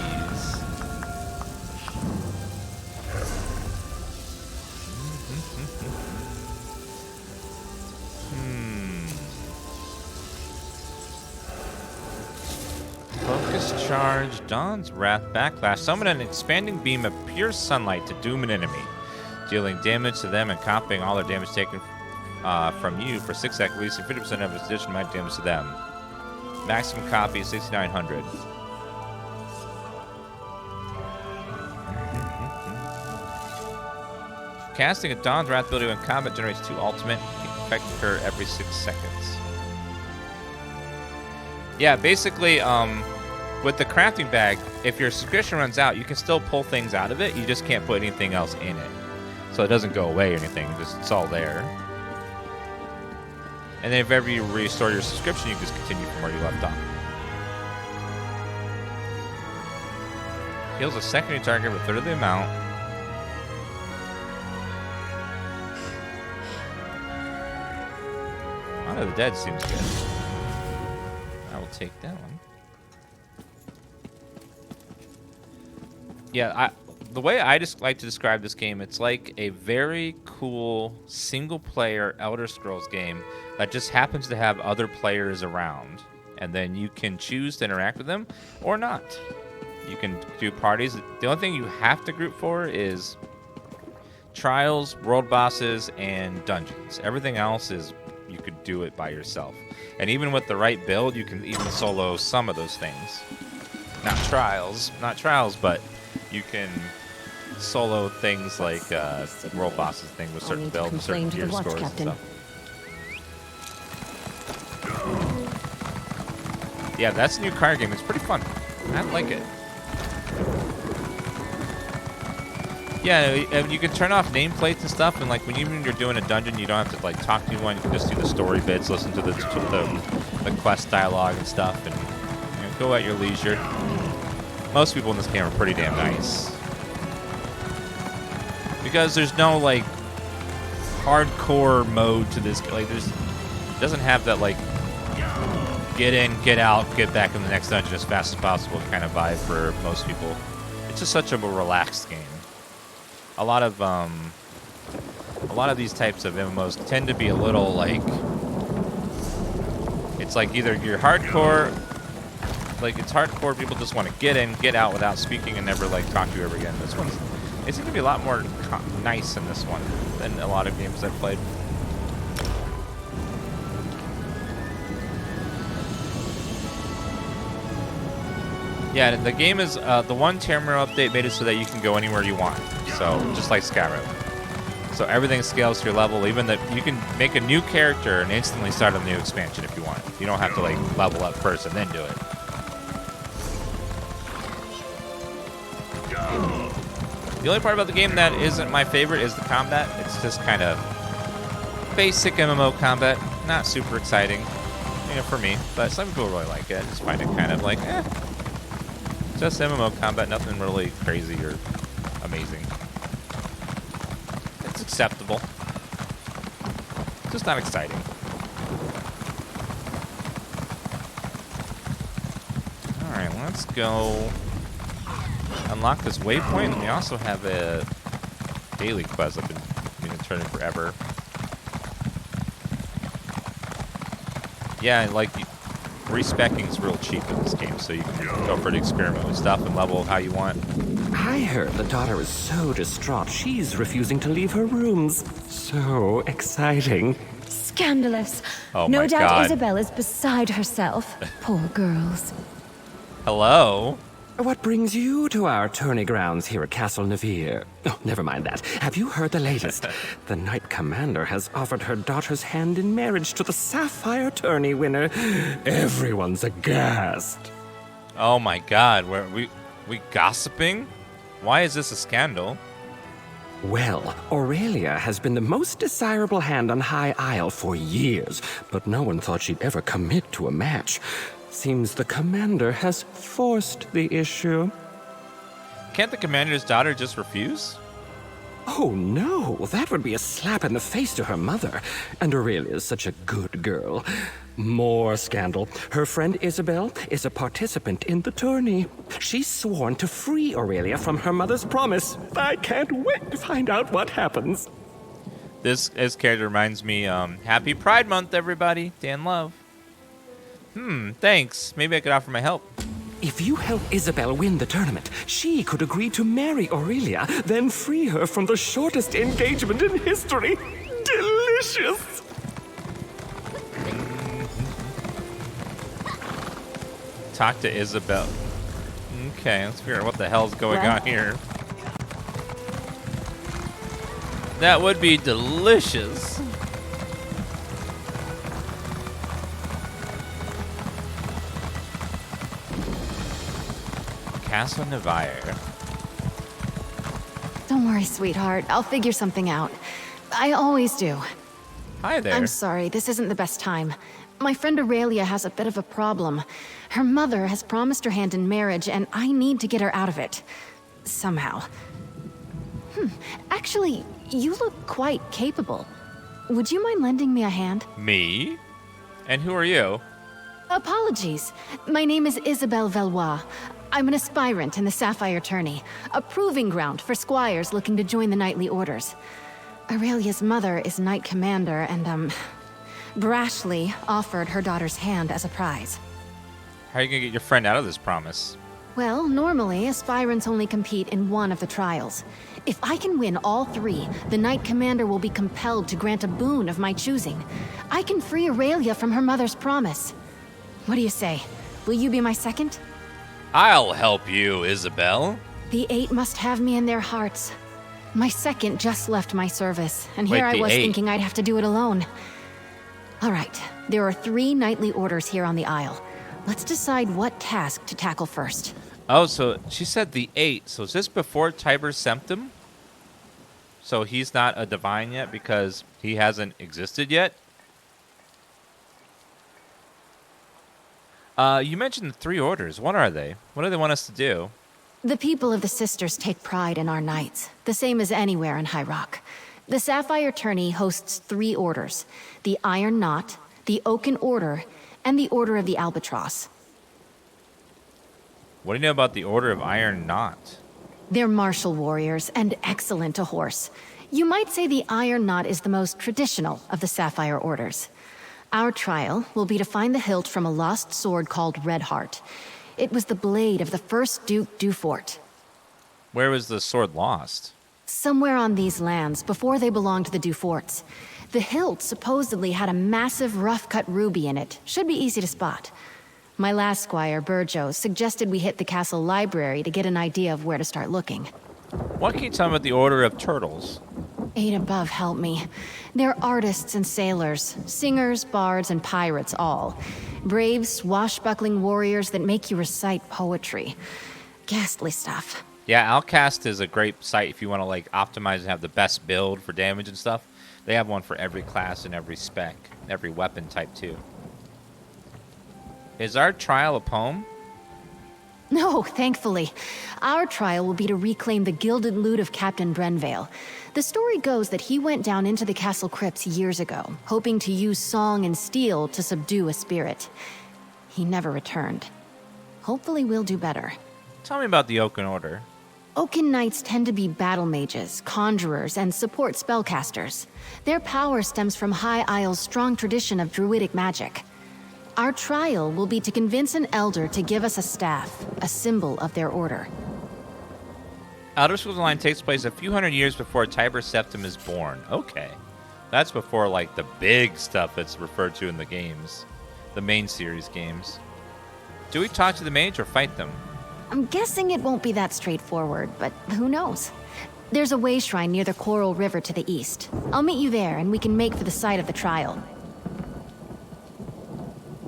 Focus charge, Dawn's Wrath, Backlash. Summon an expanding beam of pure sunlight to doom an enemy, dealing damage to them and copying all their damage taken from you for 6 seconds, releasing 50% of its additional magic damage to them. Maximum copy is 6,900. Casting a Dawn's Wrath ability when combat generates 2 ultimate, effect occur every 6 seconds. Yeah, basically, with the crafting bag, if your subscription runs out, you can still pull things out of it. You just can't put anything else in it. So it doesn't go away or anything. It's all there. And then if ever you restore your subscription, you can just continue from where you left off. Heals a secondary target with 1/3 of the amount. Honor of the Dead seems good. I will take that one. Yeah, the way I just like to describe this game, it's like a very cool single-player Elder Scrolls game that just happens to have other players around, and then you can choose to interact with them or not. You can do parties. The only thing you have to group for is trials, world bosses, and dungeons. Everything else is you could do it by yourself. And even with the right build, you can even solo some of those things. Not trials, but you can solo things like world bosses thing with certain builds and certain gear scores and stuff. Yeah, that's a new card game. It's pretty fun. I like it. Yeah, you can turn off nameplates and stuff, and like when you're doing a dungeon, you don't have to like talk to anyone. You can just do the story bits, listen to the quest dialogue and stuff, and go at your leisure. Most people in this game are pretty damn nice because there's no like hardcore mode to this. Like it doesn't have that like get in, get out, get back in the next dungeon as fast as possible kind of vibe for most people. It's just such a relaxed game. A lot of these types of MMOs tend to be a little like, it's like either you're hardcore, like it's hardcore, people just want to get in, get out without speaking and never like talk to you ever again. This one's, it seems to be a lot more nice in this one than a lot of games I've played. Yeah, the game is, the one Tamriel update made it so that you can go anywhere you want. So, just like Skyrim. So everything scales to your level, even that you can make a new character and instantly start a new expansion if you want. You don't have to like level up first and then do it. The only part about the game that isn't my favorite is the combat. It's just kind of basic MMO combat. Not super exciting, for me. But some people really like it. I just find it kind of like, just MMO combat, nothing really crazy or amazing. It's acceptable. It's just not exciting. Alright, let's go unlock this waypoint, and we also have a daily quest I've been meaning to turn in forever. Yeah, like, respecking is real cheap in this game, so you can go for the experiment with stuff and level how you want. I heard the daughter is so distraught she's refusing to leave her rooms. So exciting. Scandalous. Oh no my doubt God. Isabel is beside herself. Poor girls. Hello? What brings you to our tourney grounds here at Castle Navir? Oh, never mind that. Have you heard the latest? The Knight Commander has offered her daughter's hand in marriage to the Sapphire tourney winner. Everyone's aghast. Oh my God, we gossiping? Why is this a scandal? Well, Aurelia has been the most desirable hand on High Isle for years, but no one thought she'd ever commit to a match. Seems the commander has forced the issue. Can't the commander's daughter just refuse? Oh no, that would be a slap in the face to her mother. And Aurelia's such a good girl. More scandal. Her friend Isabel is a participant in the tourney. She's sworn to free Aurelia from her mother's promise. I can't wait to find out what happens. This character reminds me, Happy Pride Month, everybody. Dan Love. Thanks. Maybe I could offer my help. If you help Isabel win the tournament, she could agree to marry Aurelia, then free her from the shortest engagement in history. Delicious! Talk to Isabel. Okay, let's figure out what the hell's going on here. That would be delicious. Castle Navir. Don't worry, sweetheart. I'll figure something out. I always do. Hi there. I'm sorry, this isn't the best time. My friend Aurelia has a bit of a problem. Her mother has promised her hand in marriage, and I need to get her out of it. Somehow. Actually, you look quite capable. Would you mind lending me a hand? Me? And who are you? Apologies. My name is Isabelle Valois. I'm an aspirant in the Sapphire Tourney, a proving ground for squires looking to join the knightly orders. Aurelia's mother is Knight Commander and, brashly offered her daughter's hand as a prize. How are you gonna get your friend out of this promise? Well, normally, aspirants only compete in one of the trials. If I can win all three, the Knight Commander will be compelled to grant a boon of my choosing. I can free Aurelia from her mother's promise. What do you say? Will you be my second? I'll help you, Isabel. The 8 must have me in their hearts. My second just left my service, and here I was thinking I'd have to do it alone. All right, there are 3 knightly orders here on the Isle. Let's decide what task to tackle first. Oh, so she said the 8. So is this before Tiber's Septim? So he's not a divine yet because he hasn't existed yet? You mentioned the 3 orders. What are they? What do they want us to do? The people of the Sisters take pride in our knights, the same as anywhere in High Rock. The Sapphire Tourney hosts 3 orders: the Iron Knot, the Oaken Order, and the Order of the Albatross. What do you know about the Order of Iron Knot? They're martial warriors and excellent to horse. You might say the Iron Knot is the most traditional of the Sapphire Orders. Our trial will be to find the hilt from a lost sword called Redheart. It was the blade of the first Duke Dufort. Where was the sword lost? Somewhere on these lands, before they belonged to the Duforts. The hilt supposedly had a massive rough-cut ruby in it. Should be easy to spot. My last squire, Burjo, suggested we hit the castle library to get an idea of where to start looking. What can you tell me about the Order of Turtles? 8 above help me. They're artists and sailors, singers, bards, and pirates all. Brave, swashbuckling warriors that make you recite poetry. Ghastly stuff. Yeah, Outcast is a great site if you want to like optimize and have the best build for damage and stuff. They have one for every class and every spec, every weapon type too. Is our trial a poem? No, thankfully. Our trial will be to reclaim the gilded loot of Captain Brenvale. The story goes that he went down into the castle crypts years ago, hoping to use song and steel to subdue a spirit. He never returned. Hopefully we'll do better. Tell me about the Oaken Order. Oaken Knights tend to be battle mages, conjurers, and support spellcasters. Their power stems from High Isle's strong tradition of druidic magic. Our trial will be to convince an elder to give us a staff, a symbol of their order. Elder Scrolls Online takes place a few hundred years before Tiber Septim is born. Okay. That's before, like, the big stuff that's referred to in the games. The main series games. Do we talk to the mage or fight them? I'm guessing it won't be that straightforward, but who knows? There's a way shrine near the Coral River to the east. I'll meet you there, and we can make for the site of the trial.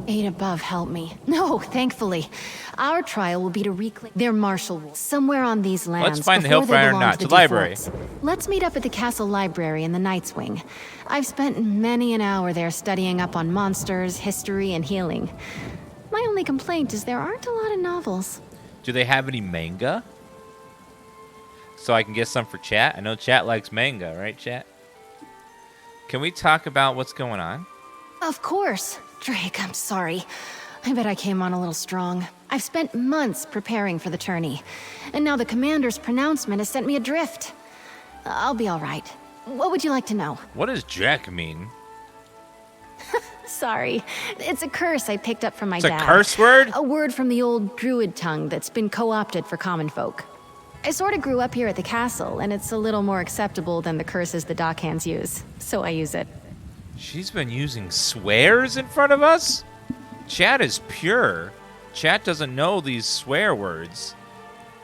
8 above, help me. No, thankfully. Our trial will be to reclaim their martial rule somewhere on these lands. Let's find the Hillfire Knot to library. Let's meet up at the castle library in the Knight's Wing. I've spent many an hour there studying up on monsters, history, and healing. My only complaint is there aren't a lot of novels. Do they have any manga? So I can get some for chat? I know chat likes manga, right, chat? Can we talk about what's going on? Of course. Drake, I'm sorry. I bet I came on a little strong. I've spent months preparing for the tourney, and now the commander's pronouncement has sent me adrift. I'll be all right. What would you like to know? What does Jack mean? Sorry. It's a curse I picked up from my dad. It's a curse word? A word from the old druid tongue that's been co-opted for common folk. I sort of grew up here at the castle, and it's a little more acceptable than the curses the dockhands use, so I use it. She's been using swears in front of us? Chat is pure. Chat doesn't know these swear words.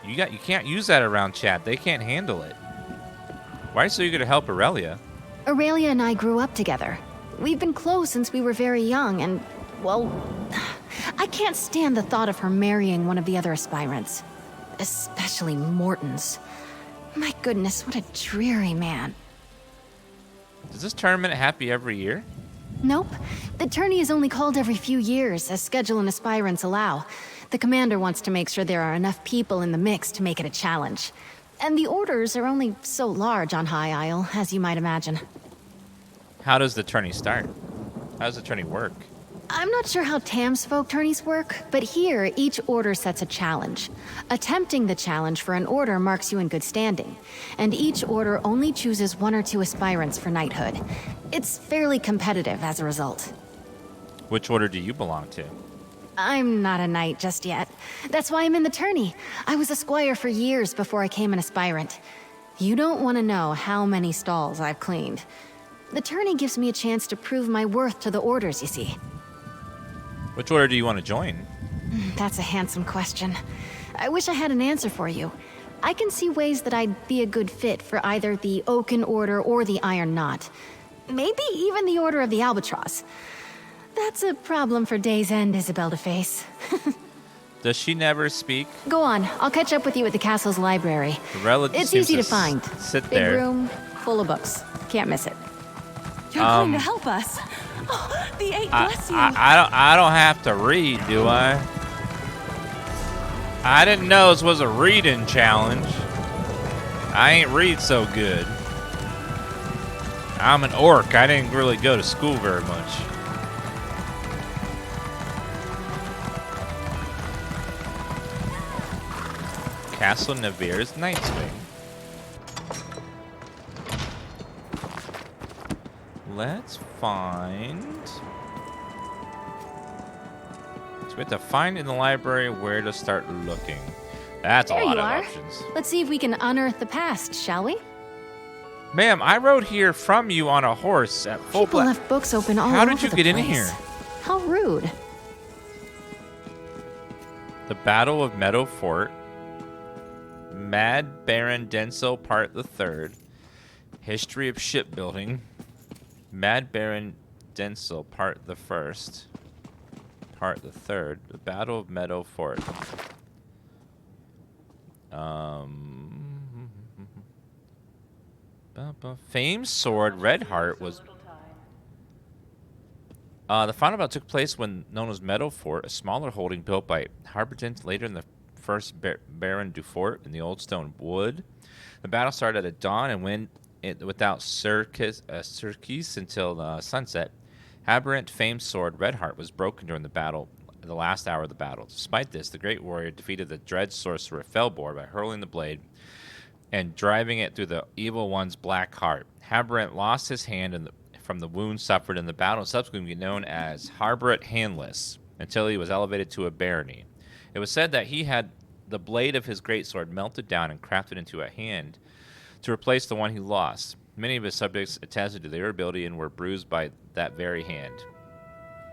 You can't use that around chat. They can't handle it. Why are you so eager to help Aurelia? Aurelia and I grew up together. We've been close since we were very young, and, well, I can't stand the thought of her marrying one of the other aspirants. Especially Morton's. My goodness, what a dreary man. Does this tournament happen every year? Nope. The tourney is only called every few years, as schedule and aspirants allow. The commander wants to make sure there are enough people in the mix to make it a challenge. And the orders are only so large on High Isle, as you might imagine. How does the tourney start? How does the tourney work? I'm not sure how Thamesfolk tourneys work, but here, each order sets a challenge. Attempting the challenge for an order marks you in good standing, and each order only chooses 1 or 2 aspirants for knighthood. It's fairly competitive as a result. Which order do you belong to? I'm not a knight just yet. That's why I'm in the tourney. I was a squire for years before I came an aspirant. You don't want to know how many stalls I've cleaned. The tourney gives me a chance to prove my worth to the orders, you see. Which order do you want to join? That's a handsome question. I wish I had an answer for you. I can see ways that I'd be a good fit for either the Oaken Order or the Iron Knot. Maybe even the Order of the Albatross. That's a problem for Day's End, Isabel to face. Does she never speak? Go on, I'll catch up with you at the castle's library. It's easy to find. Sit Big there. room, full of books. Can't miss it. You're going to help us. Oh, the 8 bless you. I don't have to read, do I? I didn't know this was a reading challenge. I ain't read so good. I'm an orc. I didn't really go to school very much. Castle Navir's Knight's Wing. Let's find... So we have to find in the library where to start looking. That's a lot of options. Let's see if we can unearth the past, shall we? Ma'am, I rode here from you on a horse at full People left books open all How over did you the get in place. here? How rude. The Battle of Meadow Fort. Mad Baron Denso Part the Third. History of Shipbuilding. Mad Baron Denso Part the First. Part the Third. The Battle of Meadow Fort. Fame's sword Redheart was... the final battle took place when known as Meadow Fort, a smaller holding built by Harbordent later in the first Baron du Fort in the Old Stone Wood. The battle started at dawn and went without circus until sunset. Harbordent Fame's sword Redheart was broken during the battle in the last hour of the battle. Despite this, the great warrior defeated the dread sorcerer Felbor by hurling the blade and driving it through the evil one's black heart. Haberent lost his hand from the wound suffered in the battle and subsequently known as Harberet Handless until he was elevated to a barony. It was said that he had the blade of his greatsword melted down and crafted into a hand to replace the one he lost. Many of his subjects attested to their ability and were bruised by that very hand.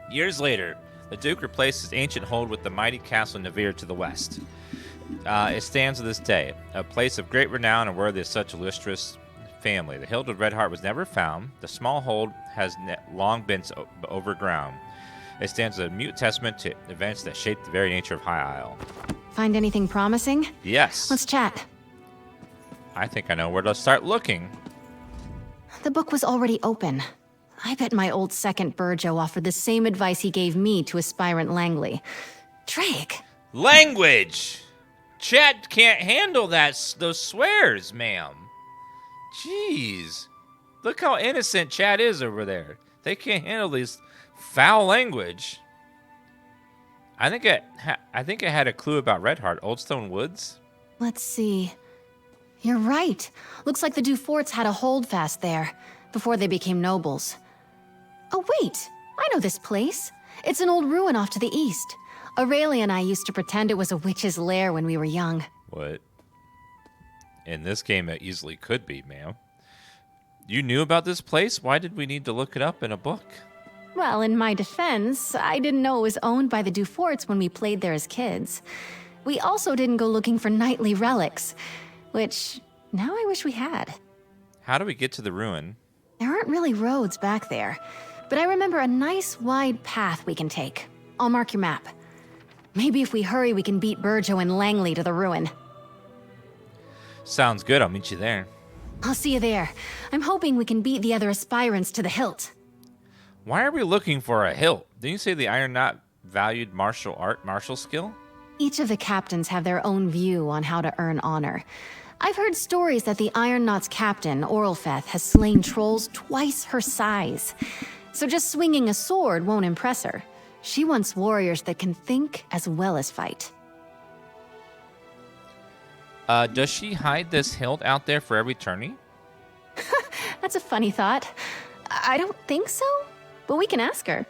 Years later, the Duke replaced his ancient hold with the mighty castle Navir to the west. It stands to this day, a place of great renown and worthy of such illustrious family. The hilt of Redheart was never found. The small hold has long been overgrown. It stands as a mute testament to events that shaped the very nature of High Isle. Find anything promising? Yes. Let's chat. I think I know where to start looking. The book was already open. I bet my old second Burjo offered the same advice he gave me to aspirant Langley. Drake! Language! Chat can't handle those swears, ma'am. Jeez. Look how innocent Chat is over there. They can't handle these foul language. I think it had a clue about Redheart. Oldstone Woods? Let's see. You're right. Looks like the Duforts had a holdfast there, before they became nobles. Oh wait, I know this place. It's an old ruin off to the east. Aurelia and I used to pretend it was a witch's lair when we were young. What? In this game, it easily could be, ma'am. You knew about this place? Why did we need to look it up in a book? Well, in my defense, I didn't know it was owned by the Duforts when we played there as kids. We also didn't go looking for knightly relics, which now I wish we had. How do we get to the ruin? There aren't really roads back there, but I remember a nice wide path we can take. I'll mark your map. Maybe if we hurry, we can beat Burjo and Langley to the ruin. Sounds good. I'll meet you there. I'll see you there. I'm hoping we can beat the other aspirants to the hilt. Why are we looking for a hilt? Didn't you say the Iron Knot valued martial skill? Each of the captains have their own view on how to earn honor. I've heard stories that the Iron Knot's captain, Orlfeth, has slain trolls twice her size. So just swinging a sword won't impress her. She wants warriors that can think as well as fight. Does she hide this hilt out there for every tourney? That's a funny thought. I don't think so, but we can ask her.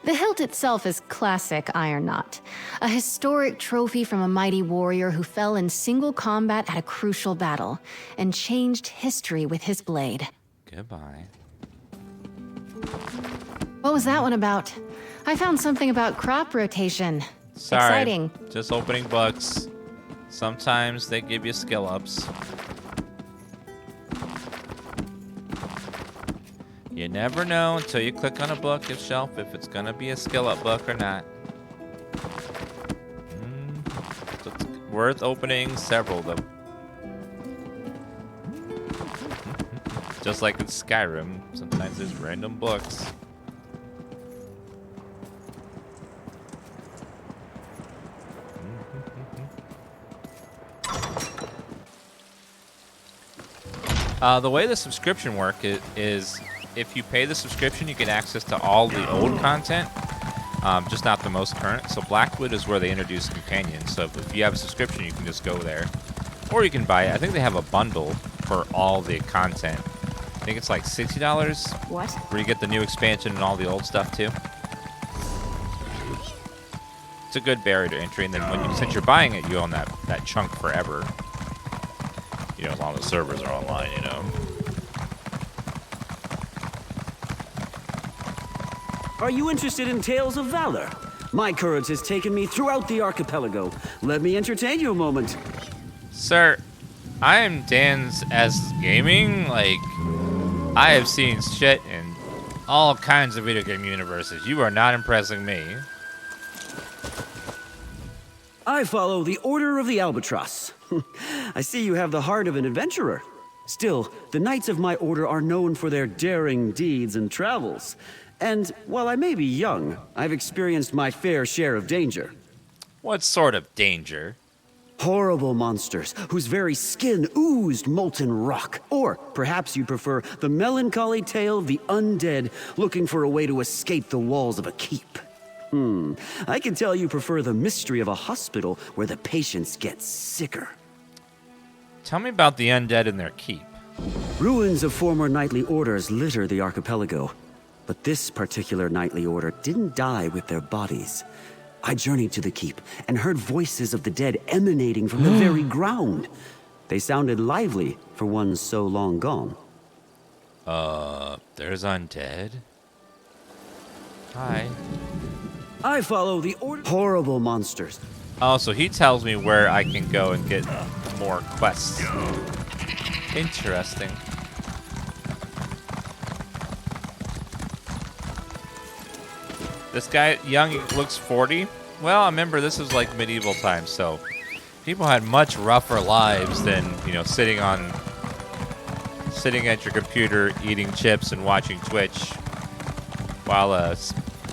The hilt itself is classic Iron Knot, a historic trophy from a mighty warrior who fell in single combat at a crucial battle and changed history with his blade. Goodbye. What was that one about? I found something about crop rotation. Sorry, exciting. Just opening books. Sometimes they give you skill ups. You never know until you click on a bookshelf if it's gonna be a skill up book or not. So it's worth opening several of them. Just like in Skyrim, sometimes there's random books. The way the subscription work is if you pay the subscription, you get access to all the old content, just not the most current. So Blackwood is where they introduce companions. So if you have a subscription, you can just go there. Or you can buy it. I think they have a bundle for all the content. I think it's like $60. What? Where you get the new expansion and all the old stuff too. It's a good barrier to entry, and then since you're buying it, you own that chunk forever. You know, as long as the servers are online, you know. Are you interested in tales of valor? My courage has taken me throughout the archipelago. Let me entertain you a moment. Sir, I am DansGaming. Like, I have seen shit in all kinds of video game universes. You are not impressing me. I follow the Order of the Albatross. I see you have the heart of an adventurer. Still, the Knights of my order are known for their daring deeds and travels. And while I may be young, I've experienced my fair share of danger. What sort of danger? Horrible monsters whose very skin oozed molten rock. Or perhaps you prefer the melancholy tale of the undead looking for a way to escape the walls of a keep. I can tell you prefer the mystery of a hospital where the patients get sicker. Tell me about the undead in their keep. Ruins of former knightly orders litter the archipelago. But this particular knightly order didn't die with their bodies. I journeyed to the keep and heard voices of the dead emanating from the very ground. They sounded lively for one so long gone. There's undead. Hi. I follow the order. Horrible monsters. Oh, so he tells me where I can go and get more quests. Interesting. This guy, young, looks 40. Well, I remember this was like medieval times, so people had much rougher lives than, you know, sitting at your computer, eating chips and watching Twitch while a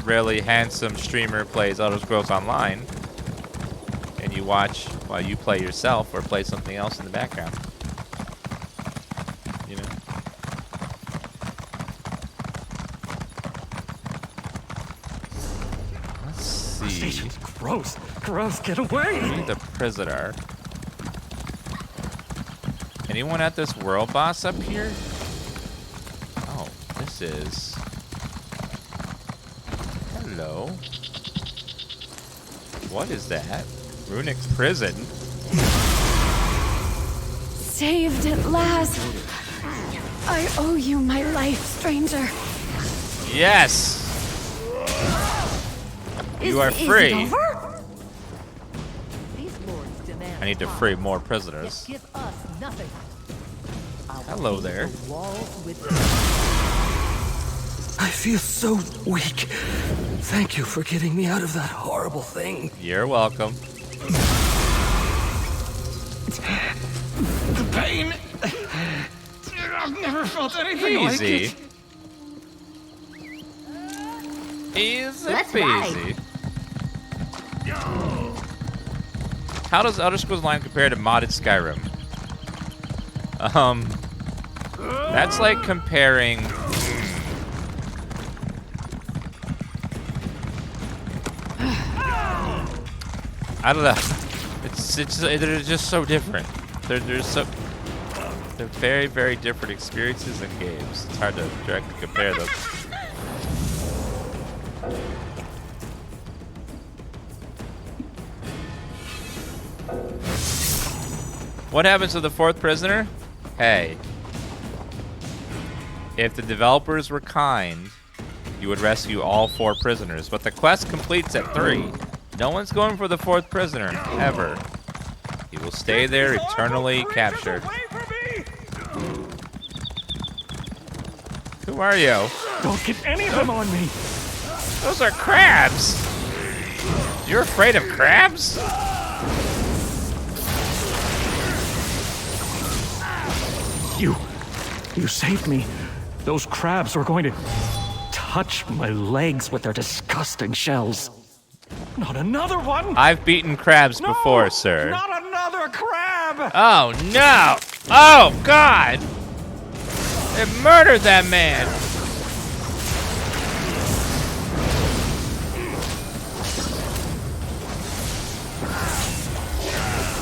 really handsome streamer plays Elder Scrolls Online, and you watch while you play yourself or play something else in the background. You know. Station's gross. Gross, get away! The prisoner. Anyone at this world boss up here? Oh, this is... Hello. What is that? Runic prison? Saved at last. I owe you my life, stranger. Yes! You are free. Is it over? I need to free more prisoners. Hello there. I feel so weak. Thank you for getting me out of that horrible thing. You're welcome. The pain. I've never felt anything like it. Easy Let's peasy. How does Elder Scrolls Online compare to modded Skyrim? That's like comparing. I don't know. They're just so different. They're very, very different experiences and games. It's hard to directly compare them. What happens to the fourth prisoner? Hey. If the developers were kind, you would rescue all 4 prisoners, but the quest completes at 3. No one's going for the 4th prisoner, ever. He will stay there eternally captured. Who are you? Don't get any of them on me. Those are crabs. You're afraid of crabs? You saved me. Those crabs were going to touch my legs with their disgusting shells. Not another one! I've beaten crabs before, sir. Not another crab! Oh, no! Oh, God! They murdered that man!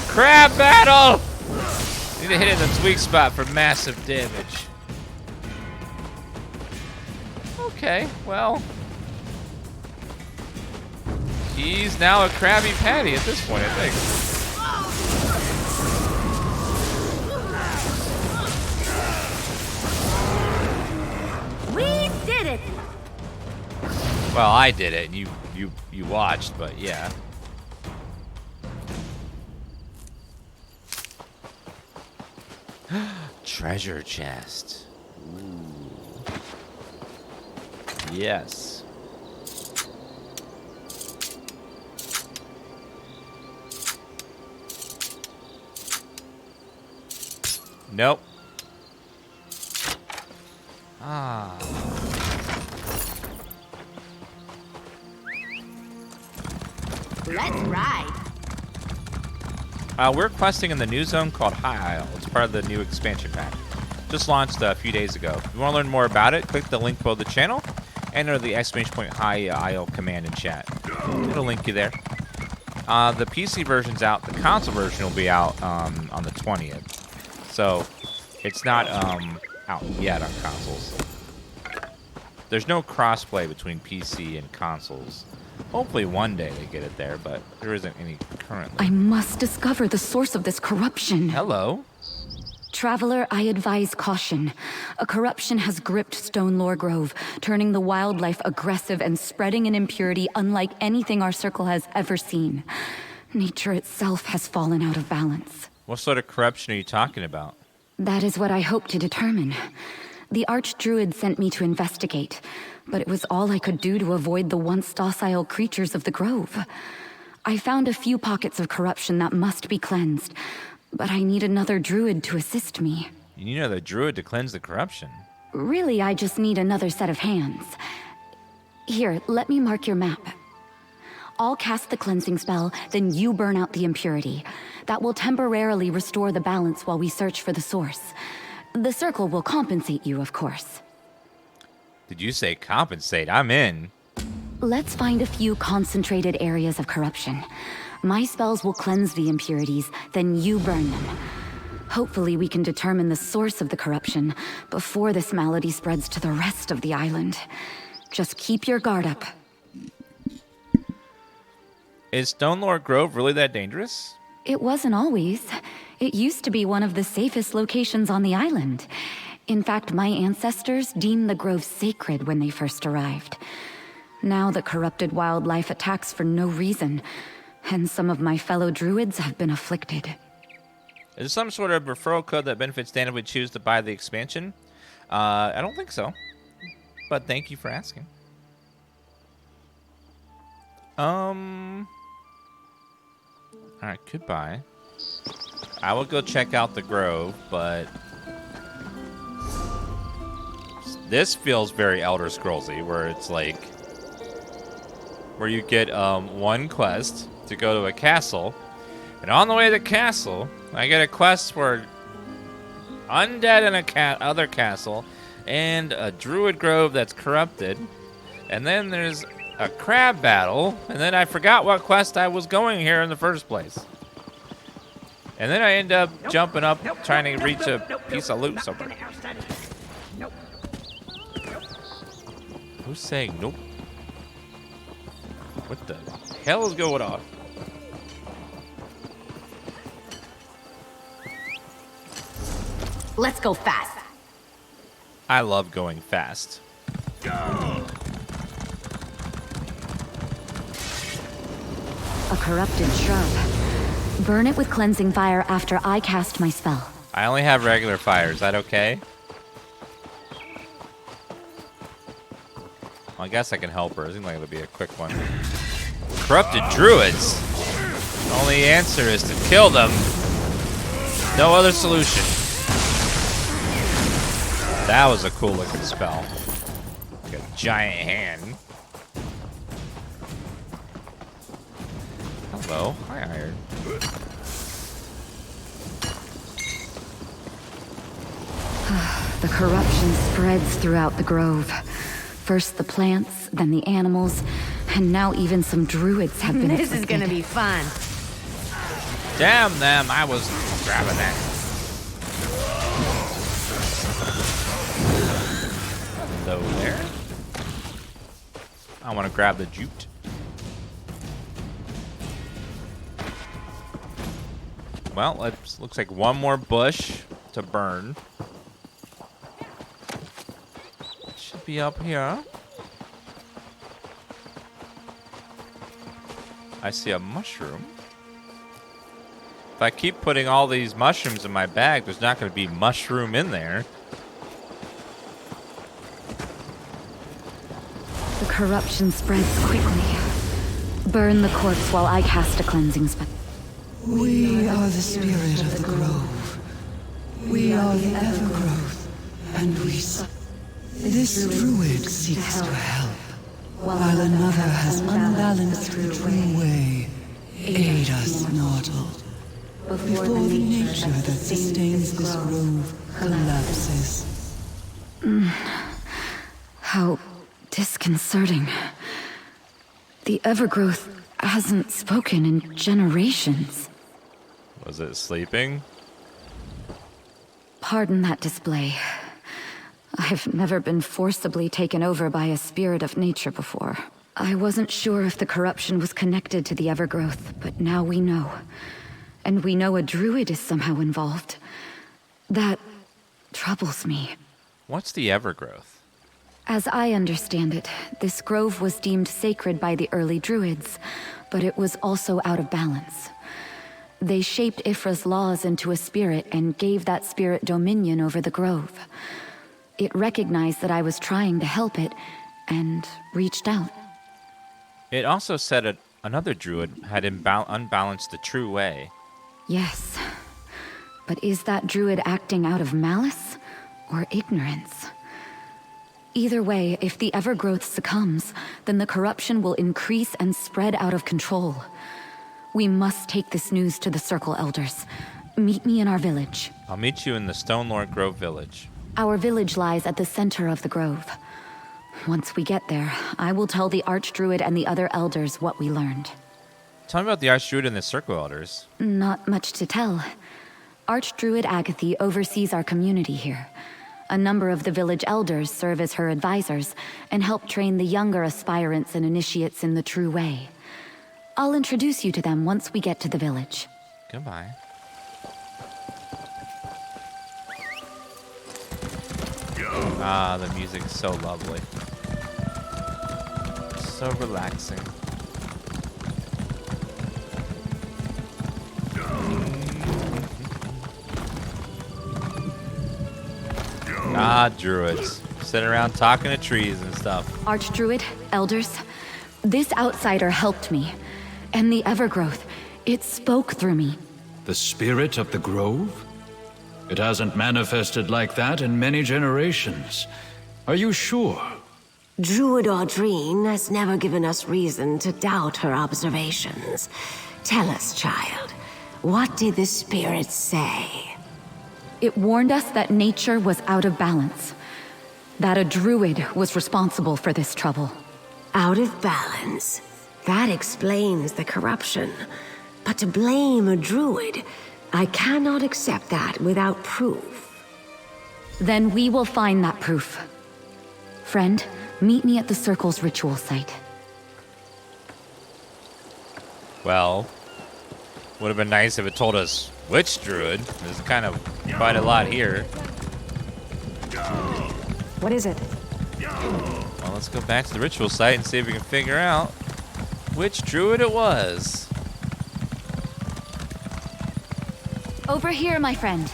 Crab battle! Need to hit it in the sweet spot for massive damage. Okay, well. He's now a Krabby Patty at this point, I think. We did it! Well, I did it. You watched, but yeah. Treasure chest. Ooh. Yes. Nope. Ah. Let's ride. We're questing in the new zone called High Isle. It's part of the new expansion pack. Just launched a few days ago. If you want to learn more about it, click the link below the channel enter the !High Isle command in chat. It'll link you there. The PC version's out. The console version will be out on the 20th. So it's not out yet on consoles. There's no crossplay between PC and consoles. Hopefully one day they get it there, but there isn't any currently. I must discover the source of this corruption. Hello? Traveler, I advise caution. A corruption has gripped Stonelore Grove, turning the wildlife aggressive and spreading an impurity unlike anything our circle has ever seen. Nature itself has fallen out of balance. What sort of corruption are you talking about? That is what I hope to determine. The Archdruid sent me to investigate, but it was all I could do to avoid the once docile creatures of the grove. I found a few pockets of corruption that must be cleansed, but I need another druid to assist me. You need another druid to cleanse the corruption? Really, I just need another set of hands. Here, let me mark your map. I'll cast the cleansing spell, then you burn out the impurity. That will temporarily restore the balance while we search for the source. The circle will compensate you, of course. Did you say compensate? I'm in. Let's find a few concentrated areas of corruption. My spells will cleanse the impurities, then you burn them. Hopefully we can determine the source of the corruption before this malady spreads to the rest of the island. Just keep your guard up. Is Stonelore Grove really that dangerous? It wasn't always. It used to be one of the safest locations on the island. In fact, my ancestors deemed the grove sacred when they first arrived. Now the corrupted wildlife attacks for no reason, and some of my fellow druids have been afflicted. Is there some sort of referral code that benefits Dan if we choose to buy the expansion? I don't think so, but thank you for asking. Alright, goodbye. I will go check out the grove, but this feels very Elder Scrollsy, where it's like where you get one quest to go to a castle, and on the way to the castle, I get a quest for undead in a other castle, and a druid grove that's corrupted, and then there's a crab battle, and then I forgot what quest I was going here in the first place. And then I end up jumping up, trying to reach a piece of loot somewhere. Who's saying nope? What the hell is going on? Let's go fast. I love going fast. A corrupted shrub. Burn it with cleansing fire after I cast my spell. I only have regular fire. Is that okay? Well, I guess I can help her. It seems like it'll be a quick one. Corrupted druids. The only answer is to kill them. No other solution. That was a cool looking spell. Like a giant hand. Hello. Hi, Iron. The corruption spreads throughout the grove. First the plants, then the animals, and now even some druids have been This is gonna be fun. Damn them, I was grabbing that. Hello there. I want to grab the jute. Well, it looks like one more bush to burn. Should be up here. I see a mushroom. If I keep putting all these mushrooms in my bag, there's not going to be mushroom in there. The corruption spreads quickly. Burn the corpse while I cast a cleansing spell. We are the spirit of the grove. We are the Evergrowth, and we... This druid seeks to help, while another has unbalanced the true way. Aid us, mortal, before the nature that sustains this grove collapses. How Disconcerting. The Evergrowth hasn't spoken in generations. Was it sleeping? Pardon that display. I've never been forcibly taken over by a spirit of nature before. I wasn't sure if the corruption was connected to the Evergrowth, but now we know. And we know a druid is somehow involved. That troubles me. What's the Evergrowth? As I understand it, this grove was deemed sacred by the early druids, but it was also out of balance. They shaped Ifra's laws into a spirit and gave that spirit dominion over the grove. It recognized that I was trying to help it, and reached out. It also said another druid had unbalanced the true way. Yes. But is that druid acting out of malice or ignorance? Either way, if the Evergrowth succumbs, then the corruption will increase and spread out of control. We must take this news to the Circle Elders. Meet me in our village. I'll meet you in the Stonelord Grove village. Our village lies at the center of the grove. Once we get there, I will tell the Archdruid and the other elders what we learned. Tell me about the Archdruid and the Circle Elders. Not much to tell. Archdruid Agathy oversees our community here. A number of the village elders serve as her advisors and help train the younger aspirants and initiates in the true way. I'll introduce you to them once we get to the village. Goodbye. Ah, the music is so lovely. So relaxing. Ah, druids. Sitting around talking to trees and stuff. Archdruid, elders, this outsider helped me. And the Evergrowth, it spoke through me. The spirit of the grove? It hasn't manifested like that in many generations. Are you sure? Druid Audrine has never given us reason to doubt her observations. Tell us, child, what did the spirit say? It warned us that nature was out of balance. That a druid was responsible for this trouble. Out of balance? That explains the corruption. But to blame a druid, I cannot accept that without proof. Then we will find that proof. Friend, meet me at the Circle's ritual site. Well, would have been nice if it told us which druid. There's kind of quite a lot here. What is it? Well, let's go back to the ritual site and see if we can figure out which druid it was. Over here, my friend.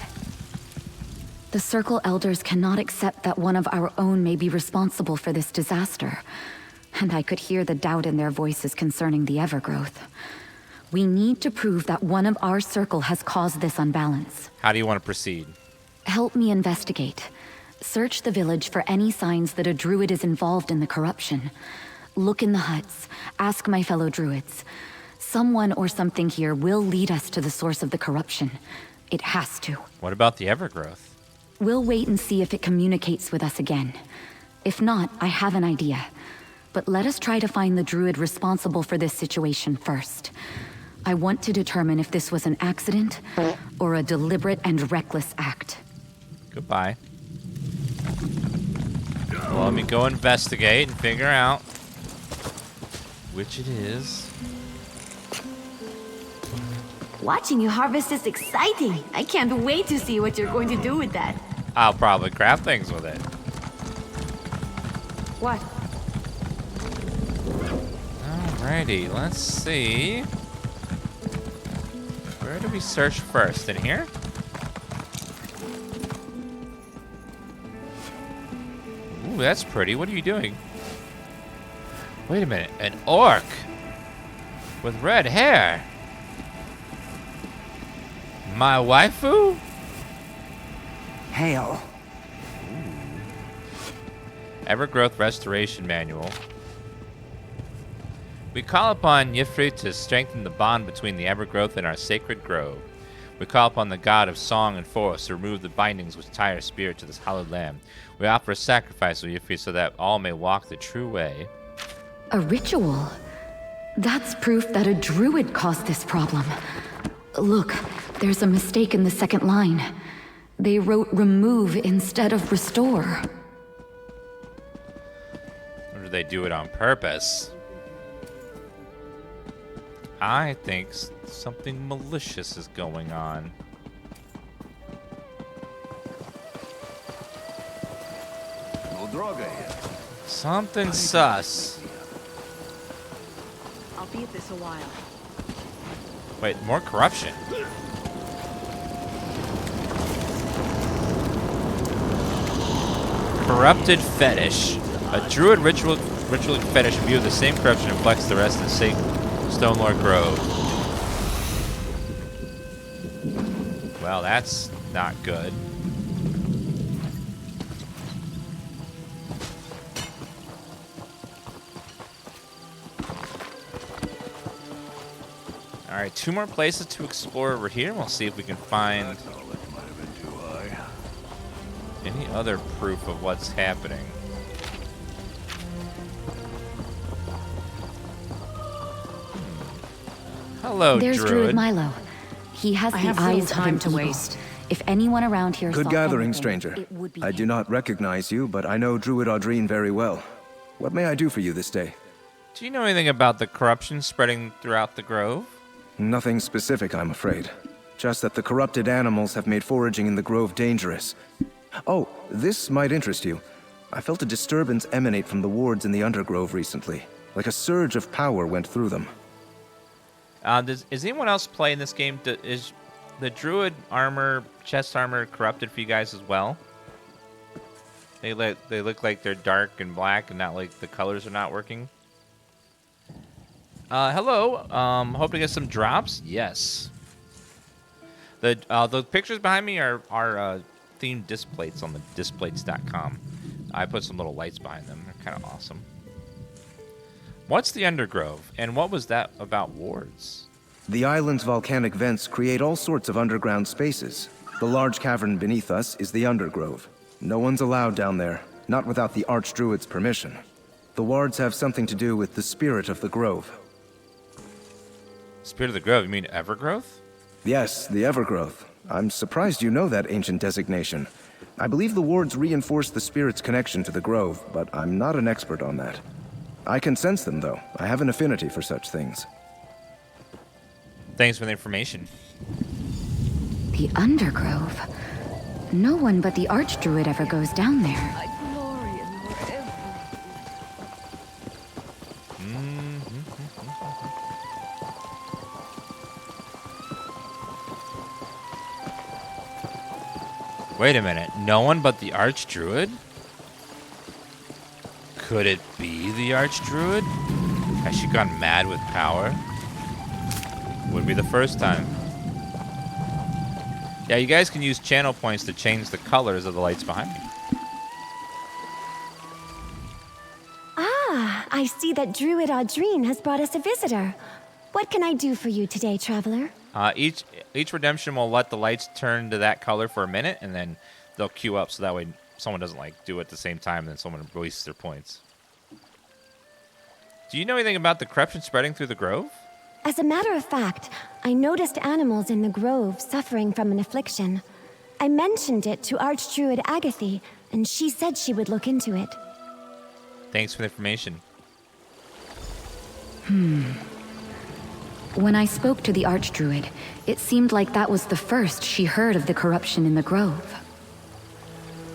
The Circle Elders cannot accept that one of our own may be responsible for this disaster. And I could hear the doubt in their voices concerning the Evergrowth. We need to prove that one of our circle has caused this unbalance. How do you want to proceed? Help me investigate. Search the village for any signs that a druid is involved in the corruption. Look in the huts. Ask my fellow druids. Someone or something here will lead us to the source of the corruption. It has to. What about the Evergrowth? We'll wait and see if it communicates with us again. If not, I have an idea. But let us try to find the druid responsible for this situation first. I want to determine if this was an accident or a deliberate and reckless act. Goodbye. Well, let me go investigate and figure out which it is. Watching you harvest is exciting. I can't wait to see what you're going to do with that. I'll probably craft things with it. What? Alrighty, let's see. Where do we search first? In here? Ooh, that's pretty. What are you doing? Wait a minute. An orc with red hair. My waifu? Hail. Evergrowth Restoration Manual. We call upon Y'ffre to strengthen the bond between the Evergrowth and our sacred grove. We call upon the god of song and forest to remove the bindings which tie our spirit to this hallowed land. We offer a sacrifice so that all may walk the true way. A ritual? That's proof that a druid caused this problem. Look, there's a mistake in the second line. They wrote remove instead of restore. Or did they do it on purpose? I think something malicious is going on. Something sus. I'll be at this a while. Wait, more corruption. Corrupted fetish. A druid ritual fetish in view of the same corruption reflects the rest of the Stone Lord Grove. Well, that's not good. Alright, 2 more places to explore over here. We'll see if we can find any other proof of what's happening. Hello, There's Druid Milo. He has I the have little eyes time of an to eagle. waste. If anyone around here Good saw gathering, anything, stranger. it would be I do not recognize you, but I know Druid Audrine very well. What may I do for you this day? Do you know anything about the corruption spreading throughout the grove? Nothing specific, I'm afraid. Just that the corrupted animals have made foraging in the grove dangerous. Oh, this might interest you. I felt a disturbance emanate from the wards in the Undergrove recently. Like a surge of power went through them. Is anyone else playing this game? Is the druid armor, chest armor, corrupted for you guys as well? They look like they're dark and black, and not like the colors are not working. Hello. Hope to get some drops. Yes. The pictures behind me are themed displays on the displates.com. I put some little lights behind them. They're kind of awesome. What's the Undergrove, and what was that about wards? The island's volcanic vents create all sorts of underground spaces. The large cavern beneath us is the Undergrove. No one's allowed down there, not without the Archdruid's permission. The wards have something to do with the spirit of the grove. Spirit of the Grove, you mean Evergrowth? Yes, the Evergrowth. I'm surprised you know that ancient designation. I believe the wards reinforce the spirit's connection to the grove, but I'm not an expert on that. I can sense them, though. I have an affinity for such things. Thanks for the information. The Undergrove. No one but the Archdruid ever goes down there. Wait a minute. No one but the Archdruid? Could it be the Archdruid? Has she gone mad with power? Would be the first time. Yeah, you guys can use channel points to change the colors of the lights behind me. Ah, I see that Druid Audrine has brought us a visitor. What can I do for you today, traveler? Each redemption will let the lights turn to that color for a minute, and then they'll queue up so that way someone doesn't like do it at the same time and then someone releases their points. Do you know anything about the corruption spreading through the grove? As a matter of fact, I noticed animals in the grove suffering from an affliction. I mentioned it to Archdruid Agathe, and she said she would look into it. Thanks for the information. When I spoke to the Archdruid, it seemed like that was the first she heard of the corruption in the grove.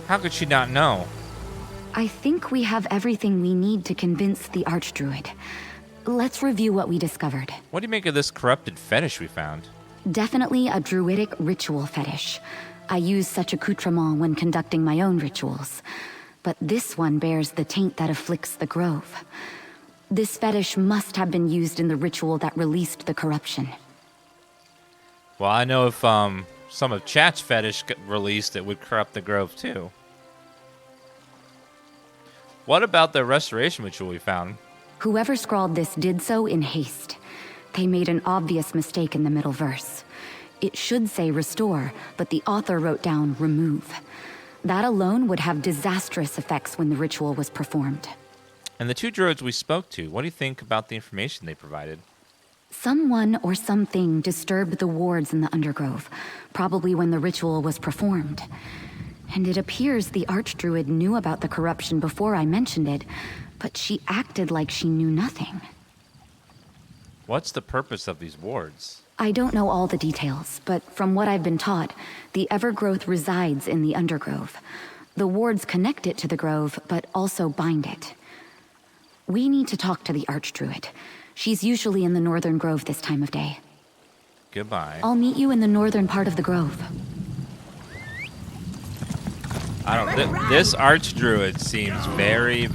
How could she not know? I think we have everything we need to convince the Archdruid. Let's review what we discovered. What do you make of this corrupted fetish we found? Definitely a druidic ritual fetish. I use such accoutrement when conducting my own rituals. But this one bears the taint that afflicts the grove. This fetish must have been used in the ritual that released the corruption. Well, I know if some of Chat's fetish got released, it would corrupt the grove too. What about the restoration ritual we found? Whoever scrawled this did so in haste. They made an obvious mistake in the middle verse. It should say restore, but the author wrote down remove. That alone would have disastrous effects when the ritual was performed. And the two druids we spoke to, what do you think about the information they provided? Someone or something disturbed the wards in the Undergrove, probably when the ritual was performed. And it appears the Archdruid knew about the corruption before I mentioned it, but she acted like she knew nothing. What's the purpose of these wards? I don't know all the details, but from what I've been taught, the Evergrowth resides in the Undergrove. The wards connect it to the grove, but also bind it. We need to talk to the Archdruid. She's usually in the Northern Grove this time of day. Goodbye. I'll meet you in the northern part of the grove. This Archdruid seems very,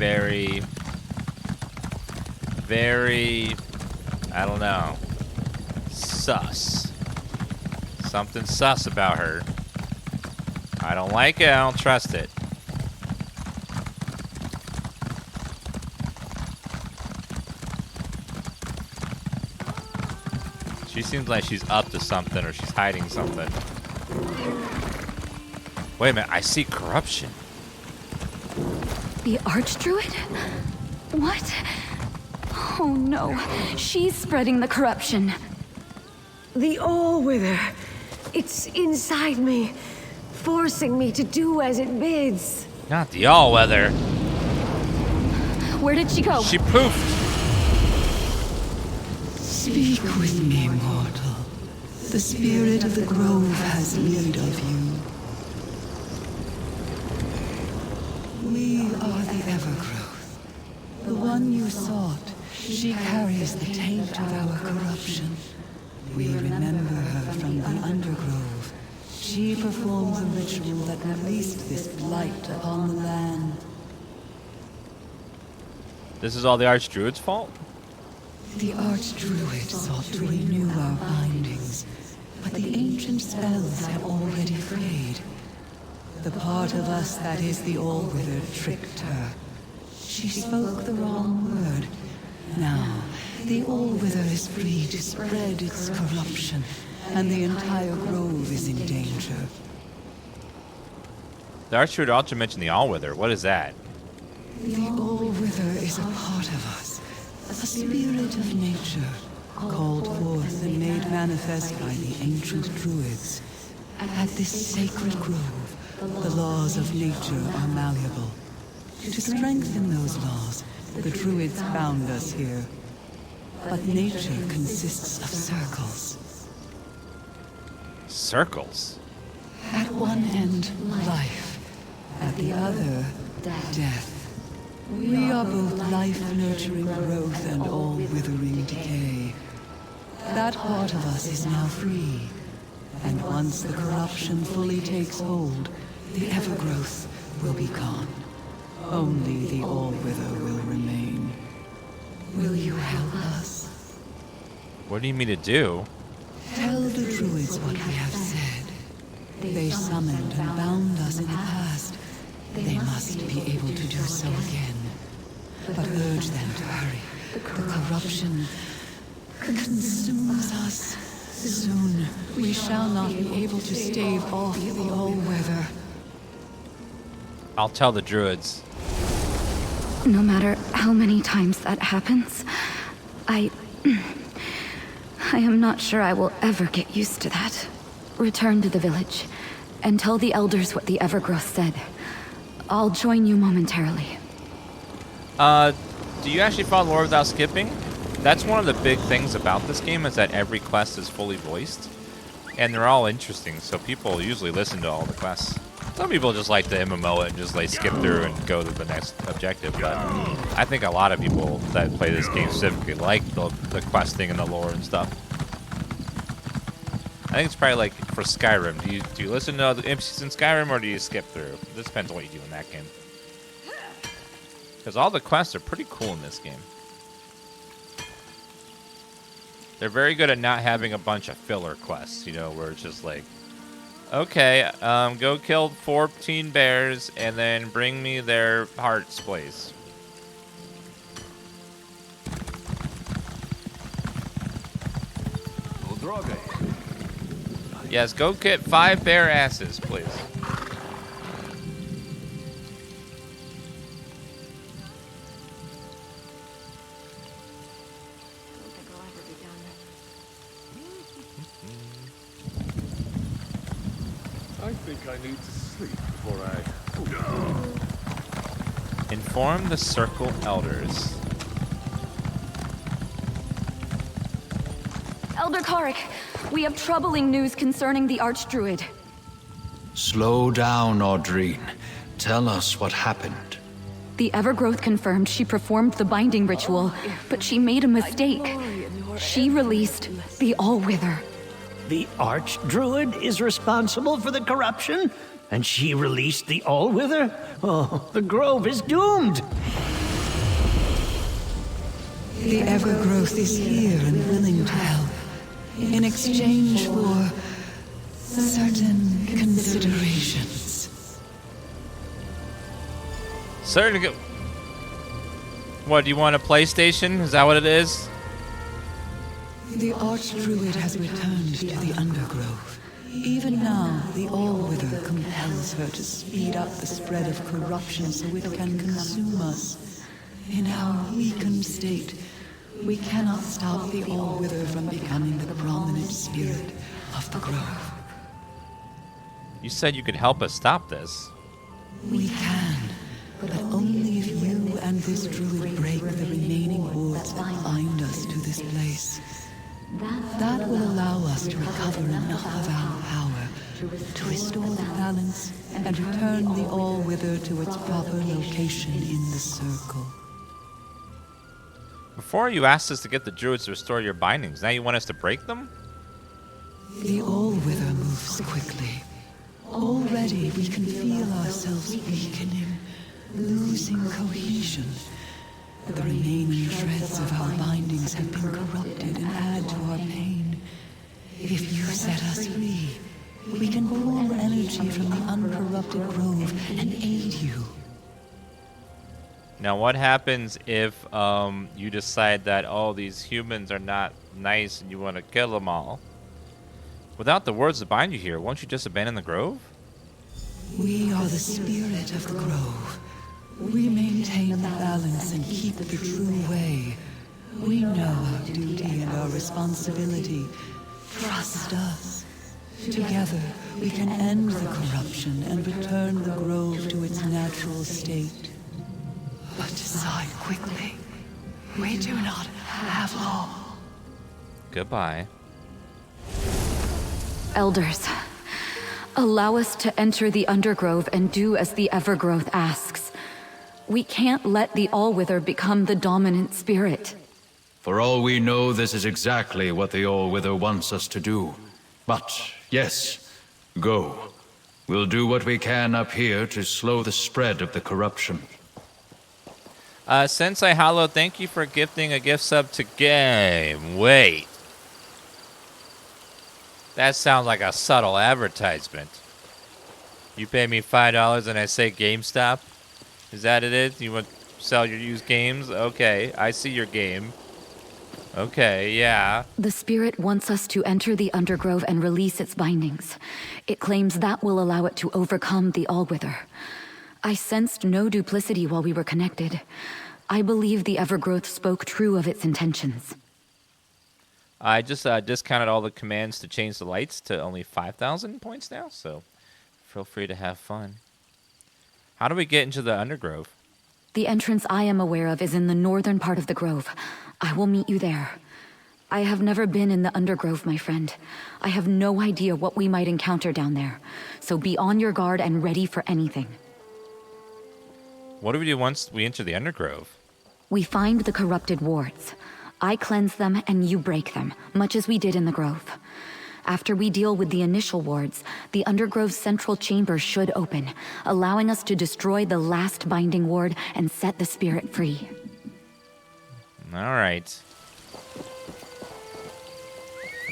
I don't know, sus. Something sus about her. I don't like it, I don't trust it. She seems like she's up to something or she's hiding something. Wait a minute, I see corruption. The Archdruid? What? Oh no, she's spreading the corruption. The All-Wither. It's inside me, forcing me to do as it bids. Not the All-Weather. Where did she go? She poofed. Speak with me, mortal. The spirit of the grove has need of you. We are the Evergrowth. The one you sought. She carries the taint of our corruption. We remember her from the Undergrove. She performs a ritual that released this blight upon the land. This is all the Archdruid's fault? The Archdruid sought to renew our bindings, but the ancient spells had already frayed. The part of us that is the All-Wither tricked her. She spoke the wrong word. Now, the All-Wither is free to spread its corruption, and the entire grove is in danger. The Archdruid also mentioned the All-Wither. What is that? The All-Wither is a part of us, a spirit of nature, called forth and made manifest by the ancient druids. At this sacred grove, the laws of nature are malleable. To strengthen those laws, the druids bound us here. But nature consists of circles. Circles? At one end, life. At the other, death. We are both life-nurturing growth and all-withering decay. That part of us is now free. And once the corruption fully takes hold, the Evergrowth will be gone. Only the All-Wither will remain. Will you help us? What do you mean to do? Tell the druids what we have said. They summoned and bound us in the past. They must be able to do so again. But urge them to hurry. The corruption consumes us. Soon, we shall not be able to stave off the All-Weather. I'll tell the druids. No matter how many times that happens, I am not sure I will ever get used to that. Return to the village, and tell the elders what the Evergrowth said. I'll join you momentarily. Do you actually follow lore without skipping? That's one of the big things about this game, is that every quest is fully voiced. And they're all interesting, so people usually listen to all the quests. Some people just like to MMO it and just like skip through and go to the next objective, but I think a lot of people that play this game specifically like the questing and the lore and stuff. I think it's probably like for Skyrim. Do you listen to the NPCs in Skyrim, or do you skip through? This depends on what you do in that game. Because all the quests are pretty cool in this game. They're very good at not having a bunch of filler quests, you know, where it's just like, okay, go kill 14 bears and then bring me their hearts, please. Yes, go get 5 bare asses, please. I think I need to sleep before I... Inform the Circle Elders. Elder Karik, we have troubling news concerning the Archdruid. Slow down, Audrine. Tell us what happened. The Evergrowth confirmed she performed the binding ritual, but she made a mistake. She released the All-Wither. The Archdruid is responsible for the corruption? And she released the All-Wither? Oh, the Grove is doomed! The Evergrowth is here and willing to help. In exchange for certain considerations. Certain. What, do you want a PlayStation? Is that what it is? The Archdruid has returned to the Undergrowth. Even now, the All-Wither compels her to speed up the spread of corruption so it can consume us. In our weakened state, we cannot stop the All-Wither from becoming the prominent spirit of the Grove. You said you could help us stop this. We can, but only if you and this druid break the remaining wards that bind us to this place. That will allow us to recover enough of our power to restore the balance and return the All-Wither to its proper location in the circle. Before you asked us to get the druids to restore your bindings. Now you want us to break them? The All-Wither moves quickly. Already we can feel ourselves weakening, losing cohesion. The remaining shreds of our bindings have been corrupted and add to our pain. If you set us free, we can pull energy from the uncorrupted grove and aid you. Now what happens if you decide that, oh, these humans are not nice and you want to kill them all? Without the words that bind you here, won't you just abandon the grove? We are the spirit of the grove. We maintain the balance and keep the true way. We know our duty and our responsibility. Trust us. Together, we can end the corruption and return the grove to its natural state. But decide quickly. We do not have long. Goodbye. Elders, allow us to enter the Undergrove and do as the Evergrowth asks. We can't let the All-Wither become the dominant spirit. For all we know, this is exactly what the All-Wither wants us to do. But, yes, go. We'll do what we can up here to slow the spread of the corruption. Sensei Hollow, thank you for gifting a gift sub to Game. Wait. That sounds like a subtle advertisement. You pay me $5 and I say GameStop? Is that it is? You want to sell your used games? Okay, I see your game. Okay, yeah. The spirit wants us to enter the Undergrove and release its bindings. It claims that will allow it to overcome the All-Wither. I sensed no duplicity while we were connected. I believe the Evergrowth spoke true of its intentions. I just discounted all the commands to change the lights to only 5,000 points now, so feel free to have fun. How do we get into the Undergrove? The entrance I am aware of is in the northern part of the grove. I will meet you there. I have never been in the Undergrove, my friend. I have no idea what we might encounter down there, so be on your guard and ready for anything. What do we do once we enter the Undergrove? We find the corrupted wards. I cleanse them and you break them, much as we did in the grove. After we deal with the initial wards, the Undergrove's central chamber should open, allowing us to destroy the last binding ward and set the spirit free. All right.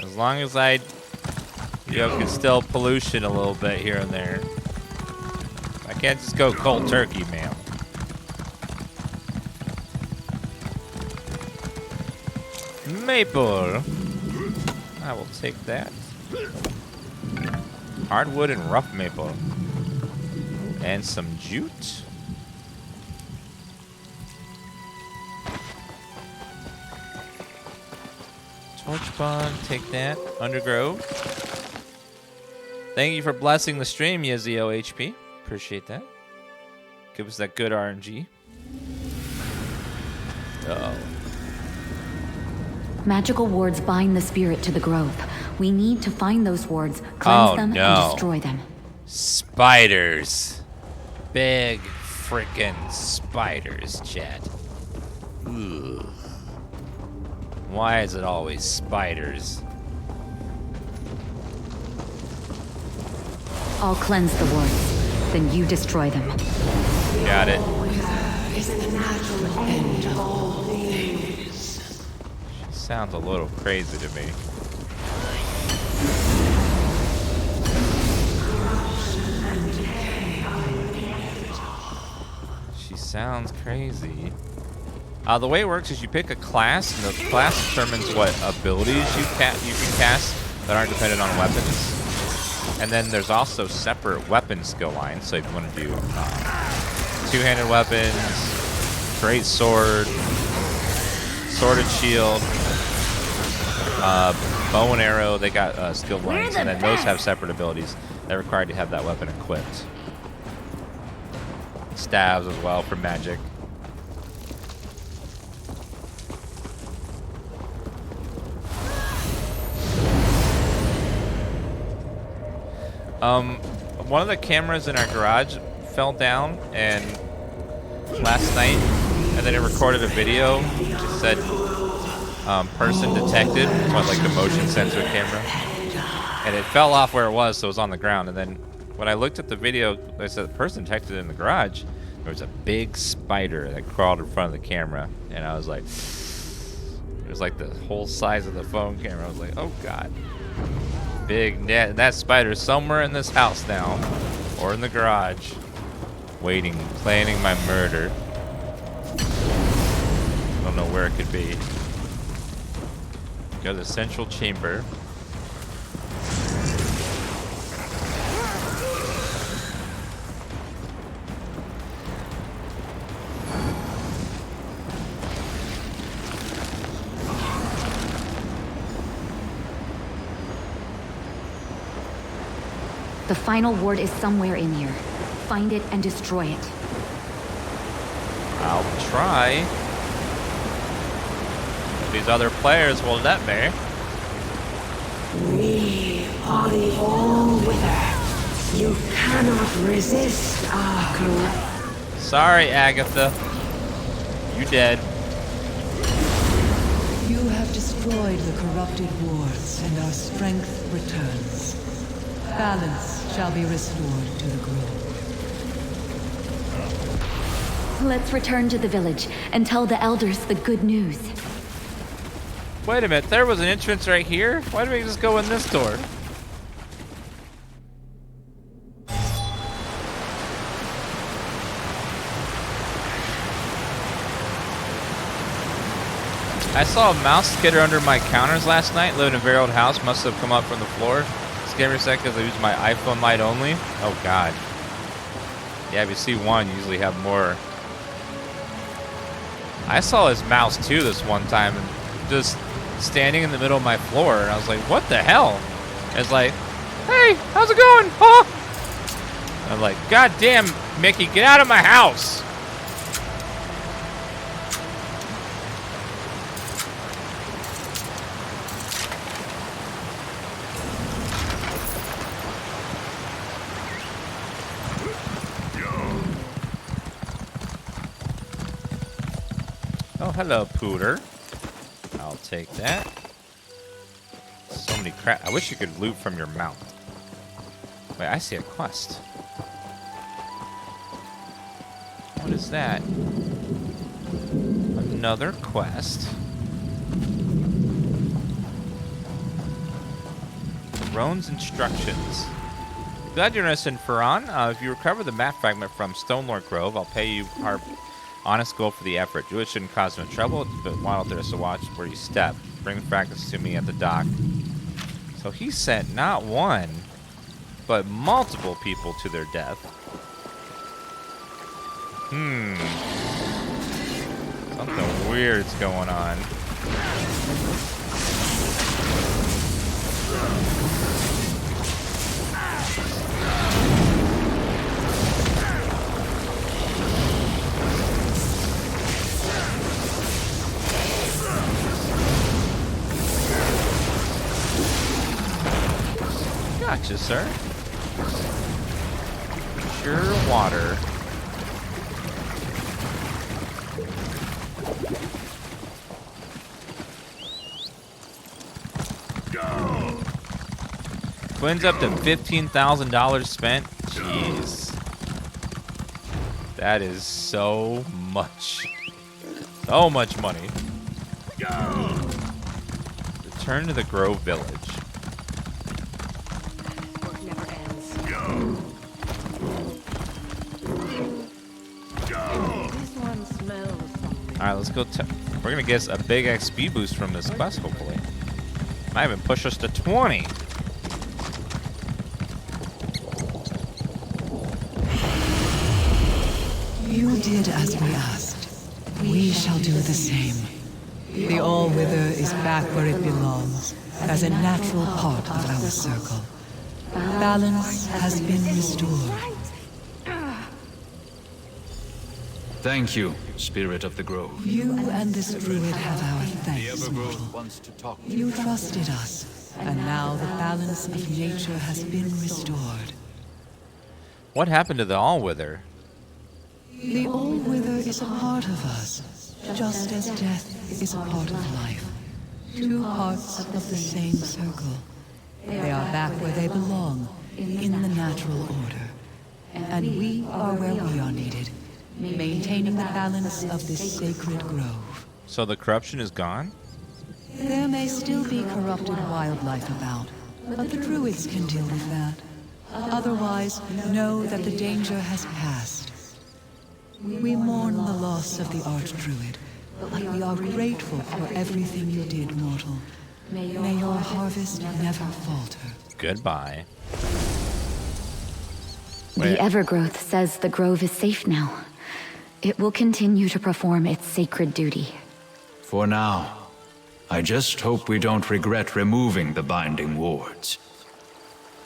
As long as I, can still pollution a little bit here and there. I can't just go cold turkey, man. Maple. I will take that. Hardwood and rough maple. And some jute. Torch bond, take that. Undergrove. Thank you for blessing the stream, Yezio HP. Appreciate that. Give us that good RNG. Uh-oh. Magical wards bind the spirit to the grove. We need to find those wards, cleanse them, and destroy them. Spiders. Big frickin' spiders, chat. Ugh. Why is it always spiders? I'll cleanse the wards, then you destroy them. Got it. Is the natural end of all things. She sounds a little crazy to me. She sounds crazy. The way it works is you pick a class, and the class determines what abilities you can cast that aren't dependent on weapons. And then there's also separate weapon skill lines. So if you want to do two-handed weapons, great sword, sword and shield, bow and arrow, they got skill lines, and then those have separate abilities that require you to have that weapon equipped. Stabs as well for magic. One of the cameras in our garage fell down and last night, and then it recorded a video. It said person detected, so like the motion sensor camera, and it fell off where it was, so it was on the ground. And then when I looked at the video, it said person detected in the garage. There was a big spider that crawled in front of the camera, and I was like, it was like the whole size of the phone camera. I was like, oh god. Big net. That spider's somewhere in this house now, or in the garage, waiting, planning my murder. I don't know where it could be. Go to the central chamber. The final ward is somewhere in here. Find it and destroy it. I'll try. If these other players will let me. We are the All-Wither. You cannot resist our corrupt. Sorry, Agatha. You dead. You have destroyed the corrupted wards, and our strength returns. Balance shall be restored to the grove. Let's return to the village and tell the elders the good news. Wait a minute, there was an entrance right here? Why did we just go in this door? I saw a mouse skitter under my counters last night. Lived in a very old house. Must have come up from the floor. Scared me a second because I use my iPhone light only. Oh god. Yeah, if you see one, you usually have more. I saw his mouse too this one time, and just standing in the middle of my floor, and I was like, what the hell? And it's like, hey, how's it going? Huh? I'm like, god damn, Mickey, get out of my house. Oh, hello, Pooter. I'll take that. So many crap. I wish you could loot from your mount. Wait, I see a quest. What is that? Another quest. Roan's instructions. Glad you're interested in Ferran. If you recover the map fragment from Stonelord Grove, I'll pay you our honest gold for the effort. Do it shouldn't cause no trouble. It's a bit wild there, so watch where you step. Bring the fragments to me at the dock. So he sent not one, but multiple people to their death. Something weird's going on. Gotcha, sir. Pure water. Twins up to $15,000 spent. Jeez. That is so much. So much money. Return to the Grove Village. Alright, let's go. We're gonna get a big XP boost from this quest, hopefully. Might even push us to 20. You did as we asked. We shall do the same. The All-Wither is back where it belongs, as a natural part of our circle. Balance has been restored. Thank you, Spirit of the Grove. You and this druid have our thanks, The mortal. Evergrowth wants to talk to You trusted us, and now the balance of nature has been restored. What happened to the All-Wither? The All-Wither is a part of us, just as death is a part of life. Two parts of the same circle. They are back where they belong, in the natural order. And we are where we are needed, maintaining the balance of this sacred grove. So the corruption is gone? There may still be corrupted wildlife about, but the druids can deal with that. Otherwise, know that the danger has passed. We mourn the loss of the Archdruid, but we are grateful for everything you did, mortal. May your harvest never falter. Goodbye. The Evergrowth says the grove is safe now. It will continue to perform its sacred duty. For now. I just hope we don't regret removing the binding wards.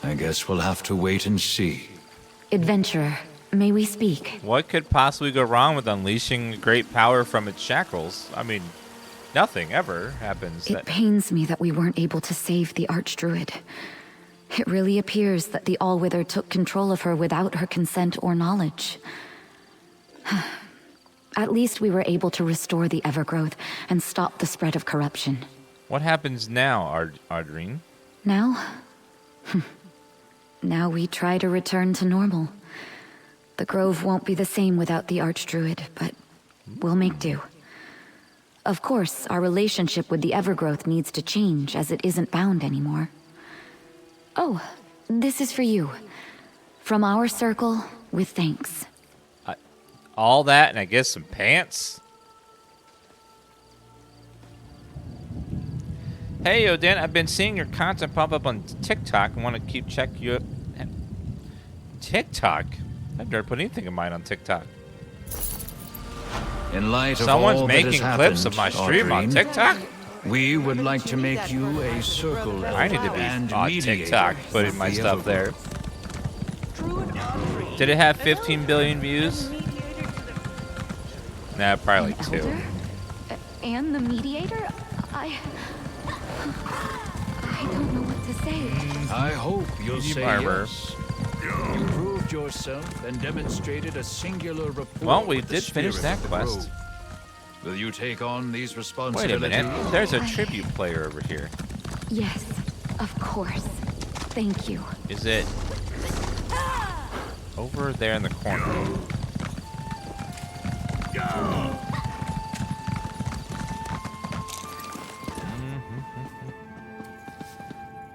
I guess we'll have to wait and see. Adventurer, may we speak? What could possibly go wrong with unleashing great power from its shackles? I mean, nothing ever happens. It pains me that we weren't able to save the Archdruid. It really appears that the All-Wither took control of her without her consent or knowledge. At least we were able to restore the Evergrowth and stop the spread of corruption. What happens now, Ardreen? Now? Now we try to return to normal. The grove won't be the same without the Archdruid, but we'll make do. Of course, our relationship with the Evergrowth needs to change, as it isn't bound anymore. Oh, this is for you. From our circle, with thanks. All that and I guess some pants? Hey, Odin, I've been seeing your content pop up on TikTok and want to keep check you. TikTok? I've never put anything of mine on TikTok. In light of Someone's all making that has clips happened, of my stream on Audrey, TikTok? We would like to make you a circle I need to be and on mediator TikTok putting my of the stuff there. Did it have 15 billion views? Nah, probably like 2. And the mediator? I don't know what to say. I hope you'll Medium say armor. yes. You proved yourself and demonstrated a singular rapport. Well, we with the did finish spirit that of the quest. grove. Will you take on these Wait a responsibilities? minute. There's a tribute player over here. Yes, of course. Thank you. Is it over there in the corner?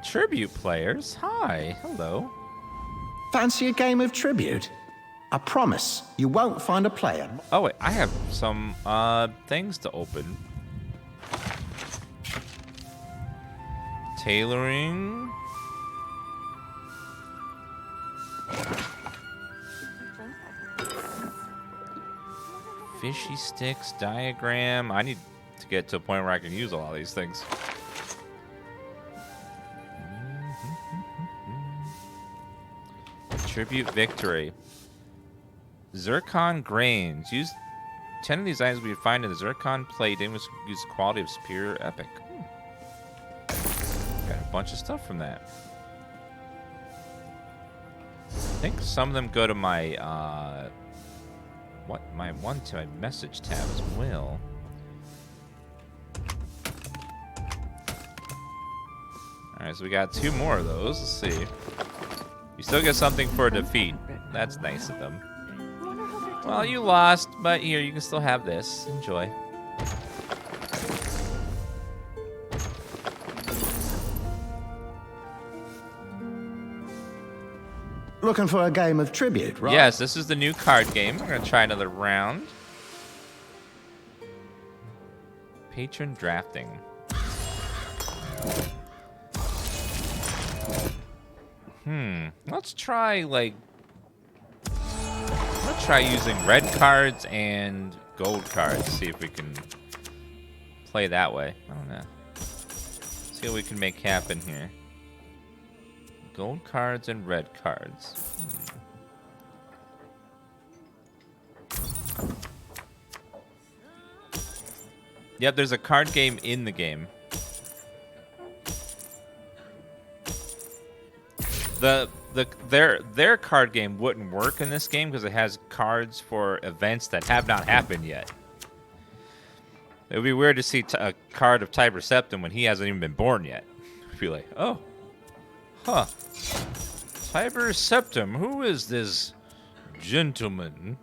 Tribute players? Hi. Hello. Fancy a game of tribute? I promise you won't find a player. Oh, wait. I have some things to open. Tailoring. Fishy sticks, diagram. I need to get to a point where I can use all these things. Tribute victory. Zircon grains. Use 10 of these items we find in the Zircon plate in which use quality of superior epic. Got a bunch of stuff from that. I think some of them go to my my message tab as well. Alright, so we got 2 more of those. Let's see. You still get something for a defeat. That's nice of them. Well, you lost, but here, you can still have this. Enjoy. Looking for a game of tribute, right? Yes, this is the new card game. We're going to try another round. Patron drafting. Let's try, like... Let's try using red cards and gold cards. See if we can play that way. I don't know. See what we can make happen here. Gold cards and red cards. Yep, there's a card game in the game. Their card game wouldn't work in this game because it has cards for events that have not happened yet. It would be weird to see a card of Tiber Septim when he hasn't even been born yet. I'd be like, oh, huh. Tiber Septim, who is this gentleman?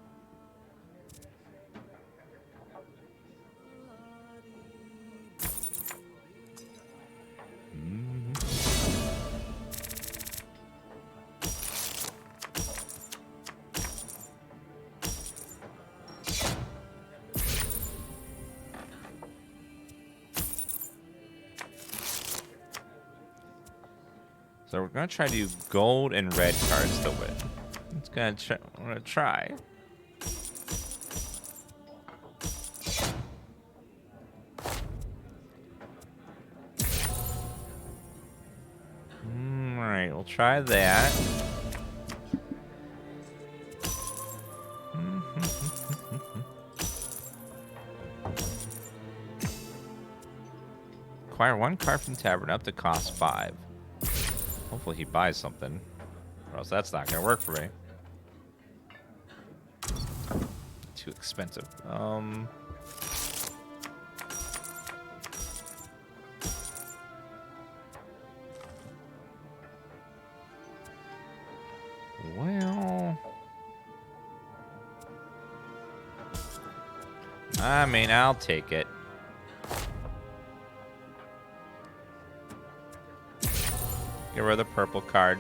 So we're gonna try to do gold and red cards to win. We're gonna try. All right, we'll try that. Acquire 1 card from the tavern up to cost 5. Hopefully he buys something, or else that's not gonna work for me. Too expensive. Well, I mean, I'll take it. Get rid of the purple card.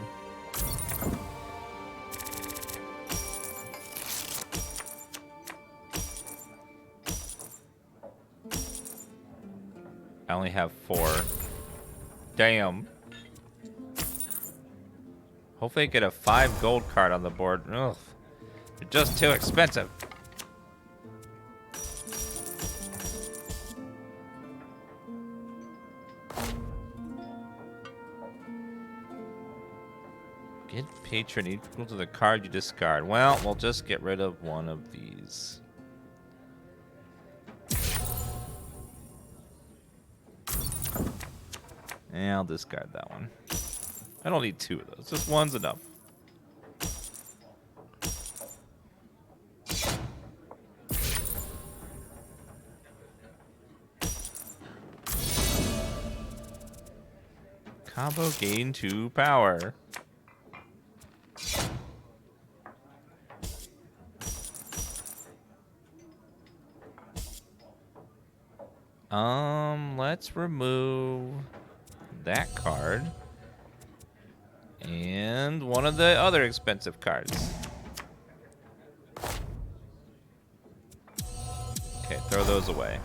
I only have 4. Damn. Hopefully I get a 5 gold card on the board. Ugh. They're just too expensive. Get patron equal to the card you discard. Well, we'll just get rid of one of these. And I'll discard that one. I don't need 2 of those. Just one's enough. Combo gain 2 power. Let's remove that card and one of the other expensive cards. Okay, throw those away.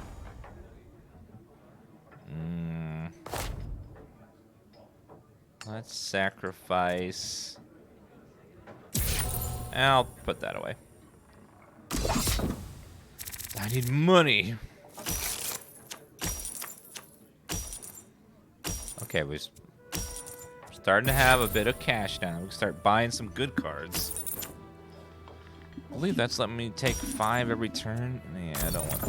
Let's sacrifice. I'll put that away. I need money. Okay, we're starting to have a bit of cash now. We can start buying some good cards. I believe that's letting me take 5 every turn. Yeah, I don't want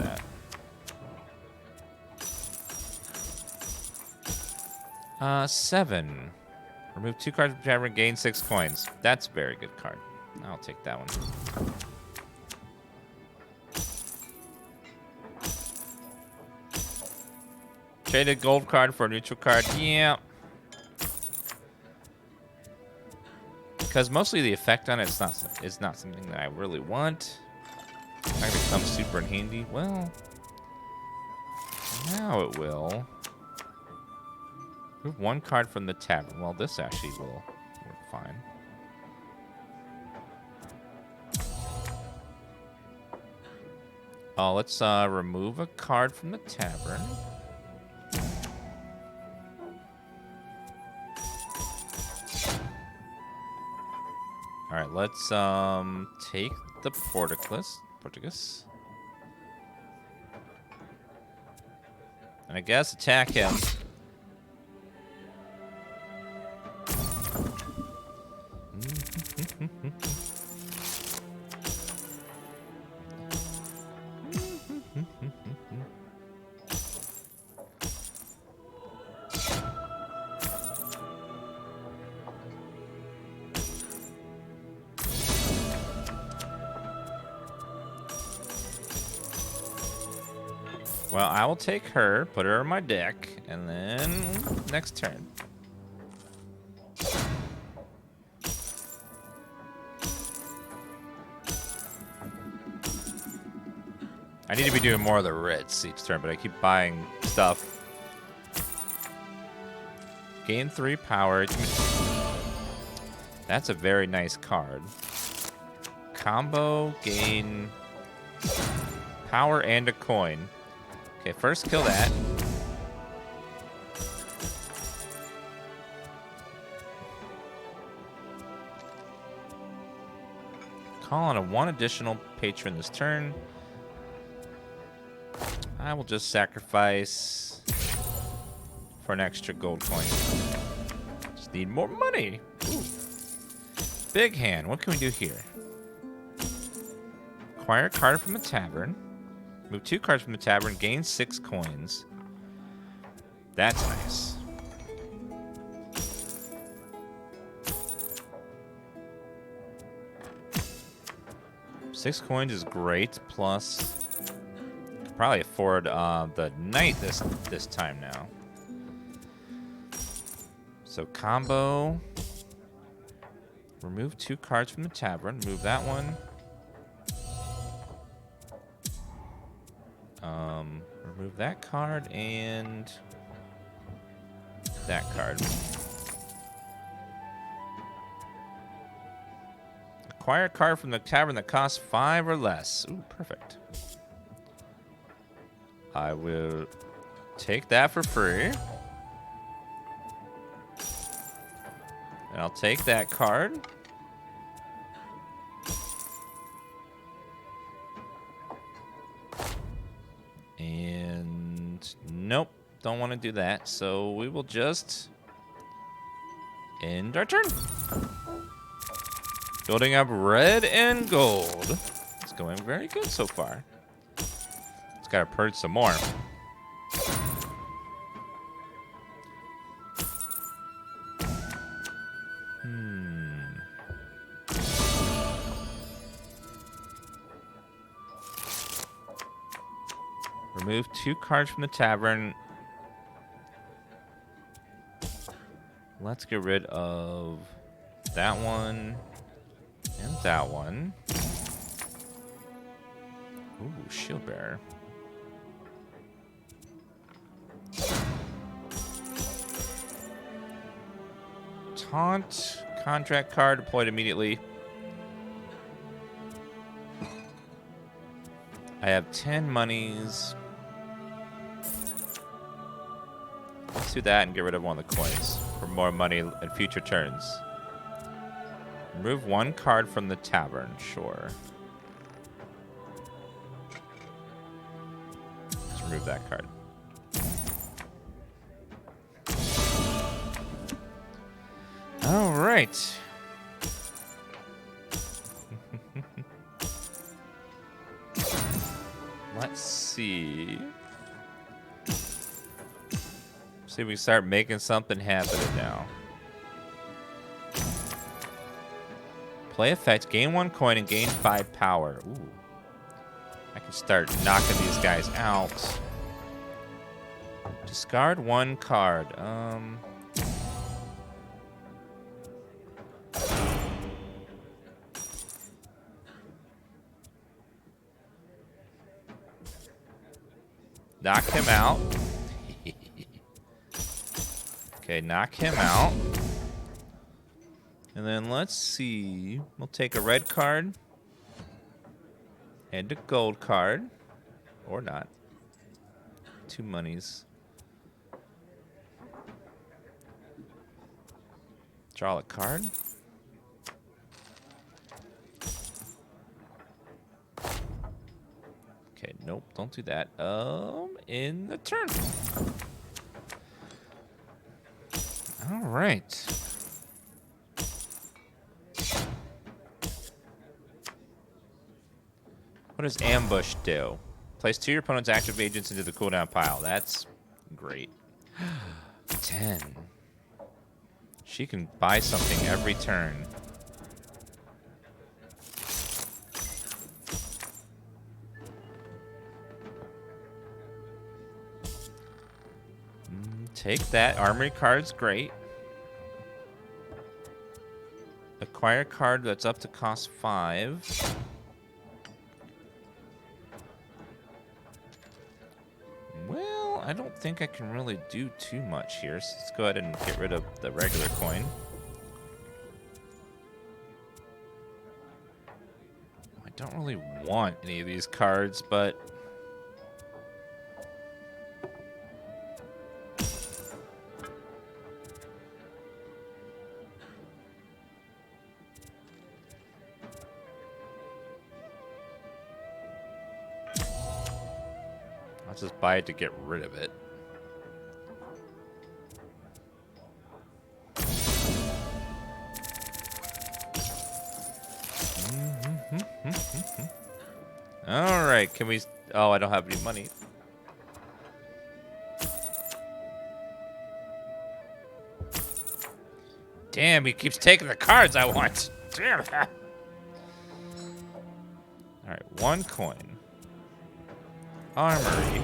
that. Seven. Remove 2 cards from tavern, gain 6 coins. That's a very good card. I'll take that one. Trade a gold card for a neutral card. Yeah. Because mostly the effect on it is not something that I really want. It's not gonna become super handy. Well, now it will. Remove 1 card from the tavern. Well, this actually will work fine. Oh, let's remove a card from the tavern. All right, let's take the Portuguese. And I guess attack him. Well, I will take her, put her in my deck, and then next turn. I need to be doing more of the writs each turn, but I keep buying stuff. Gain 3 power. That's a very nice card. Combo, gain power and a coin. Okay, first kill that. Call on a 1 additional patron this turn. I will just sacrifice for an extra gold coin. Just need more money. Ooh. Big hand. What can we do here? Acquire a card from the tavern. Move 2 cards from the tavern. Gain 6 coins. That's nice. Six coins is great. Plus, could probably afford the knight this time now. So combo. Remove 2 cards from the tavern. Move that one. Remove that card and that card. Acquire a card from the tavern that costs 5 or less. Ooh, perfect. I will take that for free. And I'll take that card. And nope, don't want to do that. So we will just end our turn. Building up red and gold. It's going very good so far. It's got to purge some more. Remove 2 cards from the tavern. Let's get rid of that one and that one. Ooh, shield bearer. Taunt contract card deployed immediately. I have 10 monies. Let's do that and get rid of one of the coins for more money in future turns. Remove 1 card from the tavern, sure. remove that card. All right. Let's see. See if we start making something happen now. Play effect, gain 1 coin and gain 5 power. Ooh. I can start knocking these guys out. Discard 1 card. Knock him out. Okay, knock him out. And then let's see. We'll take a red card. And a gold card. Or not. 2 monies. Draw a card. Okay, nope, don't do that. In the turn. All right. What does ambush do? Place 2 of your opponent's active agents into the cooldown pile. That's great. 10. She can buy something every turn. Take that. Armory card's great. Acquire a card that's up to cost 5. Well, I don't think I can really do too much here. So let's go ahead and get rid of the regular coin. I don't really want any of these cards, but... I'll just buy it to get rid of it. All right, can we... Oh, I don't have any money. Damn, he keeps taking the cards I want. Damn it. All right, 1 coin. Armory.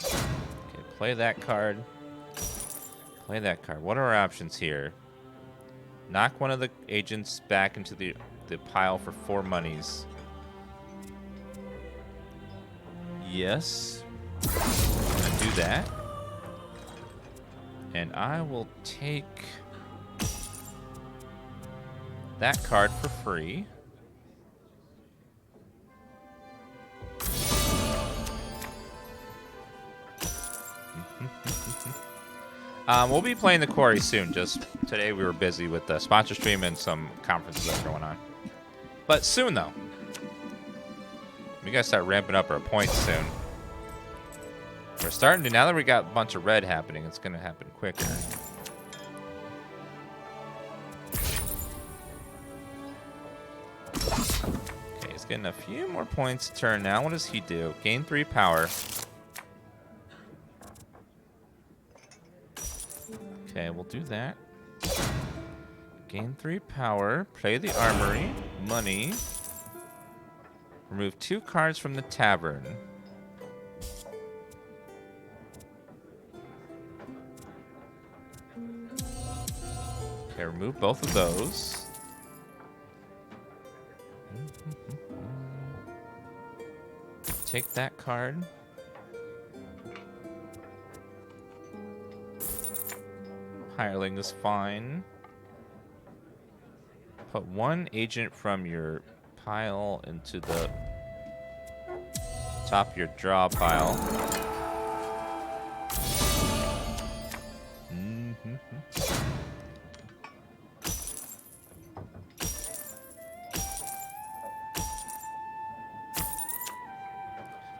Okay, play that card. Play that card. What are our options here? Knock one of the agents back into the pile for 4 monies. Yes. I'm gonna do that. And I will take that card for free. We'll be playing the Quarry soon. Just today we were busy with the sponsor stream and some conferences that are going on. But soon, though. We gotta start ramping up our points soon. We're starting to, now that we got a bunch of red happening, it's gonna happen quicker. Okay, he's getting a few more points a turn now. What does he do? Gain 3 power. Okay, we'll do that. Gain 3 power. Play the armory. Money. Remove 2 cards from the tavern. Okay, remove both of those. Take that card. Hireling is fine. Put 1 agent from your pile into the top of your draw pile.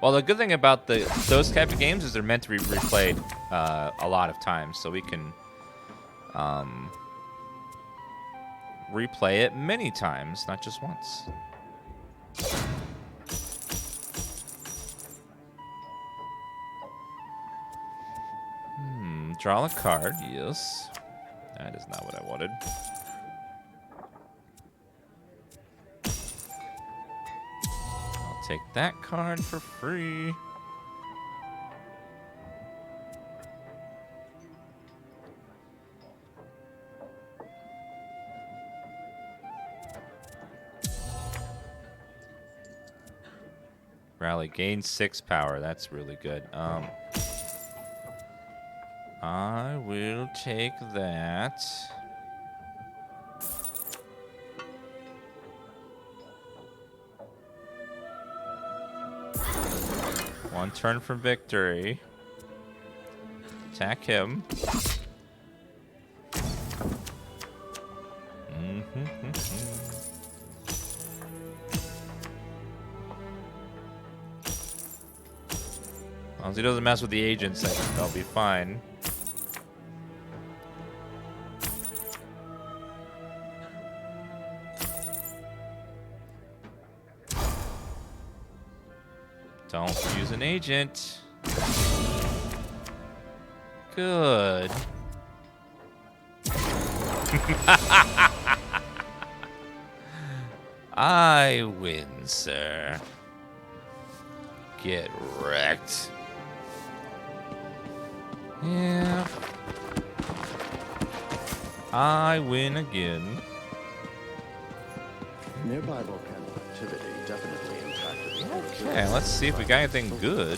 Well, the good thing about those type of games is they're meant to be replayed a lot of times, so we can replay it many times, not just once. Draw a card, yes. That is not what I wanted. I'll take that card for free. Rally, gain 6 power. That's really good. I will take that. One turn for victory. Attack him. As long as he doesn't mess with the agents, I think I'll be fine. Don't use an agent. Good. I win, sir. Get wrecked. Yeah. I win again. Nearby volcanic activity definitely impacted. Okay, let's see if we got anything good.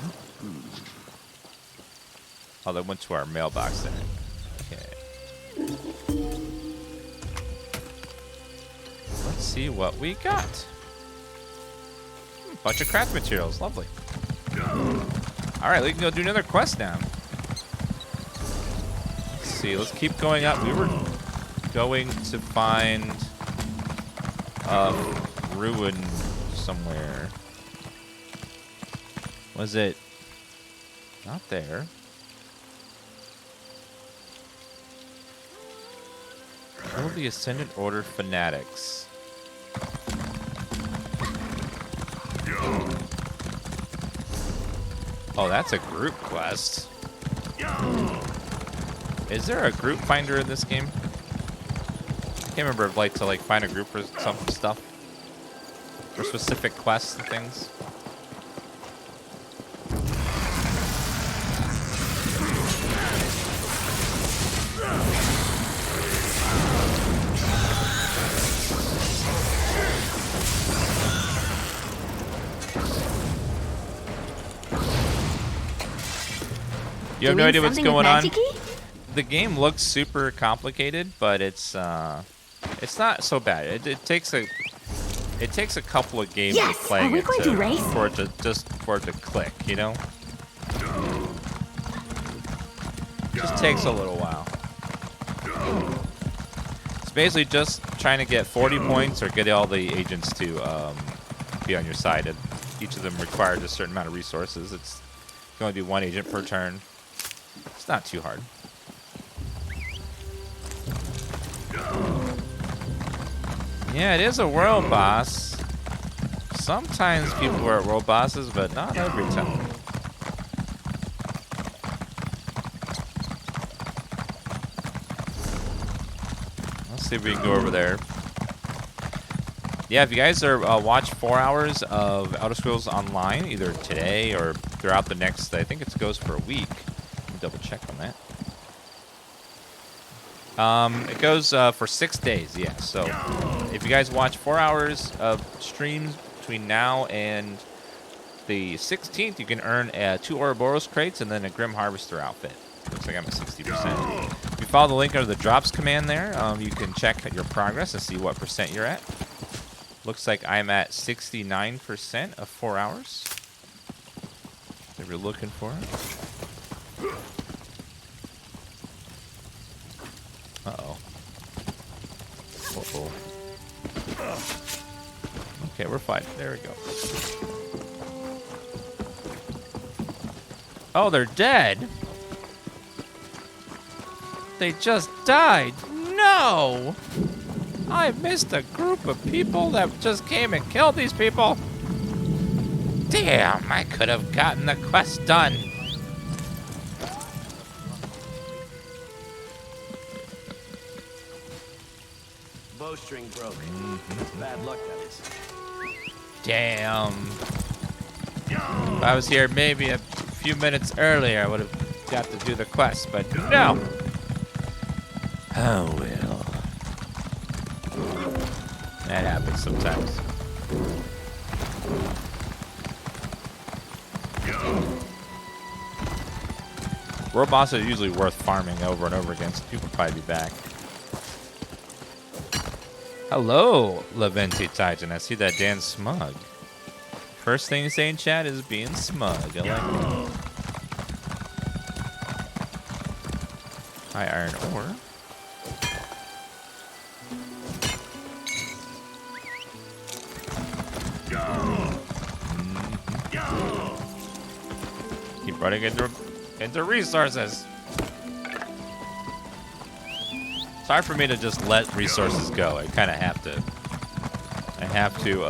Oh, that went to our mailbox there. Okay. Let's see what we got. Bunch of craft materials. Lovely. Alright, we can go do another quest now. Let's see. Let's keep going up. We were going to find a ruin somewhere. Was it not there? Kill the Ascendant Order fanatics. Oh, that's a group quest. Is there a group finder in this game? I can't remember if like to find a group for some stuff. For specific quests and things. You have no idea what's going on. The game looks super complicated, but it's not so bad. It takes a couple of games of playing it for it to click, you know. Just takes a little while. It's basically just trying to get 40 points or get all the agents to be on your side. And each of them requires a certain amount of resources. It's going to do one agent per turn. It's not too hard. Yeah, it is a world boss. Sometimes people are at world bosses, but not every time. Let's see if we can go over there. Yeah, if you guys are watch 4 hours of Elder Scrolls Online, either today or throughout the next, I think it goes for a week. Double check on that. It goes for 6 days, yeah. So if you guys watch 4 hours of streams between now and the 16th, you can earn 2 Ouroboros crates and then a Grim Harvester outfit. Looks like I'm at 60%. If you follow the link under the drops command there, you can check your progress and see what percent you're at. Looks like I'm at 69% of 4 hours. If you're looking for it. Uh-oh. Uh-oh. Okay, we're fine. There we go. Oh, they're dead. They just died. No! I missed a group of people that just came and killed these people. Damn, I could have gotten the quest done. Bowstring broke. Bad luck, that is. Damn. If I was here maybe a few minutes earlier, I would have got to do the quest, but no. Oh well. That happens sometimes. World bosses are usually worth farming over and over again, so people will probably be back. Hello, Leventi Titan. I see that Dan's smug. First thing you say in chat is being smug. I like that. High iron ore. Keep running into resources. It's hard for me to just let resources go. I kind of have to. I have to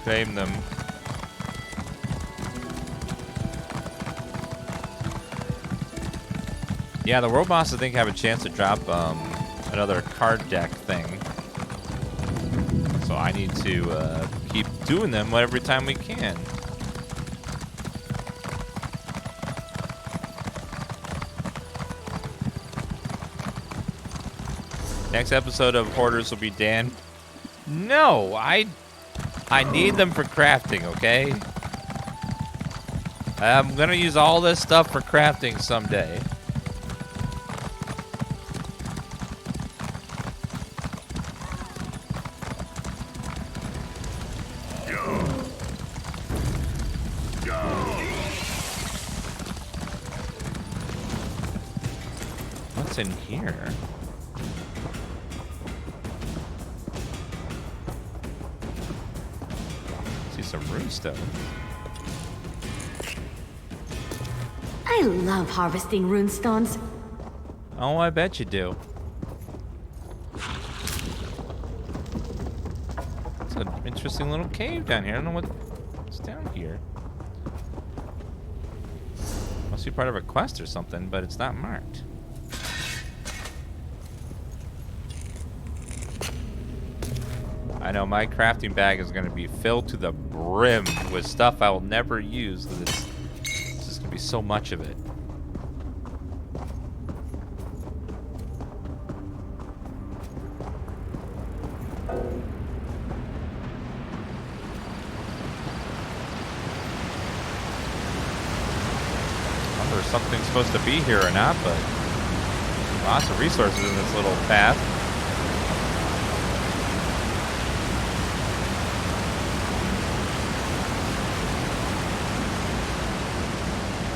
claim them. Yeah, the world boss I think have a chance to drop another card deck thing. So I need to keep doing them every time we can. Next episode of Hoarders will be Dan. No, I need them for crafting, okay? I'm gonna use all this stuff for crafting someday. What's in here? Some runestone. I love harvesting runestones. Oh, I bet you do. It's an interesting little cave down here. I don't know what's down here. Must be part of a quest or something, but it's not marked. I know my crafting bag is going to be filled to the brim with stuff I will never use because it's just going to be so much of it. I wonder if something's supposed to be here or not, but lots of resources in this little path.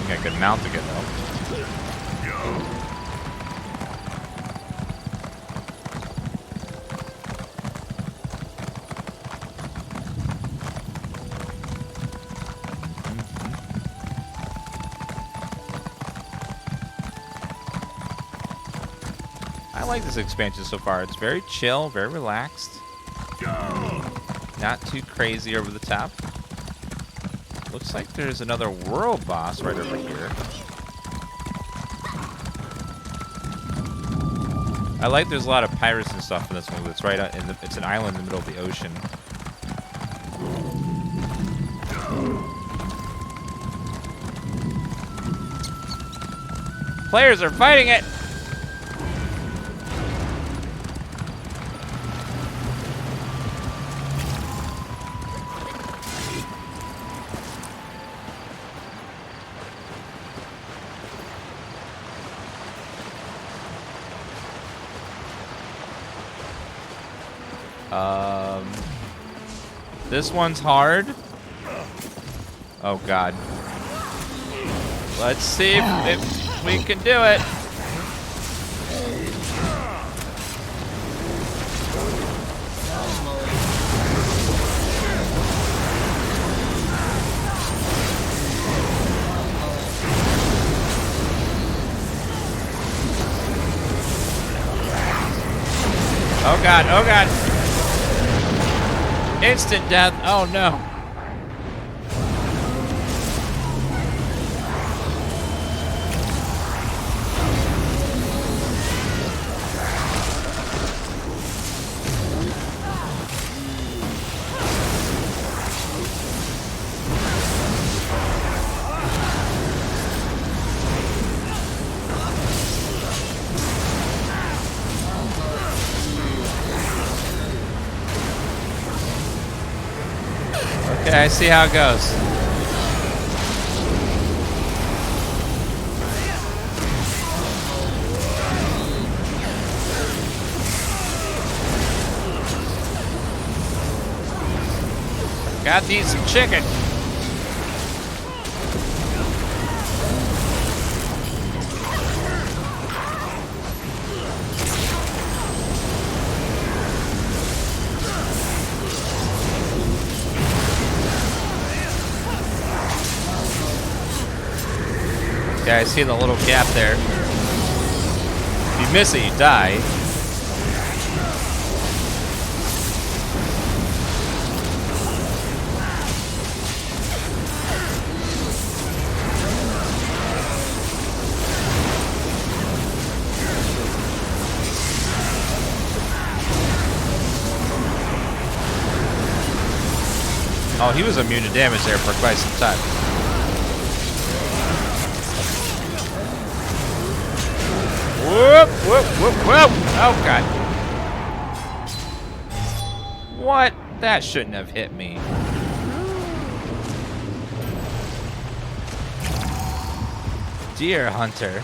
I could mount again though. I like this expansion so far. It's very chill, very relaxed. Not too crazy over the top. Looks like there's another world boss right over here. I like there's a lot of pirates and stuff in this one. It's right in the, it's an island in the middle of the ocean. Players are fighting it. This one's hard. Oh God. Let's see if we can do it. Oh god, oh god. Instant death. Oh no. Okay, I see how it goes. Got to eat some chicken. Okay, I see the little gap there. If you miss it, you die. Oh, he was immune to damage there for quite some time. Whoop, whoop, whoop, whoop. Oh, God. What? That shouldn't have hit me. Deer hunter.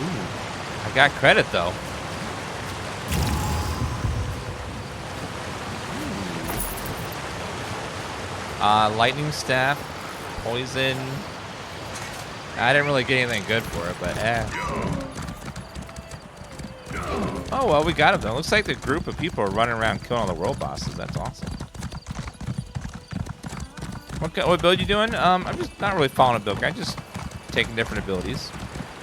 Ooh, I got credit, though. Lightning staff, poison. I didn't really get anything good for it, but Oh, well, we got him, though. Looks like the group of people are running around killing all the world bosses. That's awesome. What build you doing? I'm just not really following a build. I'm just taking different abilities.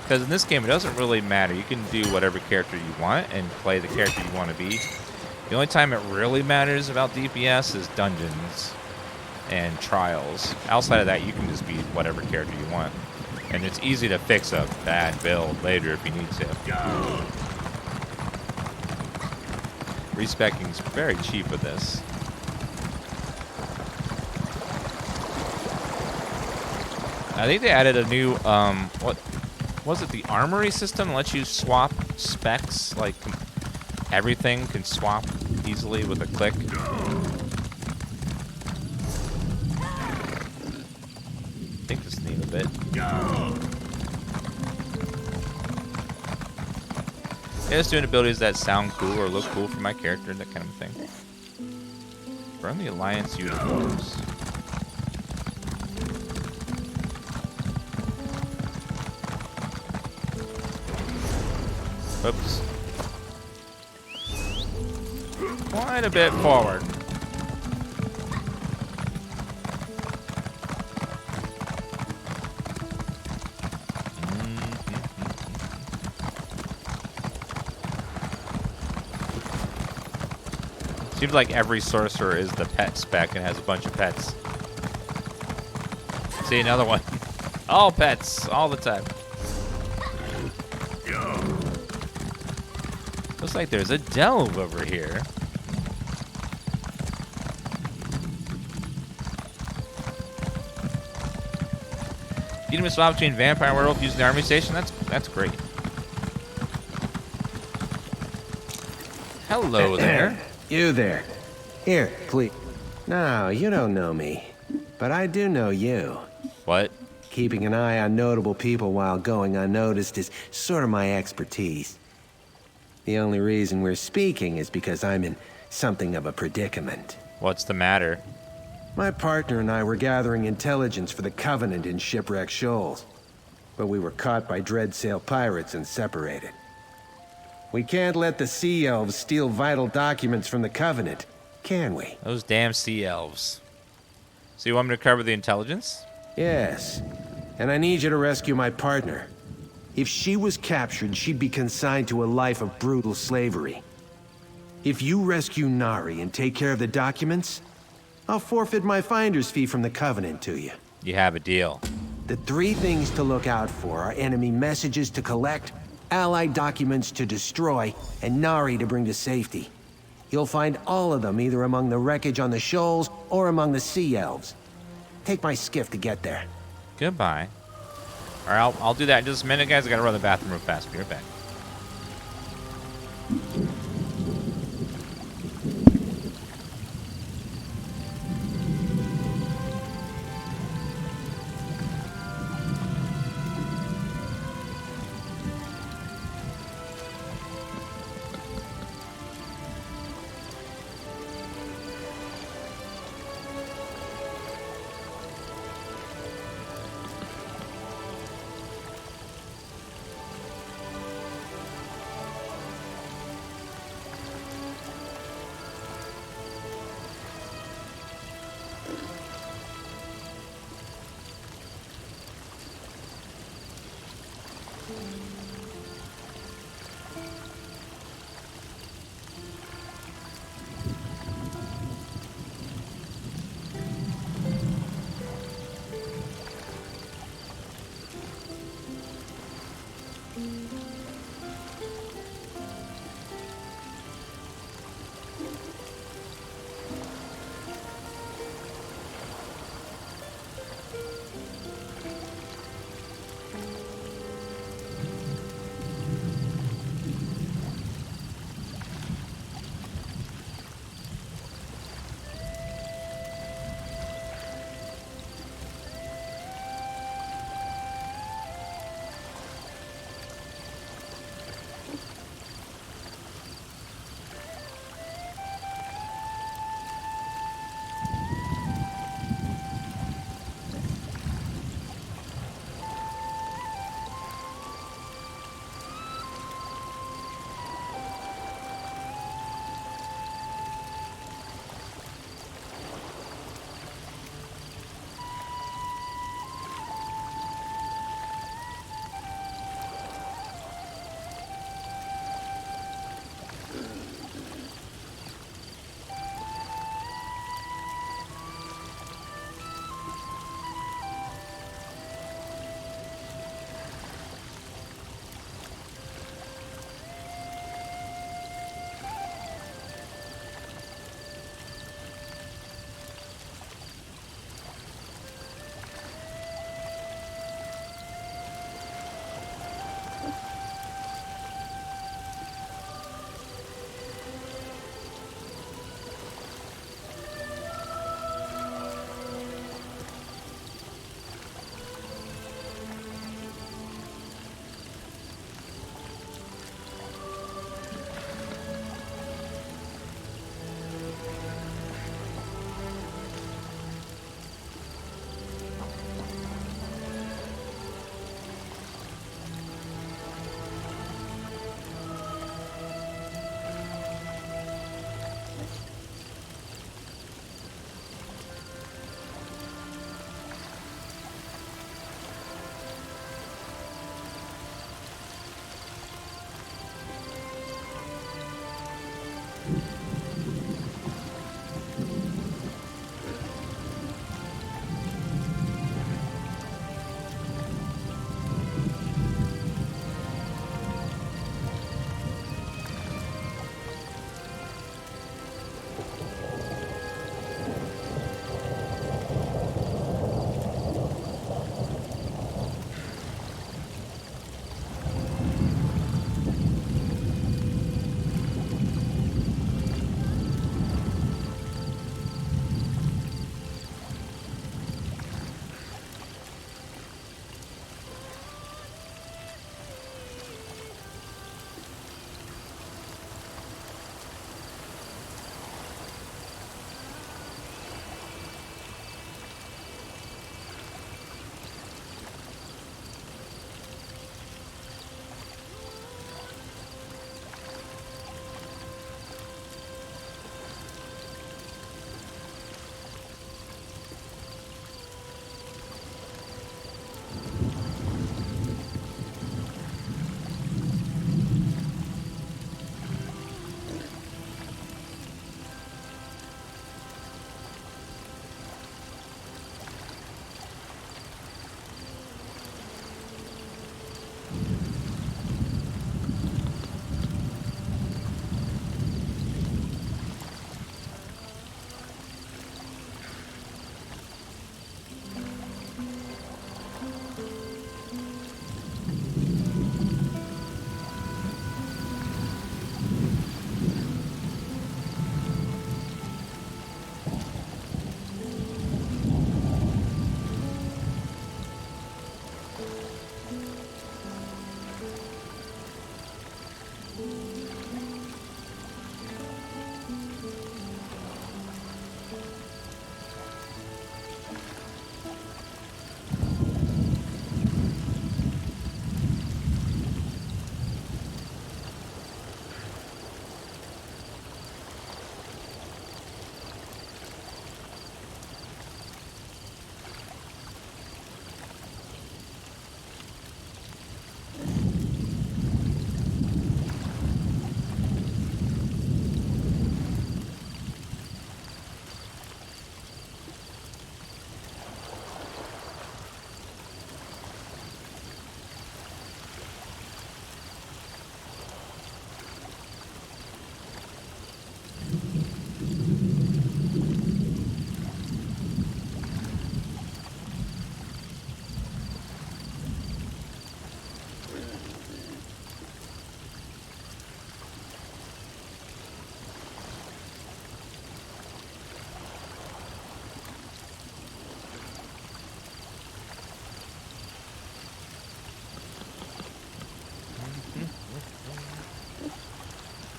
Because in this game, it doesn't really matter. You can do whatever character you want and play the character you want to be. The only time it really matters about DPS is dungeons and trials. Outside of that, you can just be whatever character you want. And it's easy to fix a bad build later if you need to. Respeccing is very cheap with this. I think they added a new, what was it, the armory system? Lets you swap specs, like everything can swap easily with a click. I think this needs a bit. Yeah, just doing abilities that sound cool or look cool for my character, that kind of thing. Burn the Alliance uniforms. Oops. Quite a bit forward. Seems like every sorcerer is the pet spec and has a bunch of pets. See, another one. All pets, all the time. Looks like there's a delve over here. You can swap between vampire and werewolf using the army station. That's great. Hello there. You there. Here, please. No, you don't know me. But I do know you. What? Keeping an eye on notable people while going unnoticed is sort of my expertise. The only reason we're speaking is because I'm in something of a predicament. What's the matter? My partner and I were gathering intelligence for the Covenant in Shipwreck Shoals. But we were caught by Dreadsail pirates and separated. We can't let the Sea Elves steal vital documents from the Covenant, can we? Those damn Sea Elves. So you want me to cover the intelligence? Yes. And I need you to rescue my partner. If she was captured, she'd be consigned to a life of brutal slavery. If you rescue Nari and take care of the documents, I'll forfeit my finder's fee from the Covenant to you. You have a deal. The 3 things to look out for are enemy messages to collect, Allied documents to destroy, and Nari to bring to safety. You'll find all of them either among the wreckage on the Shoals or among the Sea Elves. Take my skiff to get there. Goodbye. Alright, I'll do that in just a minute, guys. I gotta run to the bathroom real fast. Be right back.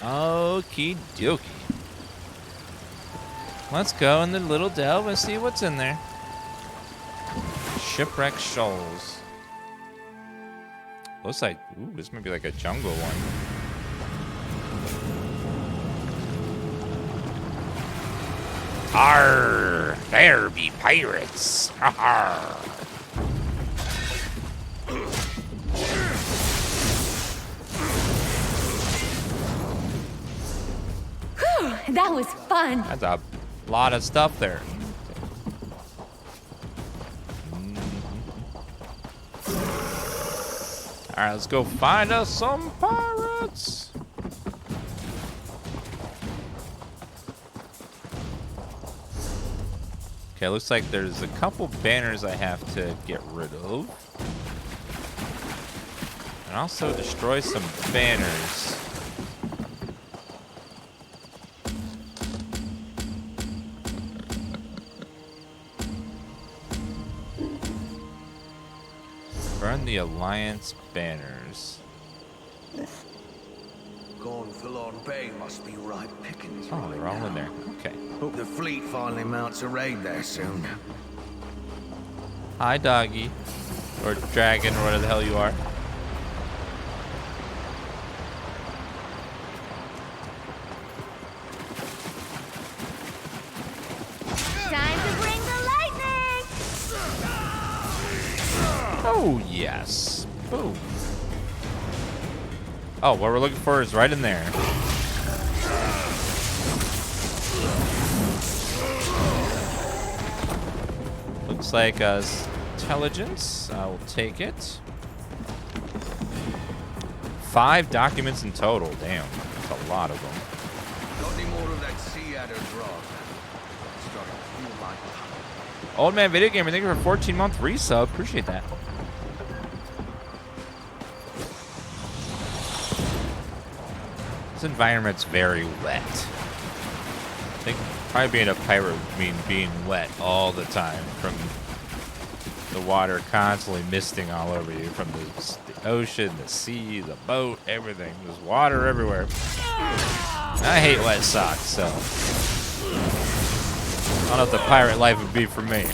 Okie dokie. Let's go in the little delve and see what's in there. Shipwreck Shoals. Looks like, ooh, this might be like a jungle one. Arr! There be pirates! Arr! Whew, that was fun. That's a lot of stuff there. Alright, let's go find us some pirates. Okay, looks like there's a couple banners I have to get rid of. And also destroy some banners. Burn the Alliance banners. Gonfalon Bay must be ripe pickings. Oh, they're all in there. Okay. Hope the fleet finally mounts a raid there soon. Hi, doggy. Or dragon, or whatever the hell you are. Time to bring the lightning! Oh, yes. Boom. Oh, what we're looking for is right in there. Looks like intelligence. I will take it. 5 documents in total. Damn, that's a lot of them. Got any more of that sea adder drug? Old Man Video Gamer, thank you for a 14-month resub. Appreciate that. This environment's very wet. I think probably being a pirate would mean being wet all the time from the water constantly misting all over you from the ocean, the sea, the boat, everything. There's water everywhere. I hate wet socks, so I don't know if the pirate life would be for me.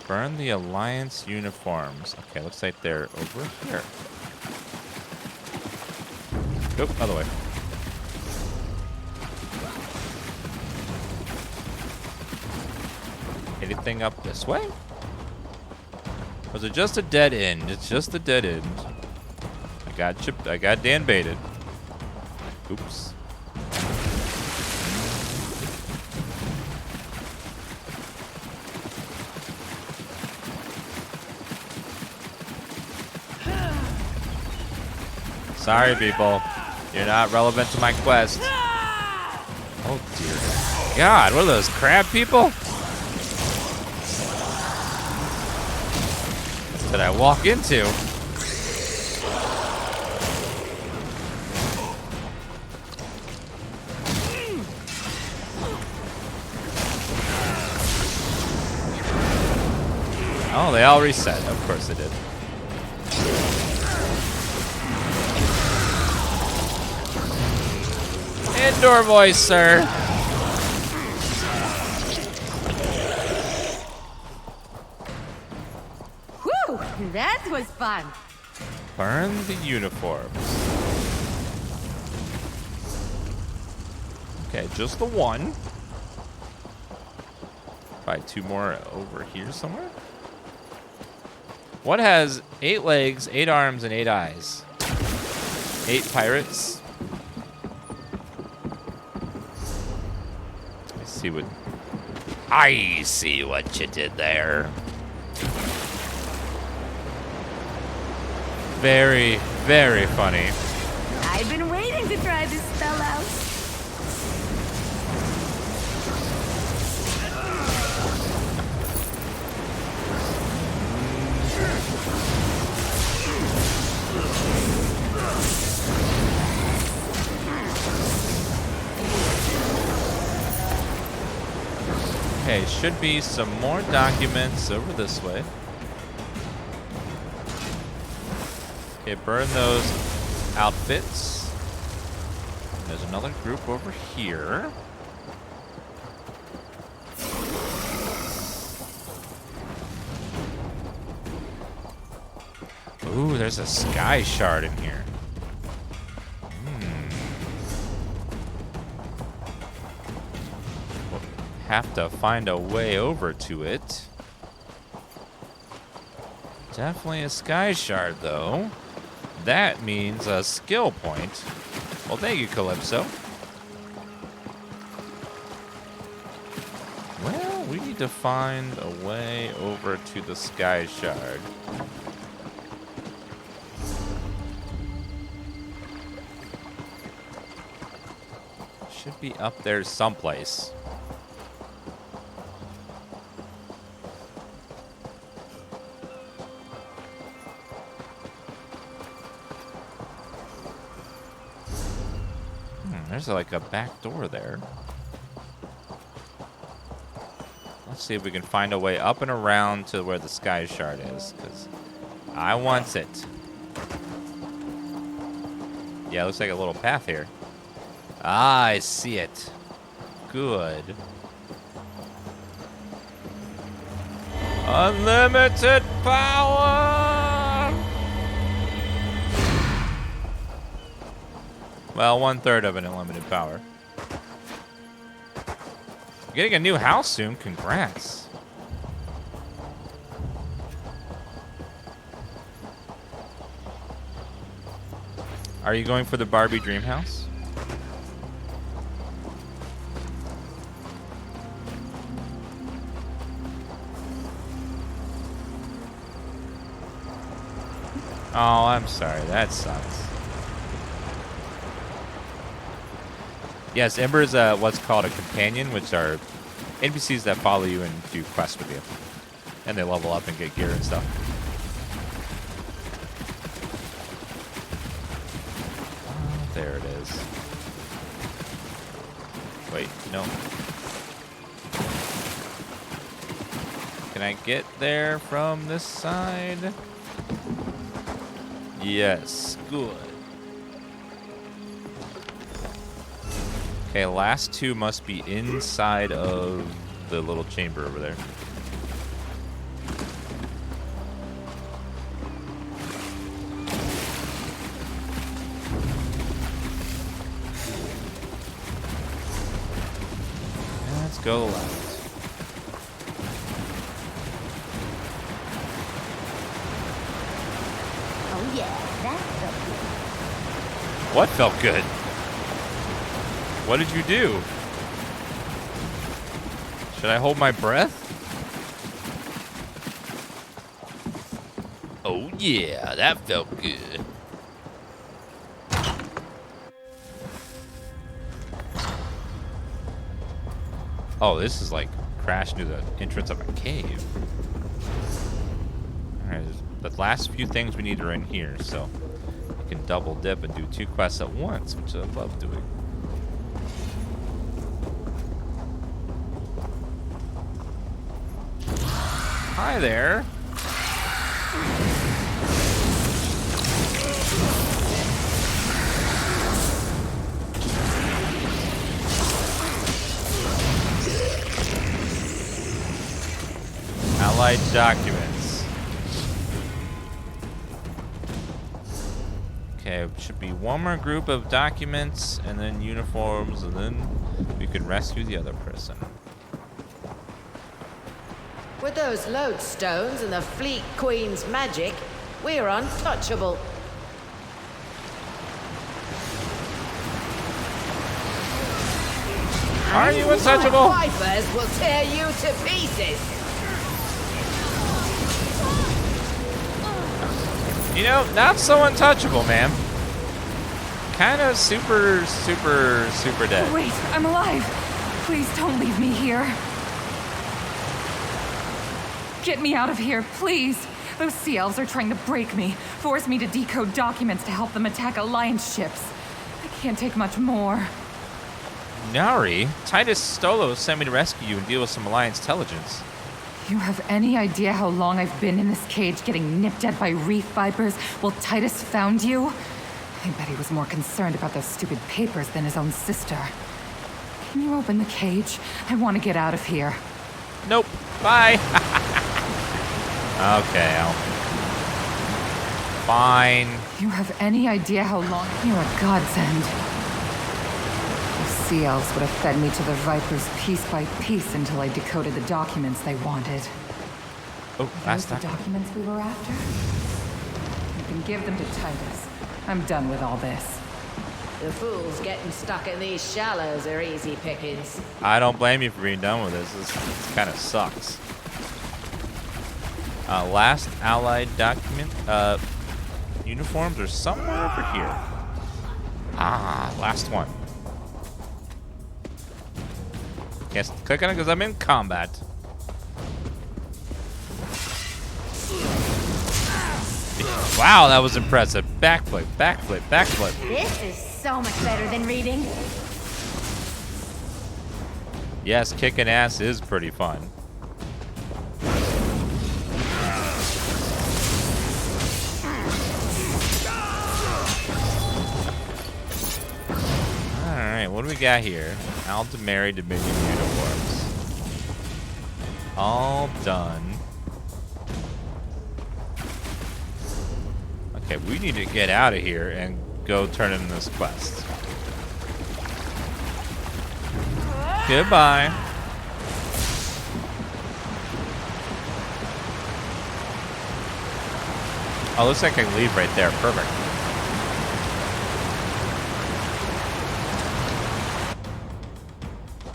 Burn the Alliance uniforms. Okay, looks like they're over here. Nope, other way. Anything up this way? Was it just a dead end? It's just a dead end. I got Dan baited. Oops. Sorry, people. You're not relevant to my quest. Oh, dear God. What are those, crab people? What did I walk into? Oh, they all reset. Of course they did. Indoor voice, sir. Whew, that was fun. Burn the uniforms. Okay, just the one. Probably 2 more over here somewhere. What has 8 legs, 8 arms, and 8 eyes? 8 pirates. I see what you did there. Very, very funny. I've been waiting to try this spell out. Okay, should be some more documents over this way. Okay, burn those outfits. There's another group over here. Ooh, there's a sky shard in here. We'll have to find a way over to it. Definitely a sky shard, though. That means a skill point. Well, thank you, Calypso. Well, we need to find a way over to the sky shard. Should be up there someplace. There's like a back door there. Let's see if we can find a way up and around to where the sky shard is, because I want it. Yeah, it looks like a little path here. Ah, I see it. Good. Unlimited power! Well, 1/3 of an unlimited power. Getting a new house soon. Congrats. Are you going for the Barbie dream house? Oh, I'm sorry. That sucks. Yes, Ember is what's called a companion, which are NPCs that follow you and do quests with you. And they level up and get gear and stuff. Oh, there it is. Wait, no. Can I get there from this side? Yes, good. Okay, last two must be inside of the little chamber over there. Let's go left. Oh yeah, that felt good. What felt good? What did you do? Should I hold my breath? Oh yeah, that felt good. Oh, this is like crash near the entrance of a cave. Alright, the last few things we need are in here, so you can double dip and do 2 quests at once, which I love doing. Hi there. Allied documents. Okay, should be one more group of documents and then uniforms, and then we could rescue the other person. With those lodestones and the Fleet Queen's magic, we're untouchable. Are you untouchable? Vipers will tear you to pieces. You know, not so untouchable, man. Kind of super dead. Wait, I'm alive. Please don't leave me here. Get me out of here, please. Those sea elves are trying to break me, force me to decode documents to help them attack Alliance ships. I can't take much more. Nari, Titus Stolo sent me to rescue you and deal with some Alliance intelligence. You have any idea how long I've been in this cage getting nipped at by reef vipers while Titus found you? I bet he was more concerned about those stupid papers than his own sister. Can you open the cage? I want to get out of here. Nope. Bye. Okay, fine. You have any idea how long... You're a godsend. The sea elves would have fed me to the vipers piece by piece until I decoded the documents they wanted. Oh, last the documents we were after? You can give them to Titus. I'm done with all this. The fools getting stuck in these shallows are easy pickings. I don't blame you for being done with this. This kind of sucks. Last allied document. Uniforms are somewhere over here. Ah, last one. Can't click on it because I'm in combat. Wow, that was impressive. Backflip, backflip, backflip. This is so much better than reading. Yes, kicking ass is pretty fun. Alright, what do we got here? Aldemary Dominion uniforms. All done. Okay, we need to get out of here and go turn in this quest. Goodbye. Oh, looks like I can leave right there. Perfect.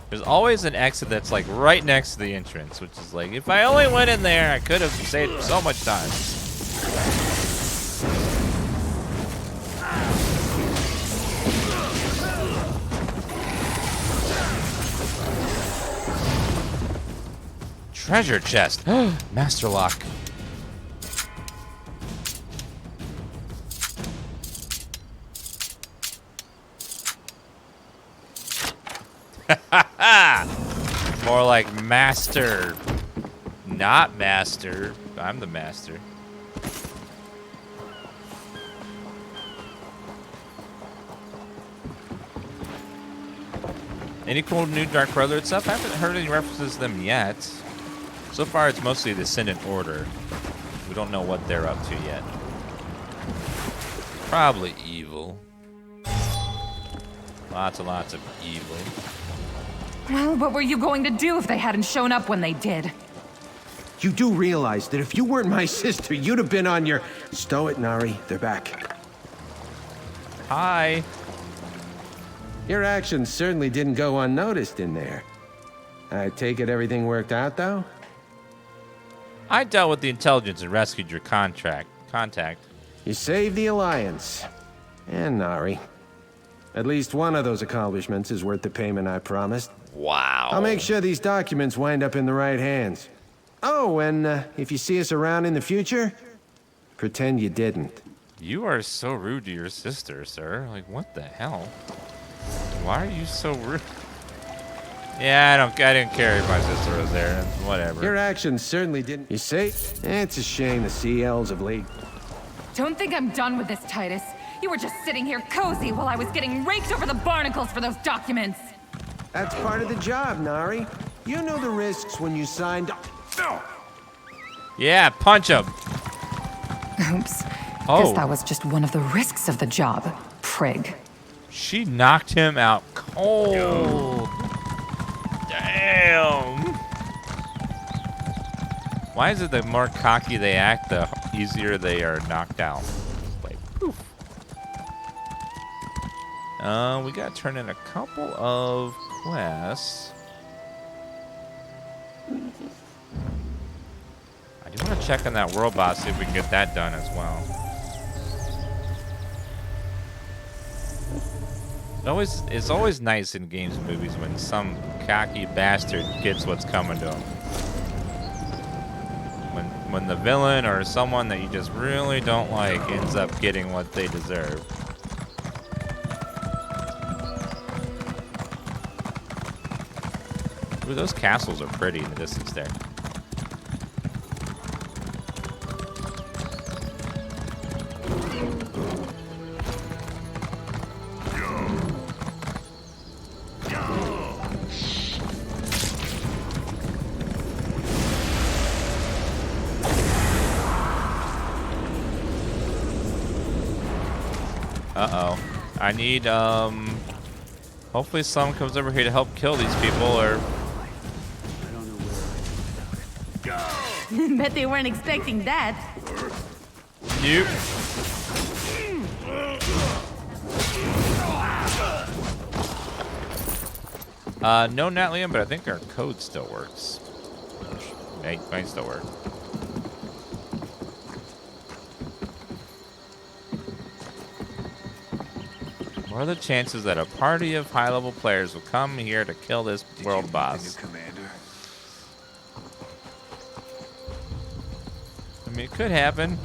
There's always an exit that's like right next to the entrance, which is like, if I only went in there, I could have saved so much time. Treasure chest. Master lock. More like master. Not master. I'm the master. Any cool new Dark Brotherhood stuff? I haven't heard any references to them yet. So far, it's mostly the Ascendant Order. We don't know what they're up to yet. Probably evil. Lots and lots of evil. Well, what were you going to do if they hadn't shown up when they did? You do realize that if you weren't my sister, you'd have been on your... Stow it, Nari. They're back. Hi. Your actions certainly didn't go unnoticed in there. I take it everything worked out, though? I dealt with the intelligence and rescued your contact. You saved the Alliance. And Nari. At least one of those accomplishments is worth the payment I promised. Wow. I'll make sure these documents wind up in the right hands. Oh, and if you see us around in the future, pretend you didn't. You are so rude to your sister, sir. Like, what the hell? Why are you so rude? Yeah, I didn't care if my sister was there. Whatever. Your actions certainly didn't. You see? It's a shame the sea elves of late. Don't think I'm done with this, Titus. You were just sitting here cozy while I was getting raked over the barnacles for those documents. That's part of the job, Nari. You know the risks when you signed up. No. Yeah, punch him. Oops. Oh. Guess that was just one of the risks of the job, prig. She knocked him out cold. Damn. Why is it the more cocky they act, the easier they are knocked out? Like, poof. We gotta turn in a couple of quests. I do want to check on that world boss, see if we can get that done as well. It's always nice in games and movies when some cocky bastard gets what's coming to him. When the villain or someone that you just really don't like ends up getting what they deserve. Ooh, those castles are pretty in the distance there. Uh-oh. I need, hopefully someone comes over here to help kill these people, or... Bet they weren't expecting that. Nope. No Natlium, but I think our code still works. Might still work. What are the chances that a party of high-level players will come here to kill this world boss? I mean, it could happen.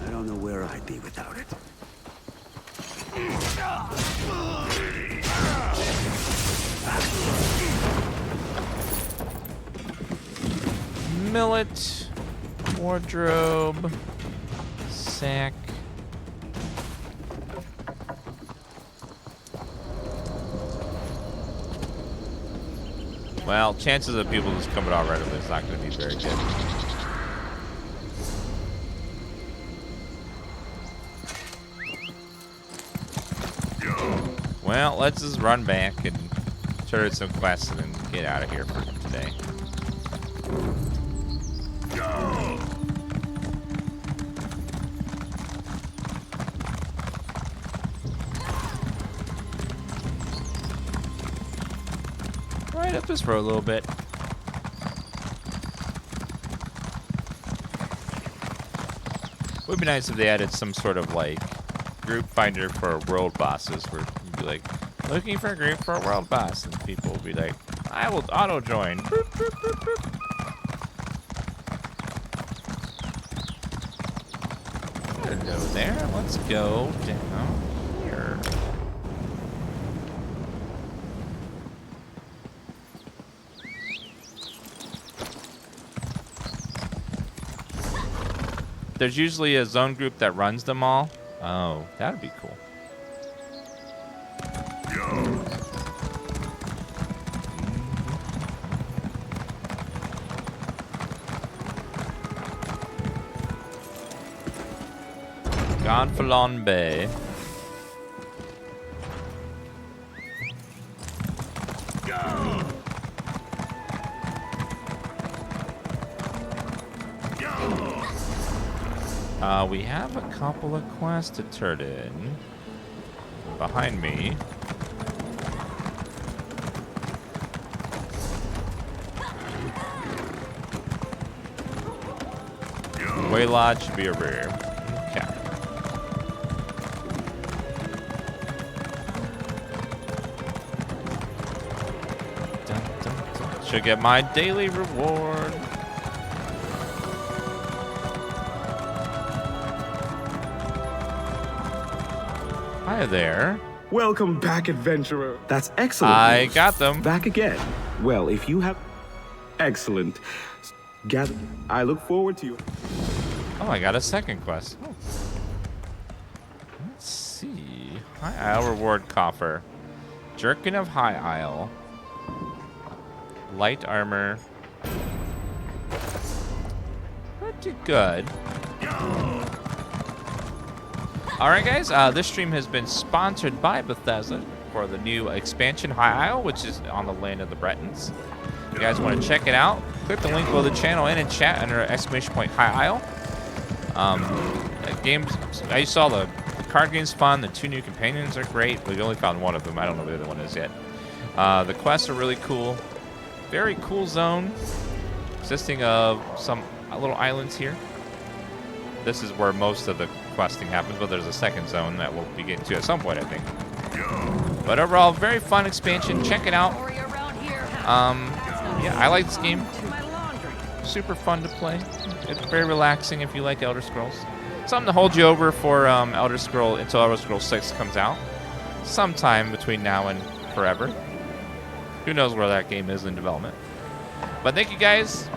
I don't know where I'd be without it. Millet, wardrobe, sack. Well, chances of people just coming out right away is not going to be very good. Well, let's just run back and turn some quests and then get out of here for today. Right up this road a little bit. Would be nice if they added some sort of like group finder for world bosses, where you'd be like, looking for a group for a world boss, and people will be like, I will auto join. Boop, boop, boop, boop. Hello there. Let's go down here. There's usually a zone group that runs them all. Oh, that'd be cool. Gonfalon Bay. We have a couple of quests to turn in. Behind me. Waylodge should be over here. Okay. Dun, dun, dun. Should get my daily reward. Hi there. Welcome back, adventurer. That's excellent. I got them. Back again. Well, if you have... Excellent. Gather. I look forward to you. Oh, I got a second quest. Oh. Let's see. High Isle reward coffer. Jerkin of High Isle. Light armor. Pretty good. Alright guys, this stream has been sponsored by Bethesda for the new expansion High Isle, which is on the land of the Bretons. If you guys want to check it out, click the link below the channel and in chat under !High Isle. Games, I saw the card game's fun, the 2 new companions are great, but we only found one of them. I don't know who the other one is yet. The quests are really cool. Very cool zone, consisting of some little islands here. This is where most of the questing happens, but there's a second zone that we'll be getting to at some point, I think. But overall, very fun expansion. Check it out. Yeah, I like this game. Super fun to play. It's very relaxing if you like Elder Scrolls. Something to hold you over for until Elder Scrolls 6 comes out. Sometime between now and forever. Who knows where that game is in development. But thank you guys.